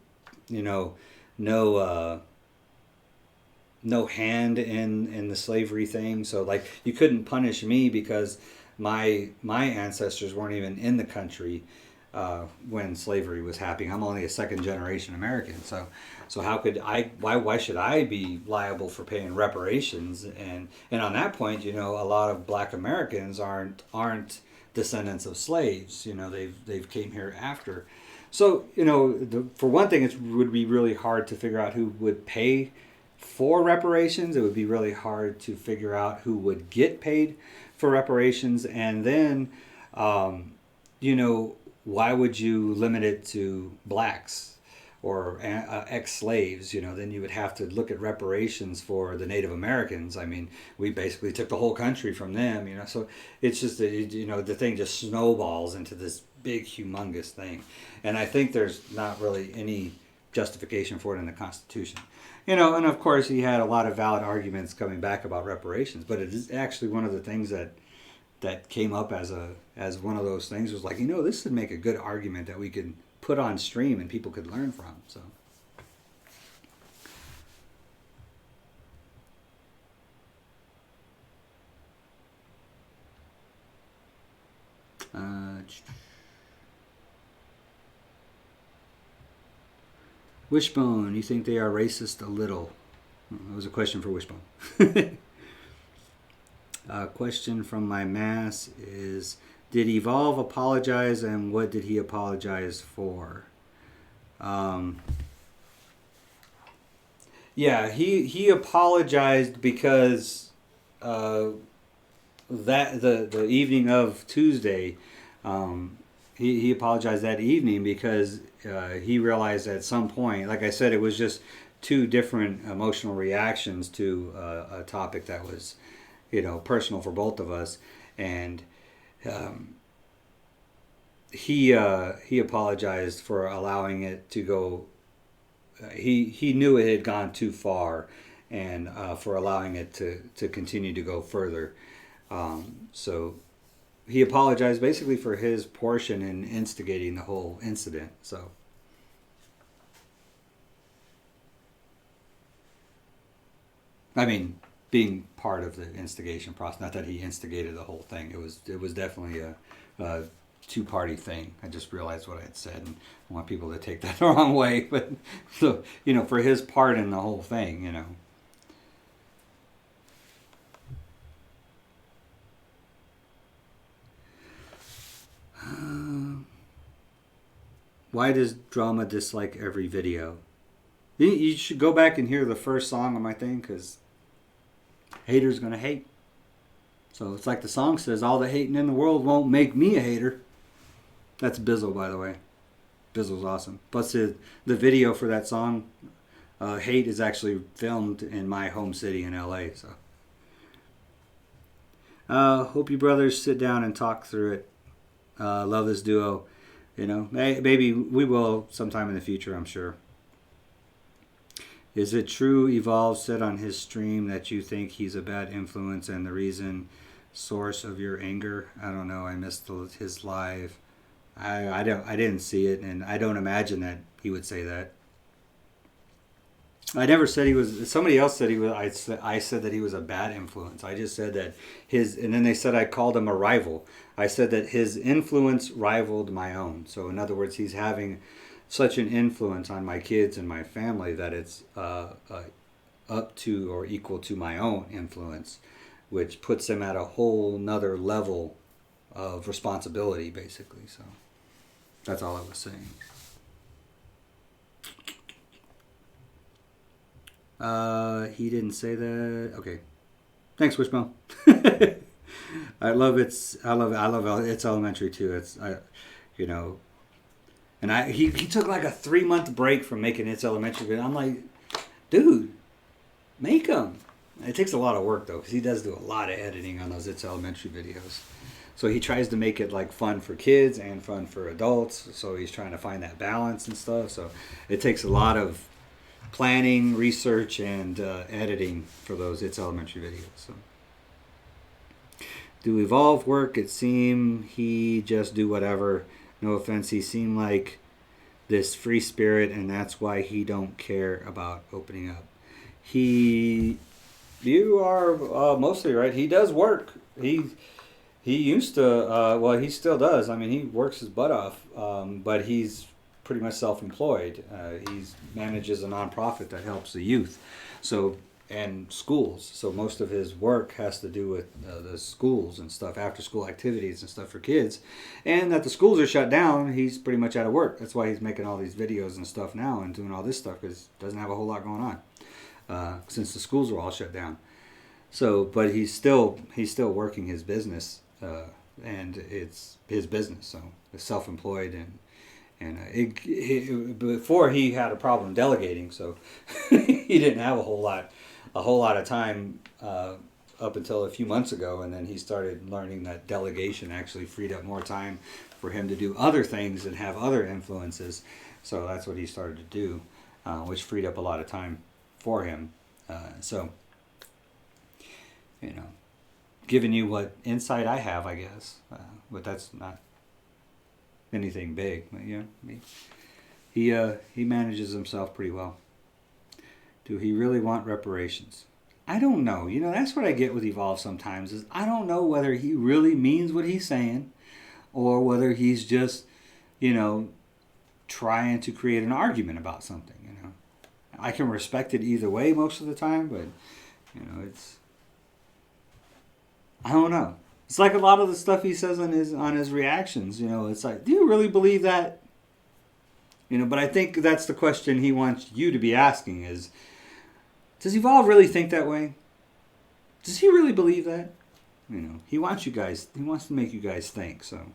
hand in the slavery thing. So like you couldn't punish me because my ancestors weren't even in the country when slavery was happening. I'm only a second generation American. So how could why should I be liable for paying reparations? And on that point, a lot of black Americans aren't descendants of slaves. They've came here after. So, for one thing, it would be really hard to figure out who would pay for reparations. It would be really hard to figure out who would get paid for reparations. And then, why would you limit it to blacks or ex-slaves? Then you would have to look at reparations for the Native Americans. I mean, we basically took the whole country from them, so it's just, the thing just snowballs into this big, humongous thing. And I think there's not really any justification for it in the Constitution. And of course he had a lot of valid arguments coming back about reparations, but it is actually one of the things that came up as one of those things was like, this would make a good argument that we could put on stream and people could learn from. So Wishbone, you think they are racist a little? That was a question for Wishbone. Question from my mass is, did Evolve apologize, and what did he apologize for? Yeah, he apologized because that the evening of Tuesday, he apologized that evening because he realized at some point, like I said, it was just two different emotional reactions to a topic that was, personal for both of us, and he apologized for allowing it to go. He knew it had gone too far, and for allowing it to continue to go further. So he apologized basically for his portion in instigating the whole incident. So I mean, being part of the instigation process. Not that he instigated the whole thing. It was definitely a two-party thing. I just realized what I had said, and I want people to take that the wrong way. But so for his part in the whole thing, Why does Drama dislike every video? You should go back and hear the first song on my thing, because haters gonna hate. So it's like the song says, all the hating in the world won't make me a hater. That's Bizzle, by the way. Bizzle's awesome. Plus the video for that song, Hate, is actually filmed in my home city in LA. So hope you brothers sit down and talk through it. Love this duo. Maybe we will sometime in the future, I'm sure. Is it true Evolve said on his stream that you think he's a bad influence and the source of your anger? I don't know. I missed his live. I didn't see it, and I don't imagine that he would say that. I never said he was. Somebody else said he was. I said that he was a bad influence. I just said that and then they said I called him a rival. I said that his influence rivaled my own. So in other words, he's having such an influence on my kids and my family that it's up to or equal to my own influence, which puts him at a whole nother level of responsibility, basically. So that's all I was saying. He didn't say that. Okay. Thanks, Wishbone. I love It's Elementary too. And he took like a 3-month break from making It's Elementary, but I'm like, dude, make them. It takes a lot of work though, because he does do a lot of editing on those It's Elementary videos. So he tries to make it like fun for kids and fun for adults. So he's trying to find that balance and stuff. So it takes a lot of planning, research, and editing for those It's Elementary videos. So, do Evolve work? It seemed he just do whatever. No offense, he seemed like this free spirit, and that's why he don't care about opening up. You are mostly right. He does work. He used to. He still does. I mean, he works his butt off. But he's pretty much self-employed. He manages a nonprofit that helps the youth, and schools. So most of his work has to do with the schools and stuff, after-school activities and stuff for kids. And that the schools are shut down, he's pretty much out of work. That's why he's making all these videos and stuff now and doing all this stuff, because he doesn't have a whole lot going on since the schools are all shut down. So, but he's still working his business, and it's his business. So he's self-employed and before he had a problem delegating, so he didn't have a whole lot of time up until a few months ago, and then he started learning that delegation actually freed up more time for him to do other things and have other influences. So that's what he started to do, which freed up a lot of time for him. Giving you what insight I have, I guess, but that's not anything big. But he manages himself pretty well. Do he really want reparations? I don't know. That's what I get with Evolve sometimes, is I don't know whether he really means what he's saying or whether he's just, trying to create an argument about something, I can respect it either way most of the time, but, I don't know. It's like a lot of the stuff he says on his reactions, it's like, do you really believe that? But I think that's the question he wants you to be asking is, does Evolve really think that way? Does he really believe that? He wants to make you guys think, so.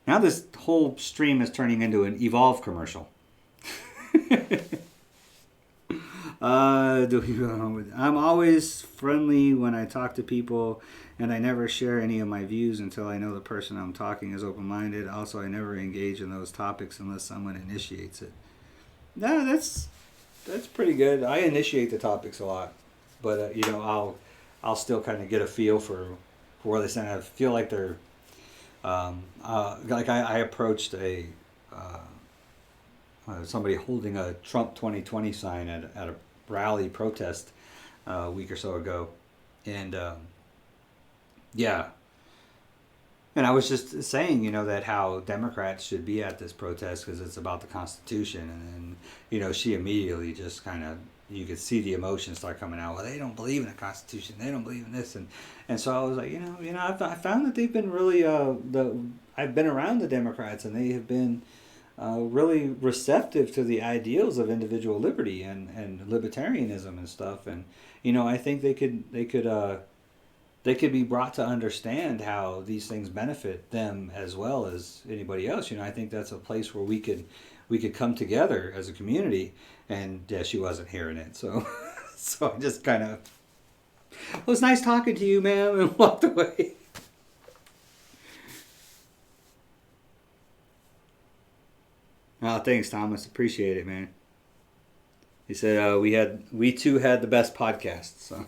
Now this whole stream is turning into an Evolve commercial. I'm always friendly when I talk to people, and I never share any of my views until I know the person I'm talking is open-minded. Also, I never engage in those topics unless someone initiates it. No, that's pretty good. I initiate the topics a lot, but I'll still kind of get a feel for where they stand. I feel like they're like I approached somebody holding a Trump 2020 sign at a rally protest a week or so ago, and yeah. And I was just saying, that how Democrats should be at this protest because it's about the Constitution. And then, she immediately just kind of, you could see the emotions start coming out. Well, they don't believe in the Constitution. They don't believe in this. And so I was like, I found that they've been really, I've been around the Democrats and they have been really receptive to the ideals of individual liberty and libertarianism and stuff. And, I think they could be brought to understand how these things benefit them as well as anybody else. I think that's a place where we could come together as a community. And yeah, she wasn't hearing it, so so I just kind of, it was nice talking to you, ma'am, and walked away. Oh, thanks, Thomas. Appreciate it, man. He said we too had the best podcast. So.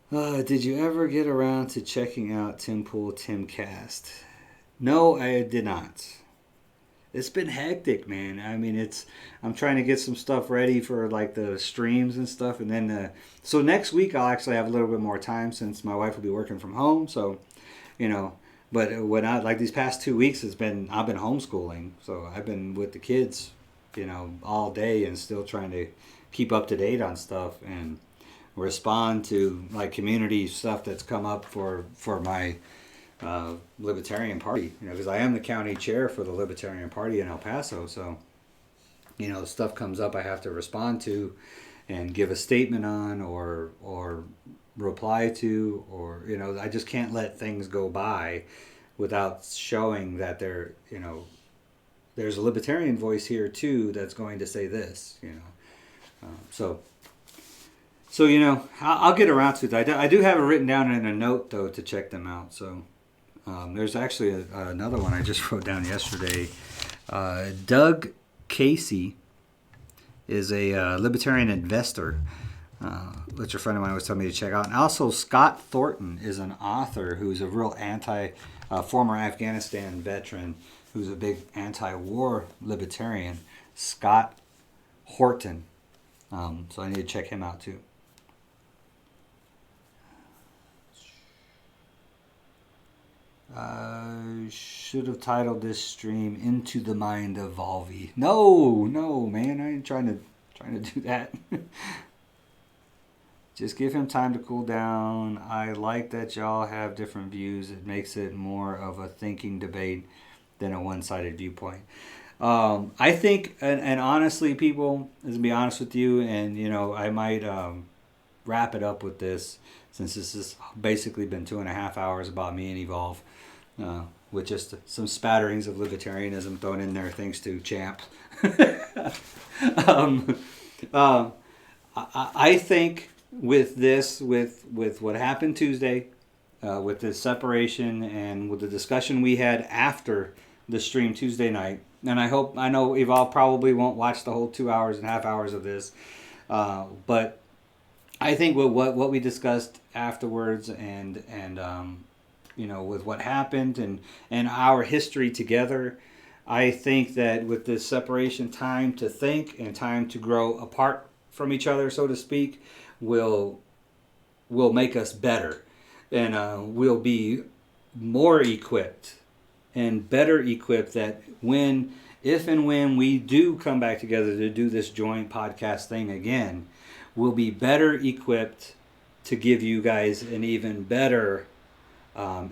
Did you ever get around to checking out Tim Pool Timcast? No, I did not. It's been hectic, man. I mean, I'm trying to get some stuff ready for like the streams and stuff, and then so next week I'll actually have a little bit more time since my wife will be working from home. So, but when like these past 2 weeks I've been homeschooling, so I've been with the kids, all day and still trying to keep up to date on stuff and respond to like community stuff that's come up for my Libertarian Party, because I am the county chair for the Libertarian Party in El Paso. So, stuff comes up I have to respond to and give a statement on or reply to, or, I just can't let things go by without showing that there's a libertarian voice here too that's going to say this, So, I'll get around to it. I do have it written down in a note, though, to check them out. So, there's actually another one I just wrote down yesterday. Doug Casey is a libertarian investor, which a friend of mine was telling me to check out. And also, Scott Thornton is an author who's a real former Afghanistan veteran who's a big anti-war libertarian. Scott Horton. So I need to check him out, too. Should have titled this stream "Into the Mind of Volvi." No, man, I ain't trying to do that. Just give him time to cool down. I like that y'all have different views. It makes it more of a thinking debate than a one-sided viewpoint. I think, and honestly, people, to be honest with you, and I might wrap it up with this, since this has basically been 2.5 hours about me and Evolve, with just some spatterings of libertarianism thrown in there, thanks to Champ. I think with this, with what happened Tuesday, with the separation and with the discussion we had after the stream Tuesday night, and I know Evolve probably won't watch the whole 2.5 hours of this, but I think with what we discussed afterwards and with what happened and our history together, I think that with this separation, time to think and time to grow apart from each other, so to speak, will make us better, and we'll be more equipped and better equipped that if and when we do come back together to do this joint podcast thing again, we'll be better equipped to give you guys an even better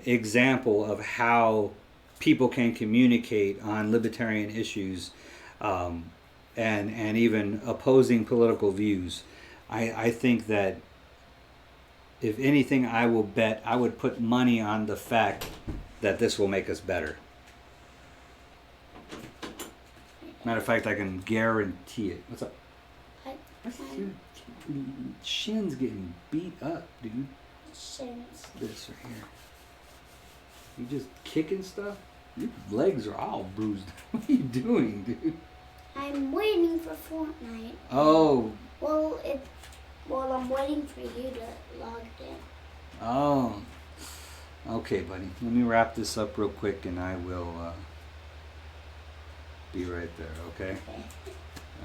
example of how people can communicate on libertarian issues and even opposing political views. I think that if anything, I would put money on the fact that this will make us better. Matter of fact, I can guarantee it. What's up? Shin's getting beat up, dude. Shins. This right here. You just kicking stuff? Your legs are all bruised. What are you doing, dude? I'm waiting for Fortnite. Oh. Well, Well, I'm waiting for you to log in. Oh. Okay, buddy. Let me wrap this up real quick and I will be right there, okay?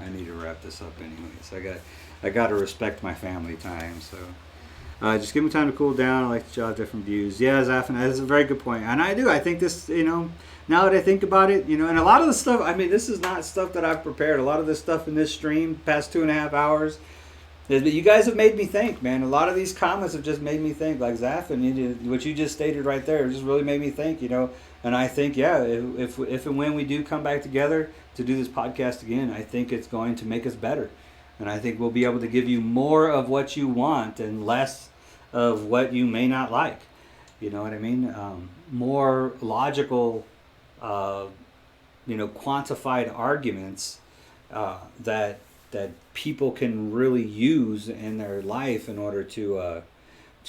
I need to wrap this up anyways. I got to respect my family time, so just give me time to cool down. I like to jot different views. Yeah, Zaffin, that's a very good point. And I do. I think this, now that I think about it, and a lot of the stuff, I mean, this is not stuff that I've prepared. A lot of this stuff in this stream, past 2.5 hours, you guys have made me think, man. A lot of these comments have just made me think. Like Zaffin, what you just stated right there, just really made me think, And I think, yeah, if and when we do come back together to do this podcast again, I think it's going to make us better. And I think we'll be able to give you more of what you want and less of what you may not like. You know what I mean? More logical, quantified arguments that people can really use in their life in order to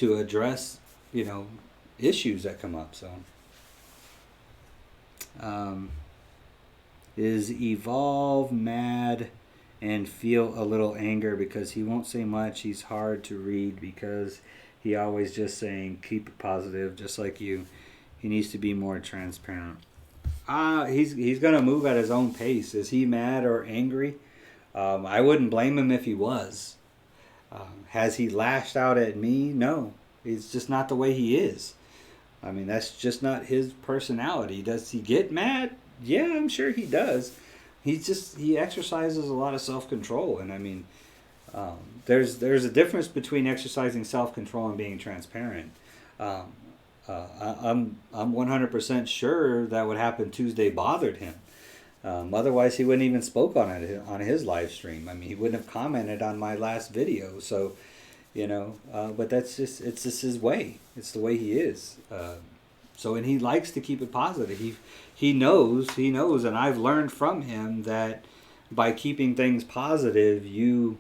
address, issues that come up. So, is Evolve mad and feel a little anger because he won't say much? He's hard to read because he always just saying keep it positive, just like you. He needs to be more transparent. He's gonna move at his own pace. Is he mad or angry? I wouldn't blame him if he was. Has he lashed out at me? No. It's just not the way he is. I mean, that's just not his personality. Does he get mad? Yeah, I'm sure he does. He exercises a lot of self-control. And I mean, there's a difference between exercising self-control and being transparent. I'm 100% sure that what happened Tuesday bothered him. Otherwise, he wouldn't even spoke on it on his live stream. I mean, he wouldn't have commented on my last video. So, but it's just his way. It's the way he is. And he likes to keep it positive. He knows, and I've learned from him that by keeping things positive, you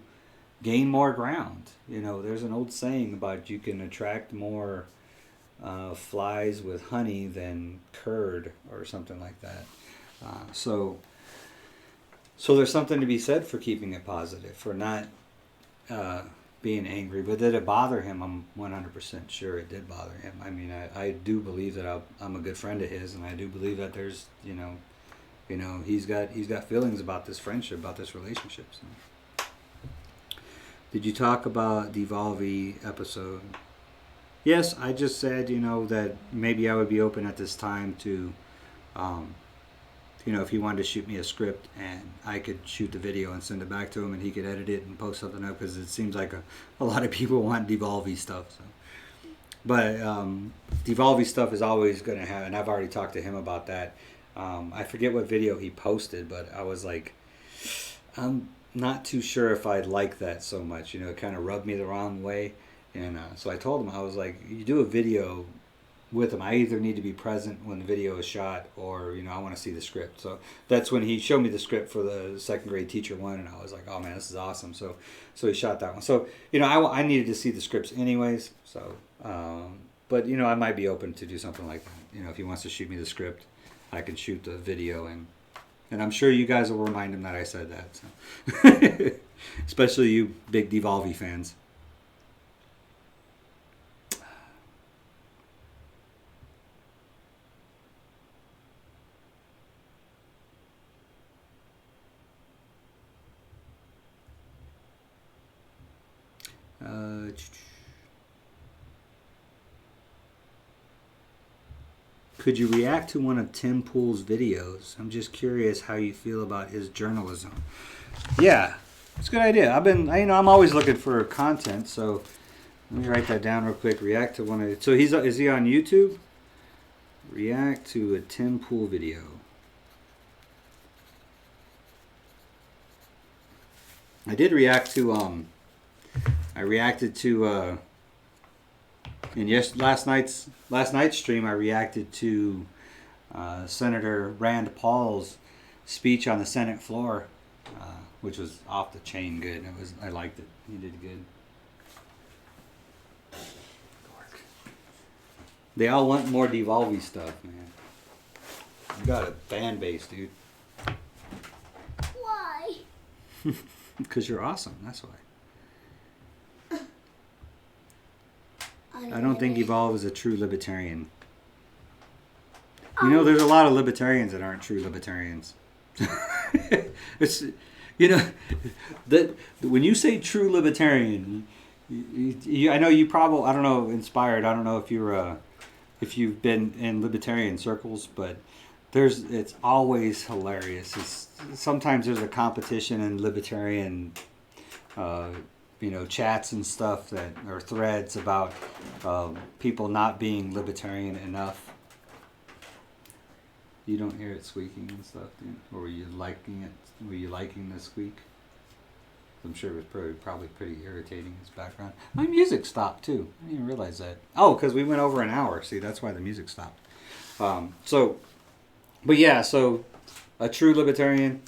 gain more ground. There's an old saying about you can attract more flies with honey than curd or something like that. So there's something to be said for keeping it positive, for not being angry. But did it bother him? I'm 100% sure it did bother him. I mean, I do believe that I'm a good friend of his, and I do believe that there's, he's got feelings about this friendship, about this relationship. So. Did you talk about the Volvy episode? Yes, I just said, that maybe I would be open at this time to, if he wanted to shoot me a script and I could shoot the video and send it back to him and he could edit it and post something up, because it seems like a lot of people want Devolvy stuff. So. But Devolvy stuff is always going to have, and I've already talked to him about that. I forget what video he posted, but I was like, I'm not too sure if I'd like that so much. It kind of rubbed me the wrong way. And so I told him, I was like, you do a video with him, I either need to be present when the video is shot, or I want to see the script. So that's when he showed me the script for the second grade teacher one, and I was like, oh man, this is awesome. So he shot that one. So I needed to see the scripts anyways. So but I might be open to do something like that. If he wants to shoot me the script, I can shoot the video, and I'm sure you guys will remind him that I said that. So. Especially you big Devolvy fans. Could you react to one of Tim Pool's videos? I'm just curious how you feel about his journalism. Yeah, it's a good idea. I'm always looking for content, so let me write that down real quick. React to one of. So is he on YouTube? React to a Tim Pool video. I did react to I reacted to in last night's stream. I reacted to Senator Rand Paul's speech on the Senate floor, which was off the chain good. I liked it. He did good. They all want more Devolvy stuff, man. You got a fan base, dude. Why? Because you're awesome. That's why. I don't think Evolve is a true libertarian. You know, there's a lot of libertarians that aren't true libertarians. It's, you know, that when you say true libertarian, I know you probably, I don't know, inspired. I don't know if you've been in libertarian circles, but it's always hilarious. Sometimes there's a competition in libertarian, chats and stuff that or threads about people not being libertarian enough. You don't hear it squeaking and stuff, do you? Or were you liking it? Were you liking the squeak? I'm sure it was probably pretty irritating, his background. My music stopped too. I didn't even realize that. Oh, because we went over an hour. See, that's why the music stopped. So a true libertarian,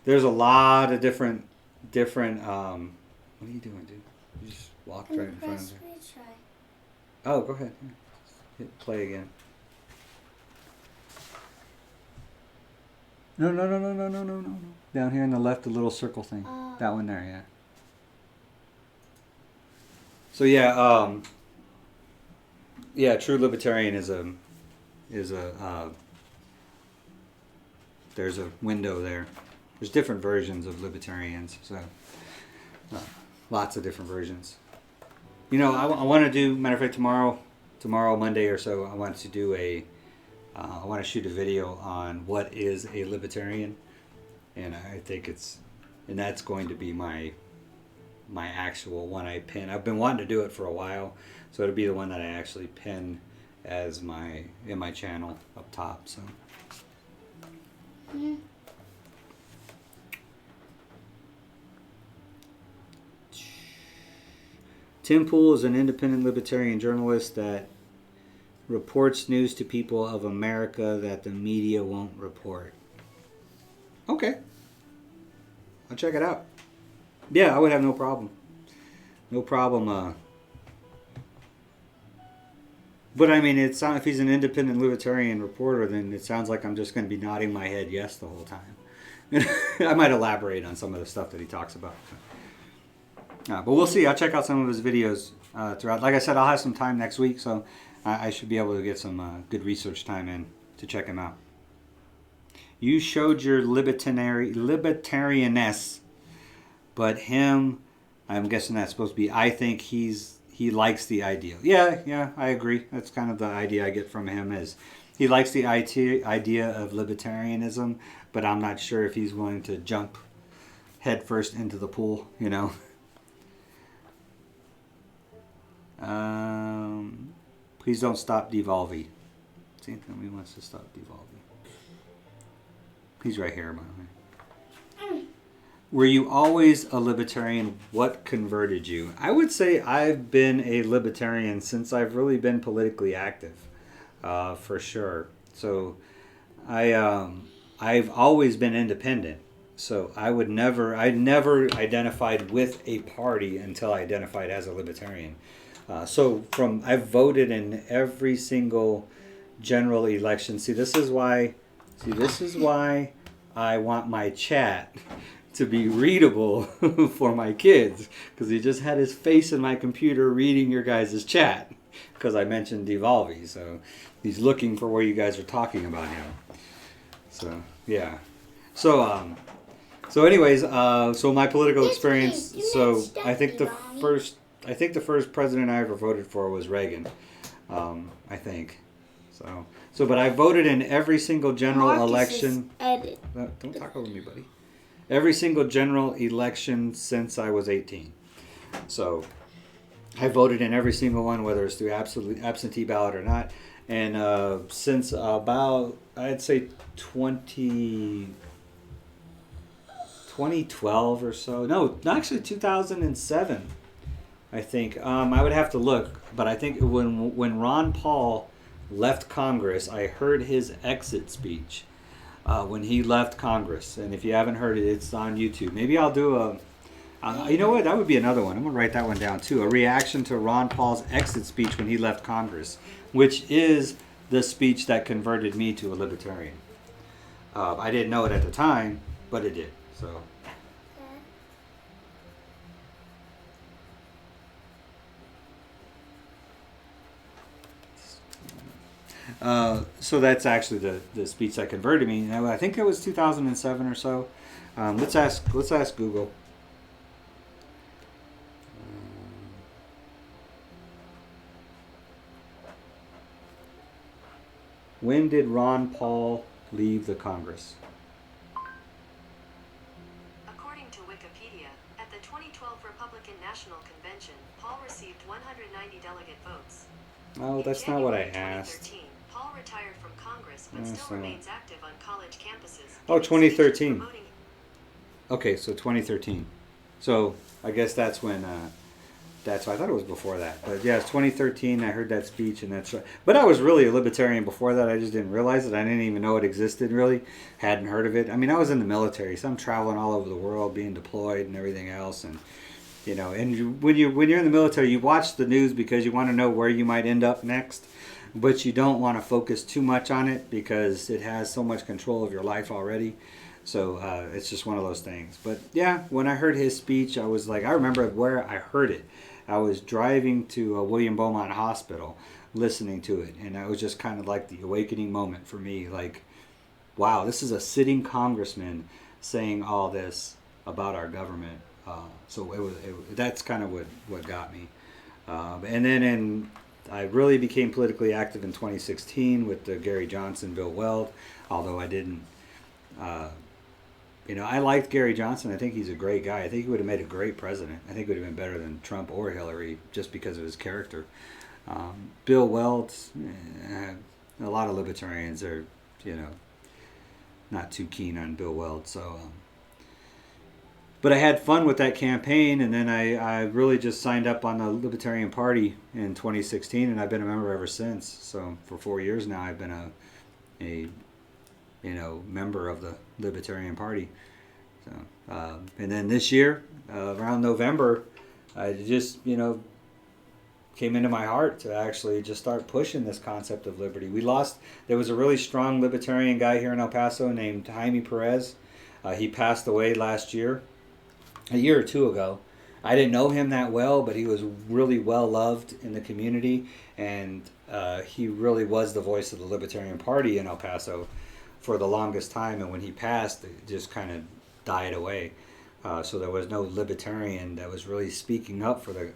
there's a lot of different what are you doing, dude? You just walked right in front of me. Oh, go ahead. Hit play again. No. Down here in the left, the little circle thing. That one there, yeah. So true libertarian is a there's a window there. There's different versions of libertarians, so lots of different versions. You know, I want to do, matter of fact, tomorrow, Monday or so, I want to do I want to shoot a video on what is a libertarian, and I think that's going to be my actual one I pin. I've been wanting to do it for a while, so it'll be the one that I actually pin as in my channel up top. So. Tim Pool is an independent libertarian journalist that reports news to people of America that the media won't report. Okay. I'll check it out. Yeah, I would have no problem. No problem. But I mean, if he's an independent libertarian reporter, then it sounds like I'm just going to be nodding my head yes the whole time. I might elaborate on some of the stuff that he talks about. But we'll see. I'll check out some of his videos throughout. Like I said, I'll have some time next week, so I should be able to get some good research time in to check him out. You showed your libertarianness, but him, I'm guessing that's supposed to be, I think he likes the idea. Yeah, I agree. That's kind of the idea I get from him is he likes the idea of libertarianism, but I'm not sure if he's willing to jump headfirst into the pool, you know. Please don't stop devolving. See, nobody wants to stop devolving. He's right here, by the way. Were you always a libertarian? What converted you? I would say I've been a libertarian since I've really been politically active, for sure. So I've always been independent. So I never identified with a party until I identified as a libertarian. I've voted in every single general election. This is why I want my chat to be readable for my kids, because he just had his face in my computer reading your guys' chat because I mentioned Devolvi. So he's looking for where you guys are talking about him. So yeah. So anyways, so my political experience. So I think the first president I ever voted for was Reagan. I think. So, but I voted in every single general election. Don't talk over me, buddy. Every single general election since I was 18. So, I voted in every single one, whether it's through absentee ballot or not. And since about, I'd say 2012 or so. No, actually 2007. I think I would have to look, but I think when Ron Paul left Congress, I heard his exit speech when he left Congress. And if you haven't heard it, it's on YouTube. Maybe I'll do you know what? That would be another one. I'm gonna write that one down too. A reaction to Ron Paul's exit speech when he left Congress, which is the speech that converted me to a libertarian. I didn't know it at the time, but it did. So. So that's actually the speech that converted me. Now, I think it was 2007 or so. Let's ask Google. When did Ron Paul leave the Congress? According to Wikipedia, at the 2012 Republican National Convention, Paul received 190 delegate votes. Oh, that's not what I asked. Paul retired from Congress, but still remains active on college campuses. Oh, 2013. Okay, so 2013. So I guess that's when. That's why I thought it was before that. But yeah, it's 2013. I heard that speech, and that's right. But I was really a libertarian before that. I just didn't realize it. I didn't even know it existed. Really, hadn't heard of it. I mean, I was in the military, so I'm traveling all over the world, being deployed and everything else, and when you're in the military, you watch the news because you want to know where you might end up next, but you don't want to focus too much on it because it has so much control of your life already. So it's just one of those things. But yeah, when I heard his speech, I was like, I remember where I heard it. I was driving to William Beaumont Hospital, listening to it, and it was just kind of like the awakening moment for me. Like, wow, this is a sitting congressman saying all this about our government. So that's kind of what got me. And then I really became politically active in 2016 with the Gary Johnson, Bill Weld, although I didn't. I liked Gary Johnson. I think he's a great guy. I think he would have made a great president. I think he would have been better than Trump or Hillary just because of his character. Bill Weld, a lot of libertarians are, not too keen on Bill Weld. So, but I had fun with that campaign, and then I really just signed up on the Libertarian Party in 2016, and I've been a member ever since. So for 4 years now, I've been a member of the Libertarian Party. So, and then this year, around November, I just, came into my heart to actually just start pushing this concept of liberty. There was a really strong libertarian guy here in El Paso named Jaime Perez. He passed away last year, a year or two ago. I didn't know him that well, but he was really well loved in the community, and he really was the voice of the Libertarian Party in El Paso for the longest time, and when he passed, it just kind of died away. So there was no libertarian that was really speaking up for the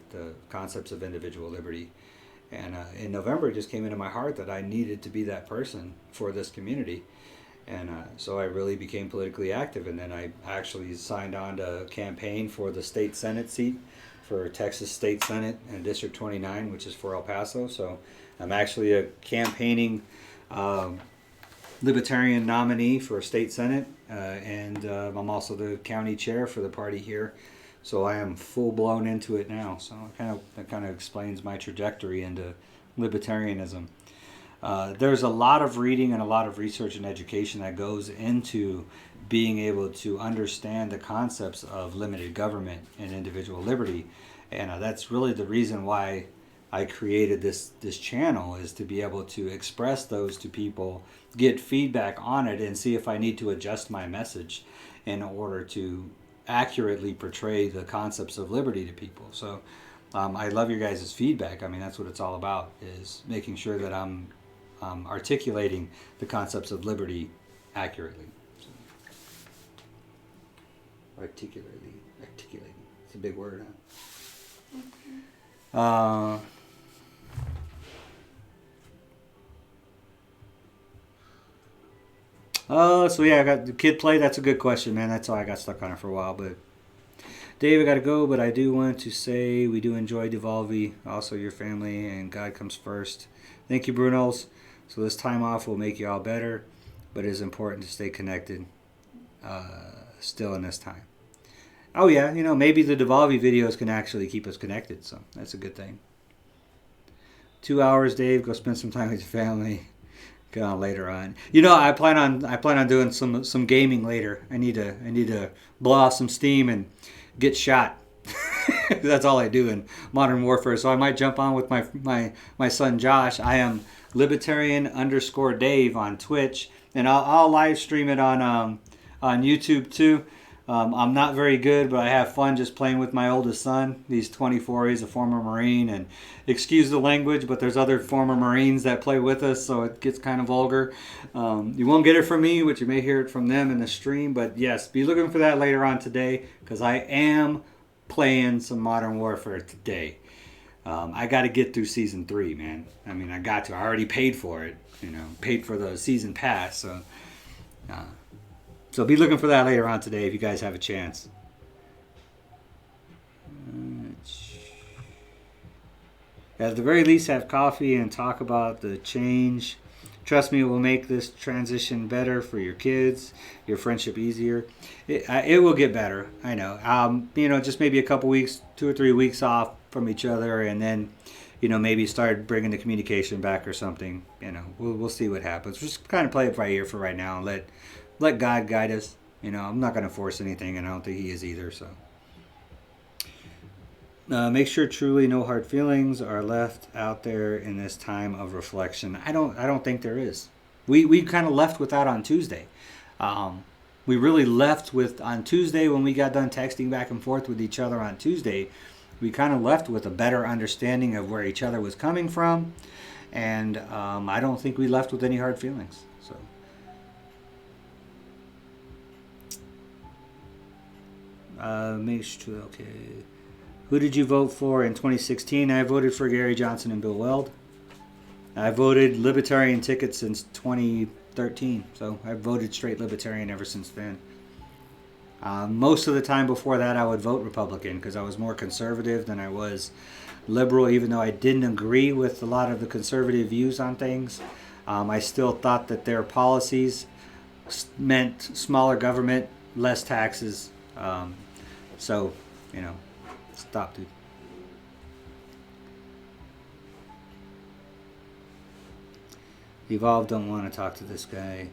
concepts of individual liberty. And in November, it just came into my heart that I needed to be that person for this community. And so I really became politically active, and then I actually signed on to campaign for the state Senate seat for Texas State Senate and District 29, which is for El Paso. So I'm actually a campaigning Libertarian nominee for state senate, and I'm also the county chair for the party here, so I am full blown into it now. So that kind of explains my trajectory into libertarianism. There's a lot of reading and a lot of research and education that goes into being able to understand the concepts of limited government and individual liberty, and that's really the reason why I created this channel, is to be able to express those to people, get feedback on it, and see if I need to adjust my message in order to accurately portray the concepts of liberty to people. So I love your guys' feedback. I mean, that's what it's all about, is making sure that I'm articulating the concepts of liberty accurately. So, articulating. It's a big word, huh? So yeah, I got the kid play. That's a good question, man. That's all I got stuck on it for a while. But Dave, I got to go. But I do want to say we do enjoy Devolvi. Also, your family and God comes first. Thank you, Brunos. So this time off will make you all better, but it is important to stay connected still in this time. Oh yeah, maybe the Devolvi videos can actually keep us connected. So that's a good thing. 2 hours, Dave. Go spend some time with your family. Get on later on. I plan on doing some gaming later. I need to blow off some steam and get shot. That's all I do in Modern Warfare. So I might jump on with my son Josh. I am Libertarian_Dave on Twitch, and I'll live stream it on YouTube too. I'm not very good, but I have fun just playing with my oldest son. He's 24. He's a former Marine, and excuse the language, but there's other former Marines that play with us, so it gets kind of vulgar. You won't get it from me, but you may hear it from them in the stream. But yes, be looking for that later on today, because I am playing some Modern Warfare today. I got to get through Season 3, man. I mean, I got to. I already paid for it, paid for the season pass, so... So be looking for that later on today if you guys have a chance. At the very least, have coffee and talk about the change. Trust me, it will make this transition better for your kids, your friendship easier. It will get better, I know. Just maybe a couple weeks, 2 or 3 weeks off from each other, and then, maybe start bringing the communication back or something. We'll see what happens. Just kind of play it by ear for right now and let God guide us. I'm not going to force anything, and I don't think He is either. So, make sure truly no hard feelings are left out there in this time of reflection. I don't think there is. We kind of left with that on Tuesday. We really left with on Tuesday when we got done texting back and forth with each other on Tuesday. We kind of left with a better understanding of where each other was coming from, and I don't think we left with any hard feelings. So. Okay. Who did you vote for in 2016? I voted for Gary Johnson and Bill Weld. I voted Libertarian ticket since 2013, so I've voted straight Libertarian ever since then. Most of the time before that, I would vote Republican because I was more conservative than I was liberal, even though I didn't agree with a lot of the conservative views on things. I still thought that their policies meant smaller government, less taxes. Stop, dude. Evolve don't want to talk to this guy.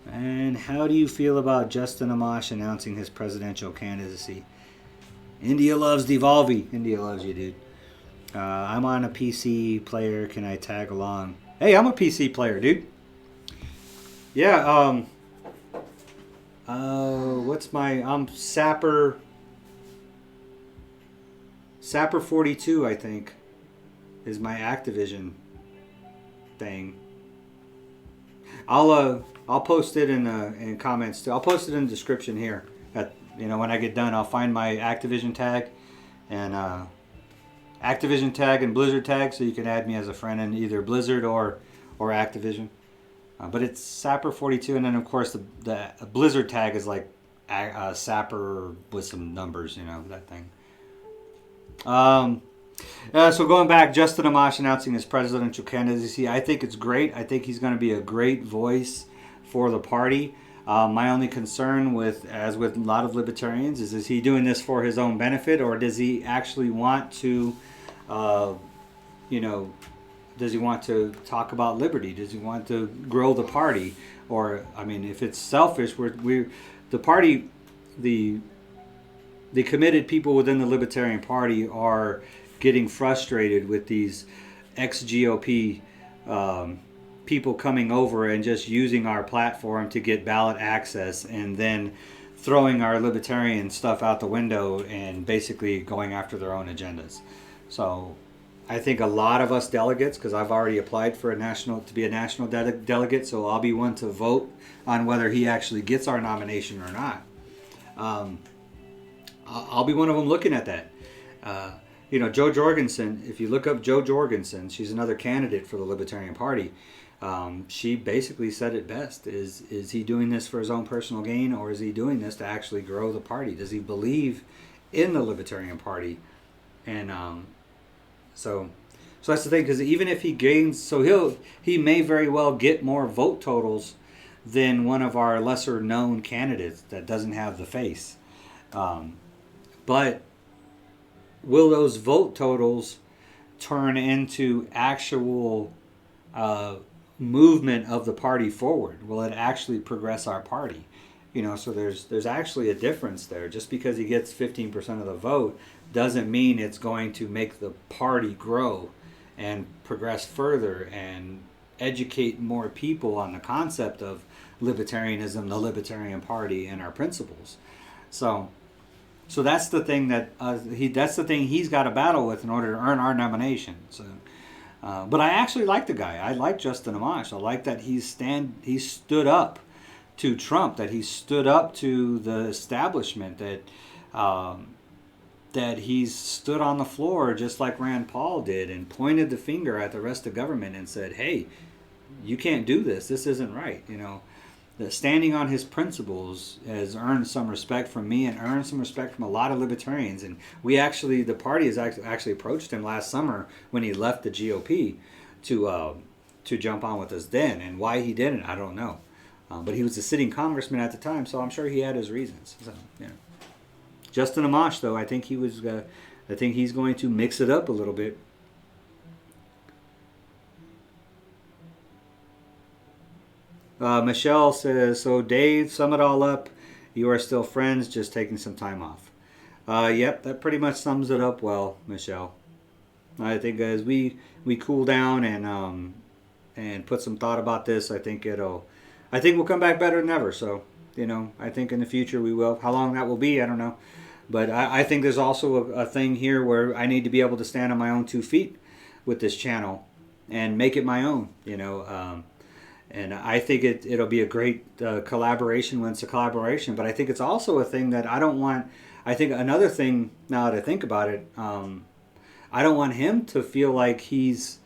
And how do you feel about Justin Amash announcing his presidential candidacy? India loves Devolve. India loves you, dude. I'm on a PC player. Can I tag along? Hey, I'm a PC player, dude. Yeah, I'm Sapper 42, I think, is my Activision thing. I'll post it in comments too. I'll post it in the description here. When I get done, I'll find my Activision tag and Activision tag and Blizzard tag, so you can add me as a friend in either Blizzard or Activision. But it's Sapper 42, and then of course the Blizzard tag is like Sapper with some numbers, that thing. So going back, Justin Amash announcing his presidential candidacy. I think it's great. I think he's going to be a great voice for the party. My only concern as with a lot of libertarians, is he doing this for his own benefit, or does he actually want to, does he want to talk about liberty? Does he want to grow the party? Or, if it's selfish, the party, the committed people within the Libertarian Party are getting frustrated with these ex-GOP people coming over and just using our platform to get ballot access, and then throwing our libertarian stuff out the window and basically going after their own agendas. So I think a lot of us delegates, because I've already applied for to be a national delegate, so I'll be one to vote on whether he actually gets our nomination or not. I'll be one of them looking at that. Jo Jorgensen, if you look up Jo Jorgensen, she's another candidate for the Libertarian Party. She basically said it best. Is he doing this for his own personal gain, or is he doing this to actually grow the party? Does he believe in the Libertarian Party? And so that's the thing, because even if he gains, so he may very well get more vote totals than one of our lesser known candidates that doesn't have the face. But will those vote totals turn into actual movement of the party forward? Will it actually progress our party? So there's actually a difference there. Just because he gets 15% of the vote doesn't mean it's going to make the party grow and progress further and educate more people on the concept of libertarianism, the Libertarian Party, and our principles. So that's the thing that's the thing he's got to battle with in order to earn our nomination. So, but I actually like the guy. I like Justin Amash. I like that he stood up to Trump, that he stood up to the establishment, that he's stood on the floor just like Rand Paul did and pointed the finger at the rest of government and said, hey, you can't do this. This isn't right. You know, that standing on his principles has earned some respect from me and earned some respect from a lot of libertarians. And the party has actually approached him last summer when he left the GOP to jump on with us then. And why he didn't, I don't know. But he was a sitting congressman at the time, so I'm sure he had his reasons. So, you know. Justin Amash, though, I think he's going to mix it up a little bit. Michelle says, so Dave, sum it all up. You are still friends, just taking some time off. Yep, that pretty much sums it up well, Michelle. I think as we cool down and put some thought about this, I think we'll come back better than ever. So, you know, I think in the future we will. How long that will be, I don't know. But I think there's also a thing here where I need to be able to stand on my own 2 feet with this channel and make it my own, you know. And I think it'll be a great collaboration when it's a collaboration. But I think it's also a thing that I don't want. I think another thing, now that I think about it, I don't want him to feel like he's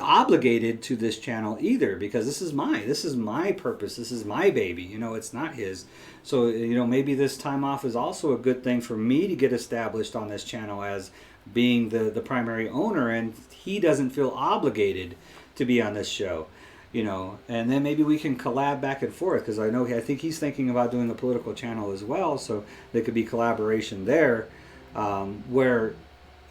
obligated to this channel either, because this is my purpose. This is my baby. You know, it's not his. So, you know, maybe this time off is also a good thing for me to get established on this channel as being the primary owner, and he doesn't feel obligated to be on this show, you know. And then maybe we can collab back and forth, because I think he's thinking about doing a political channel as well, so there could be collaboration there, where,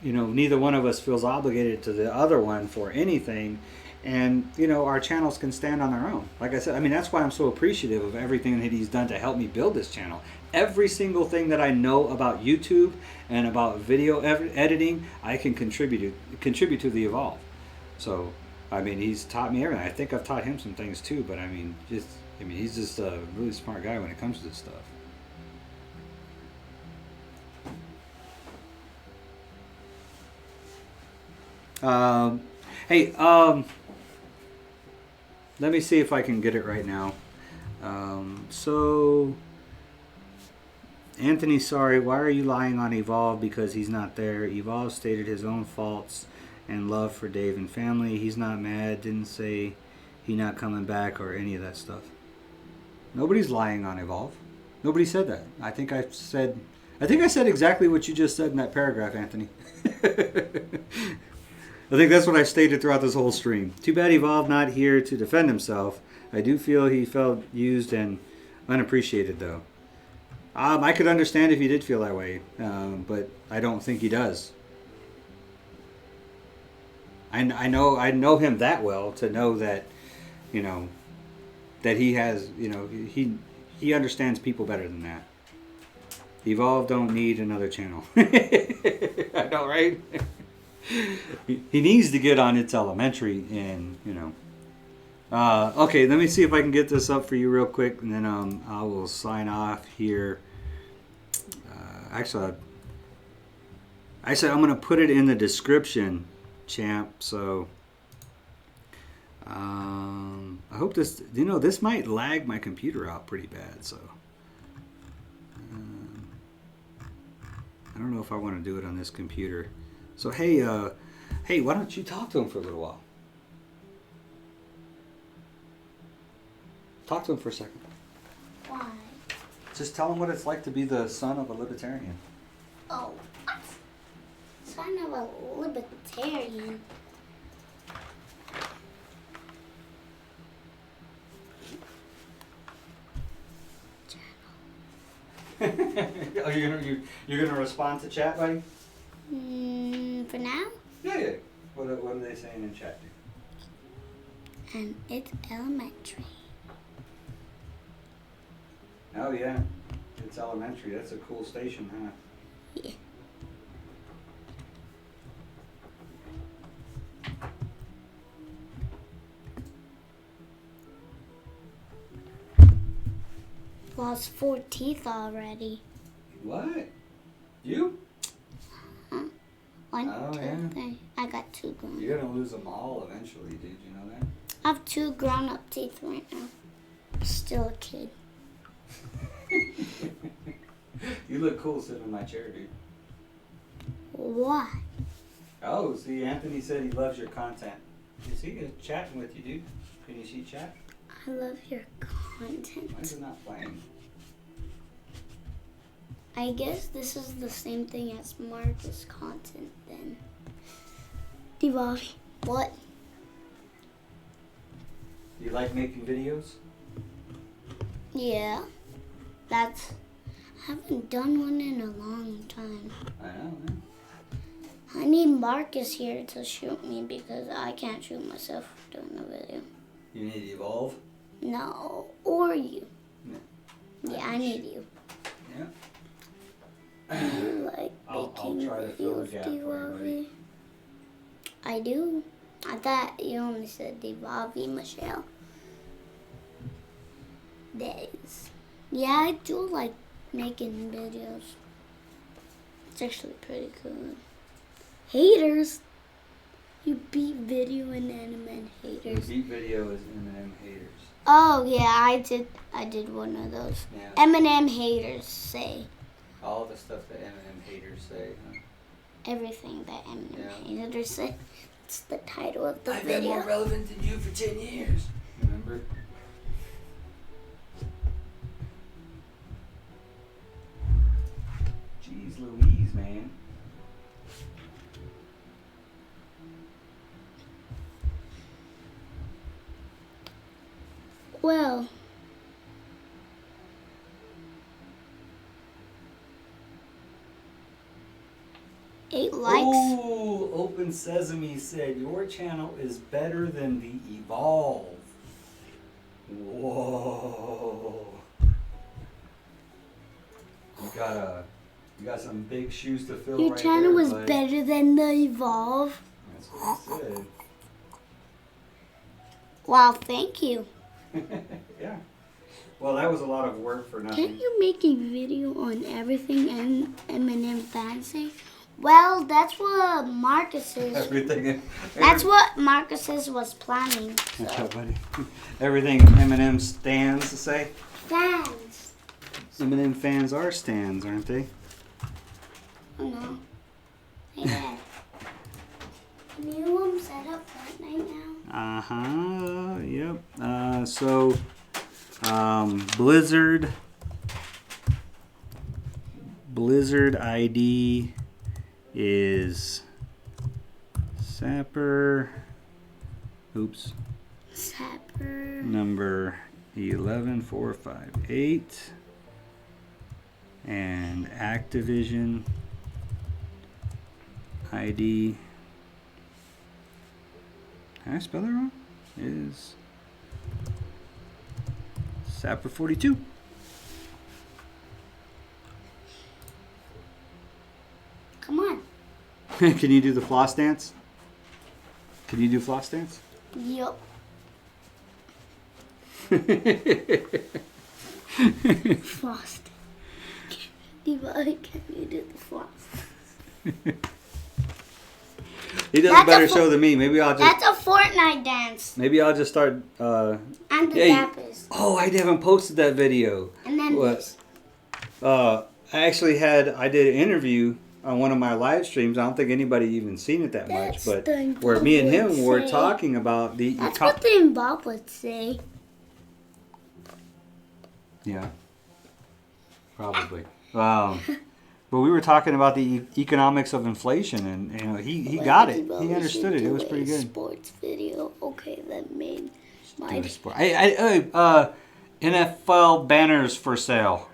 you know, neither one of us feels obligated to the other one for anything. And, you know, our channels can stand on their own. Like I said, I mean, that's why I'm so appreciative of everything that he's done to help me build this channel. Every single thing that I know about YouTube and about video editing, I can contribute to the Evolve. So, I mean, he's taught me everything. I think I've taught him some things too, but I mean, he's just a really smart guy when it comes to this stuff. Hey, let me see if I can get it right now. So, Anthony, sorry, why are you lying on Evolve? Because he's not there. Evolve stated his own faults and love for Dave and family. He's not mad, didn't say he not coming back or any of that stuff. Nobody's lying on Evolve. Nobody said that. I think I said exactly what you just said in that paragraph, Anthony. I think that's what I stated throughout this whole stream. Too bad Evolve not here to defend himself. I do feel he felt used and unappreciated, though. I could understand if he did feel that way, but I don't think he does. I know him that well to know that, you know, that he has, you know, he understands people better than that. Evolve don't need another channel. I know, right? He needs to get on It's Elementary, and, you know. Okay, let me see if I can get this up for you real quick, and then I will sign off here. Actually, I'm going to put it in the description, champ, so I hope this, you know, this might lag my computer out pretty bad, so I don't know if I want to do it on this computer. So hey, why don't you talk to him for a little while? Talk to him for a second. Why? Just tell him what it's like to be the son of a libertarian. Oh, what? Son of a libertarian. Oh, you're gonna respond to chat, buddy? For now? Yeah. What are they saying in chat? And it's elementary. Oh yeah, It's Elementary. That's a cool station, huh? Yeah. lost 4 teeth already. What? You? One, Oh, 2, yeah. 3. I got 2 grown. You're gonna lose them all eventually, dude. You know that? I have 2 grown-up teeth right now. Still a kid. You look cool sitting in my chair, dude. Why? Oh, see, Anthony said he loves your content. You see, he's chatting with you, dude. Can you see chat? I love your content. Why is it not playing? I guess this is the same thing as Marcus content then. Devolve. What? Do you like making videos? Yeah. I haven't done one in a long time. I know, man. I need Marcus here to shoot me because I can't shoot myself doing a video. You need to evolve? No, or you. Yeah. Yeah, I need you. Yeah. You like I'll making try to fill the videos, gap for you, buddy. Devolve? I do. I thought you only said Devolve, Michelle. Days. Yeah, I do like making videos. It's actually pretty good. Haters. You beat video and anime haters. Beat video is Eminem haters. Oh yeah, I did one of those. Yeah. Eminem haters say All the stuff that Eminem haters say, huh? everything that Eminem Yeah. haters say. It's the title of the I've been video. more relevant than you for 10 years. Remember? Jeez Louise, man. Well, eight likes. Oh, Open Sesame said your channel is better than the Evolve. Whoa. You got some big shoes to fill Your right channel there, was bud. better than the Evolve. That's what I said. Wow, thank you. Yeah. Well, that was a lot of work for nothing. Can't you make a video on everything and Eminem fans say? Well, that's what Marcus's. Everything. That's what Marcus's was planning. What's up, buddy? Everything Eminem stands to say. Fans. Eminem fans are stands, aren't they? Oh no. Hey Dad. Can you set up Fortnite now? Yep. So Blizzard ID is Sapper. Oops. Sapper. Number 11458. And Activision ID. Did I spell that wrong? Is Sapper 42. Come on. Can you do the floss dance? Can you do floss dance? Yup. Floss. Can you do the floss? He does That's a better a show than me. Maybe I'll just. That's a Fortnite dance. Maybe I'll just start. And the Hey. dappers. Oh, I haven't posted that video. And then What? this. I did an interview on one of my live streams. I don't think anybody even seen it that much, That's but the where me and him Involve were would say. talking about the. That's what the Involve would say. Yeah. Probably. But we were talking about the economics of inflation, and you know he got it. He understood it. It was pretty good. Sports video. Okay, that made my. Do a sport. Hey, NFL banners for sale.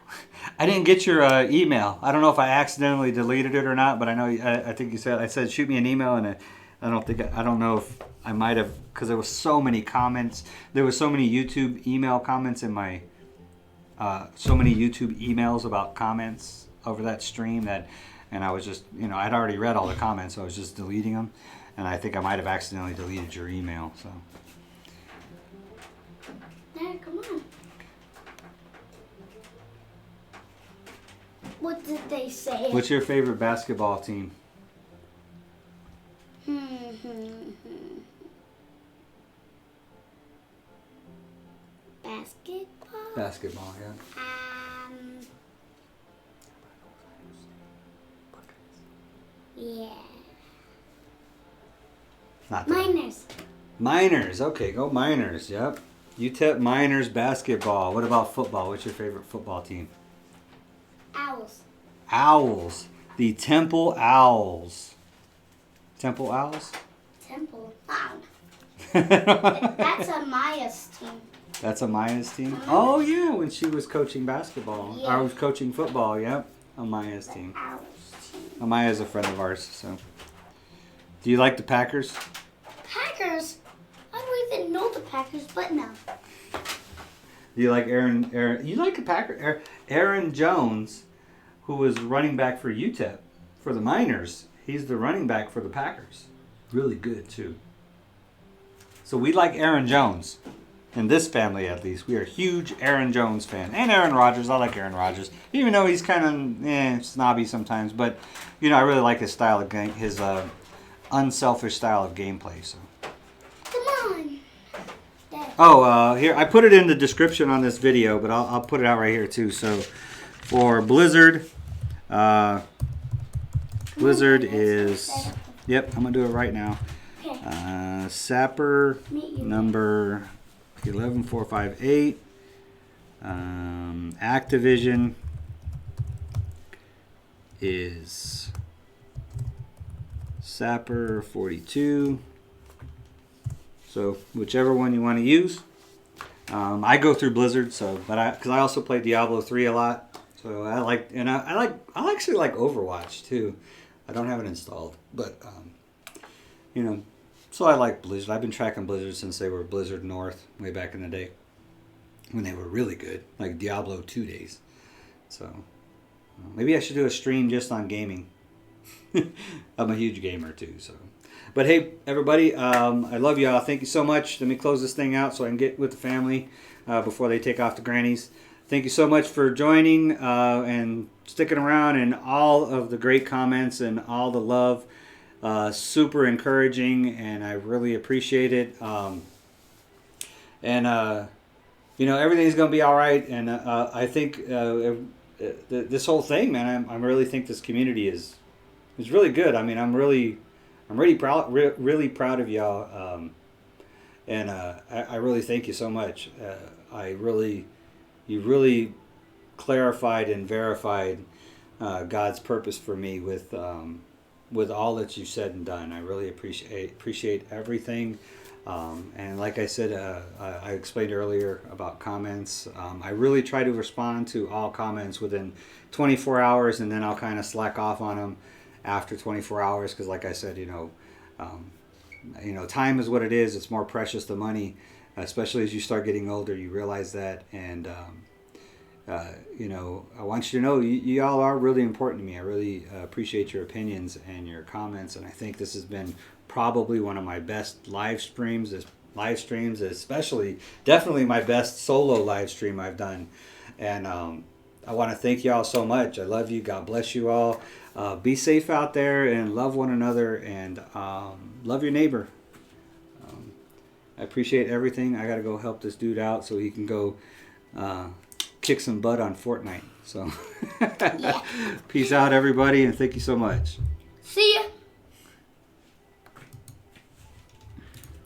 I didn't get your email. I don't know if I accidentally deleted it or not, but I know I think I said shoot me an email, and I don't know if I might have, because there was so many comments. There was so many YouTube email comments in my so many YouTube emails about comments over that stream and I was just, I'd already read all the comments, so I was just deleting them, and I think I might have accidentally deleted your email. So. Dad, come on. What did they say? What's your favorite basketball team? Basketball? Basketball, yeah. Yeah. Not that. Miners. Miners. Okay, go Miners. Yep. UTEP Miners basketball. What about football? What's your favorite football team? Owls. Owls. The Temple Owls. Temple Owls? Temple. That's a Maya's team. That's Amaya's team? Oh, yeah, when she was coaching basketball. Yeah. I was coaching football, yep. Amaya's team. Owls team. Amaya's a friend of ours, so. Do you like the Packers? Packers? I don't even know the Packers, but no. Do you like Aaron? You like the Packers? Aaron Jones, who was running back for UTEP, for the Miners. He's the running back for the Packers. Really good, too. So we like Aaron Jones. In this family, at least. We are huge Aaron Jones fan. And Aaron Rodgers. I like Aaron Rodgers. Even though he's kind of snobby sometimes. But, you know, I really like his style of game. His unselfish style of gameplay. So. Come on. Dad. Oh, here. I put it in the description on this video. But I'll put it out right here, too. So, for Blizzard. Blizzard is... Yep, I'm going to do it right now. Okay. Sapper number 11458. Activision is Sapper 42. So whichever one you want to use. I go through Blizzard, so because I also play Diablo 3 a lot. So I actually like Overwatch too. I don't have it installed, but you know. So I like Blizzard. I've been tracking Blizzard since they were Blizzard North way back in the day. When they were really good. Like Diablo 2 days. So maybe I should do a stream just on gaming. I'm a huge gamer too. So, but hey, everybody, I love y'all. Thank you so much. Let me close this thing out so I can get with the family before they take off to Granny's. Thank you so much for joining and sticking around and all of the great comments and all the love. Super encouraging, and I really appreciate it. You know, everything's gonna be all right. And I think this whole thing, man, I really think this community is really good. I mean, I'm really proud, really proud of y'all. And I really thank you so much. You really clarified and verified God's purpose for me with all that you said and done. I really appreciate everything. And like I said, I explained earlier about comments. I really try to respond to all comments within 24 hours, and then I'll kind of slack off on them after 24 hours because, like I said, you know, time is what it is. It's more precious than money, especially as you start getting older. You realize that, and you know, I want you to know you all are really important to me. I really appreciate your opinions and your comments, and I think this has been probably one of my best live streams, definitely my best solo live stream I've done. And I want to thank you all so much. I love you. God bless you all. Be safe out there and love one another, and love your neighbor. I appreciate everything. I got to go help this dude out so he can go kick some butt on Fortnite. So peace out, everybody, and thank you so much. See ya.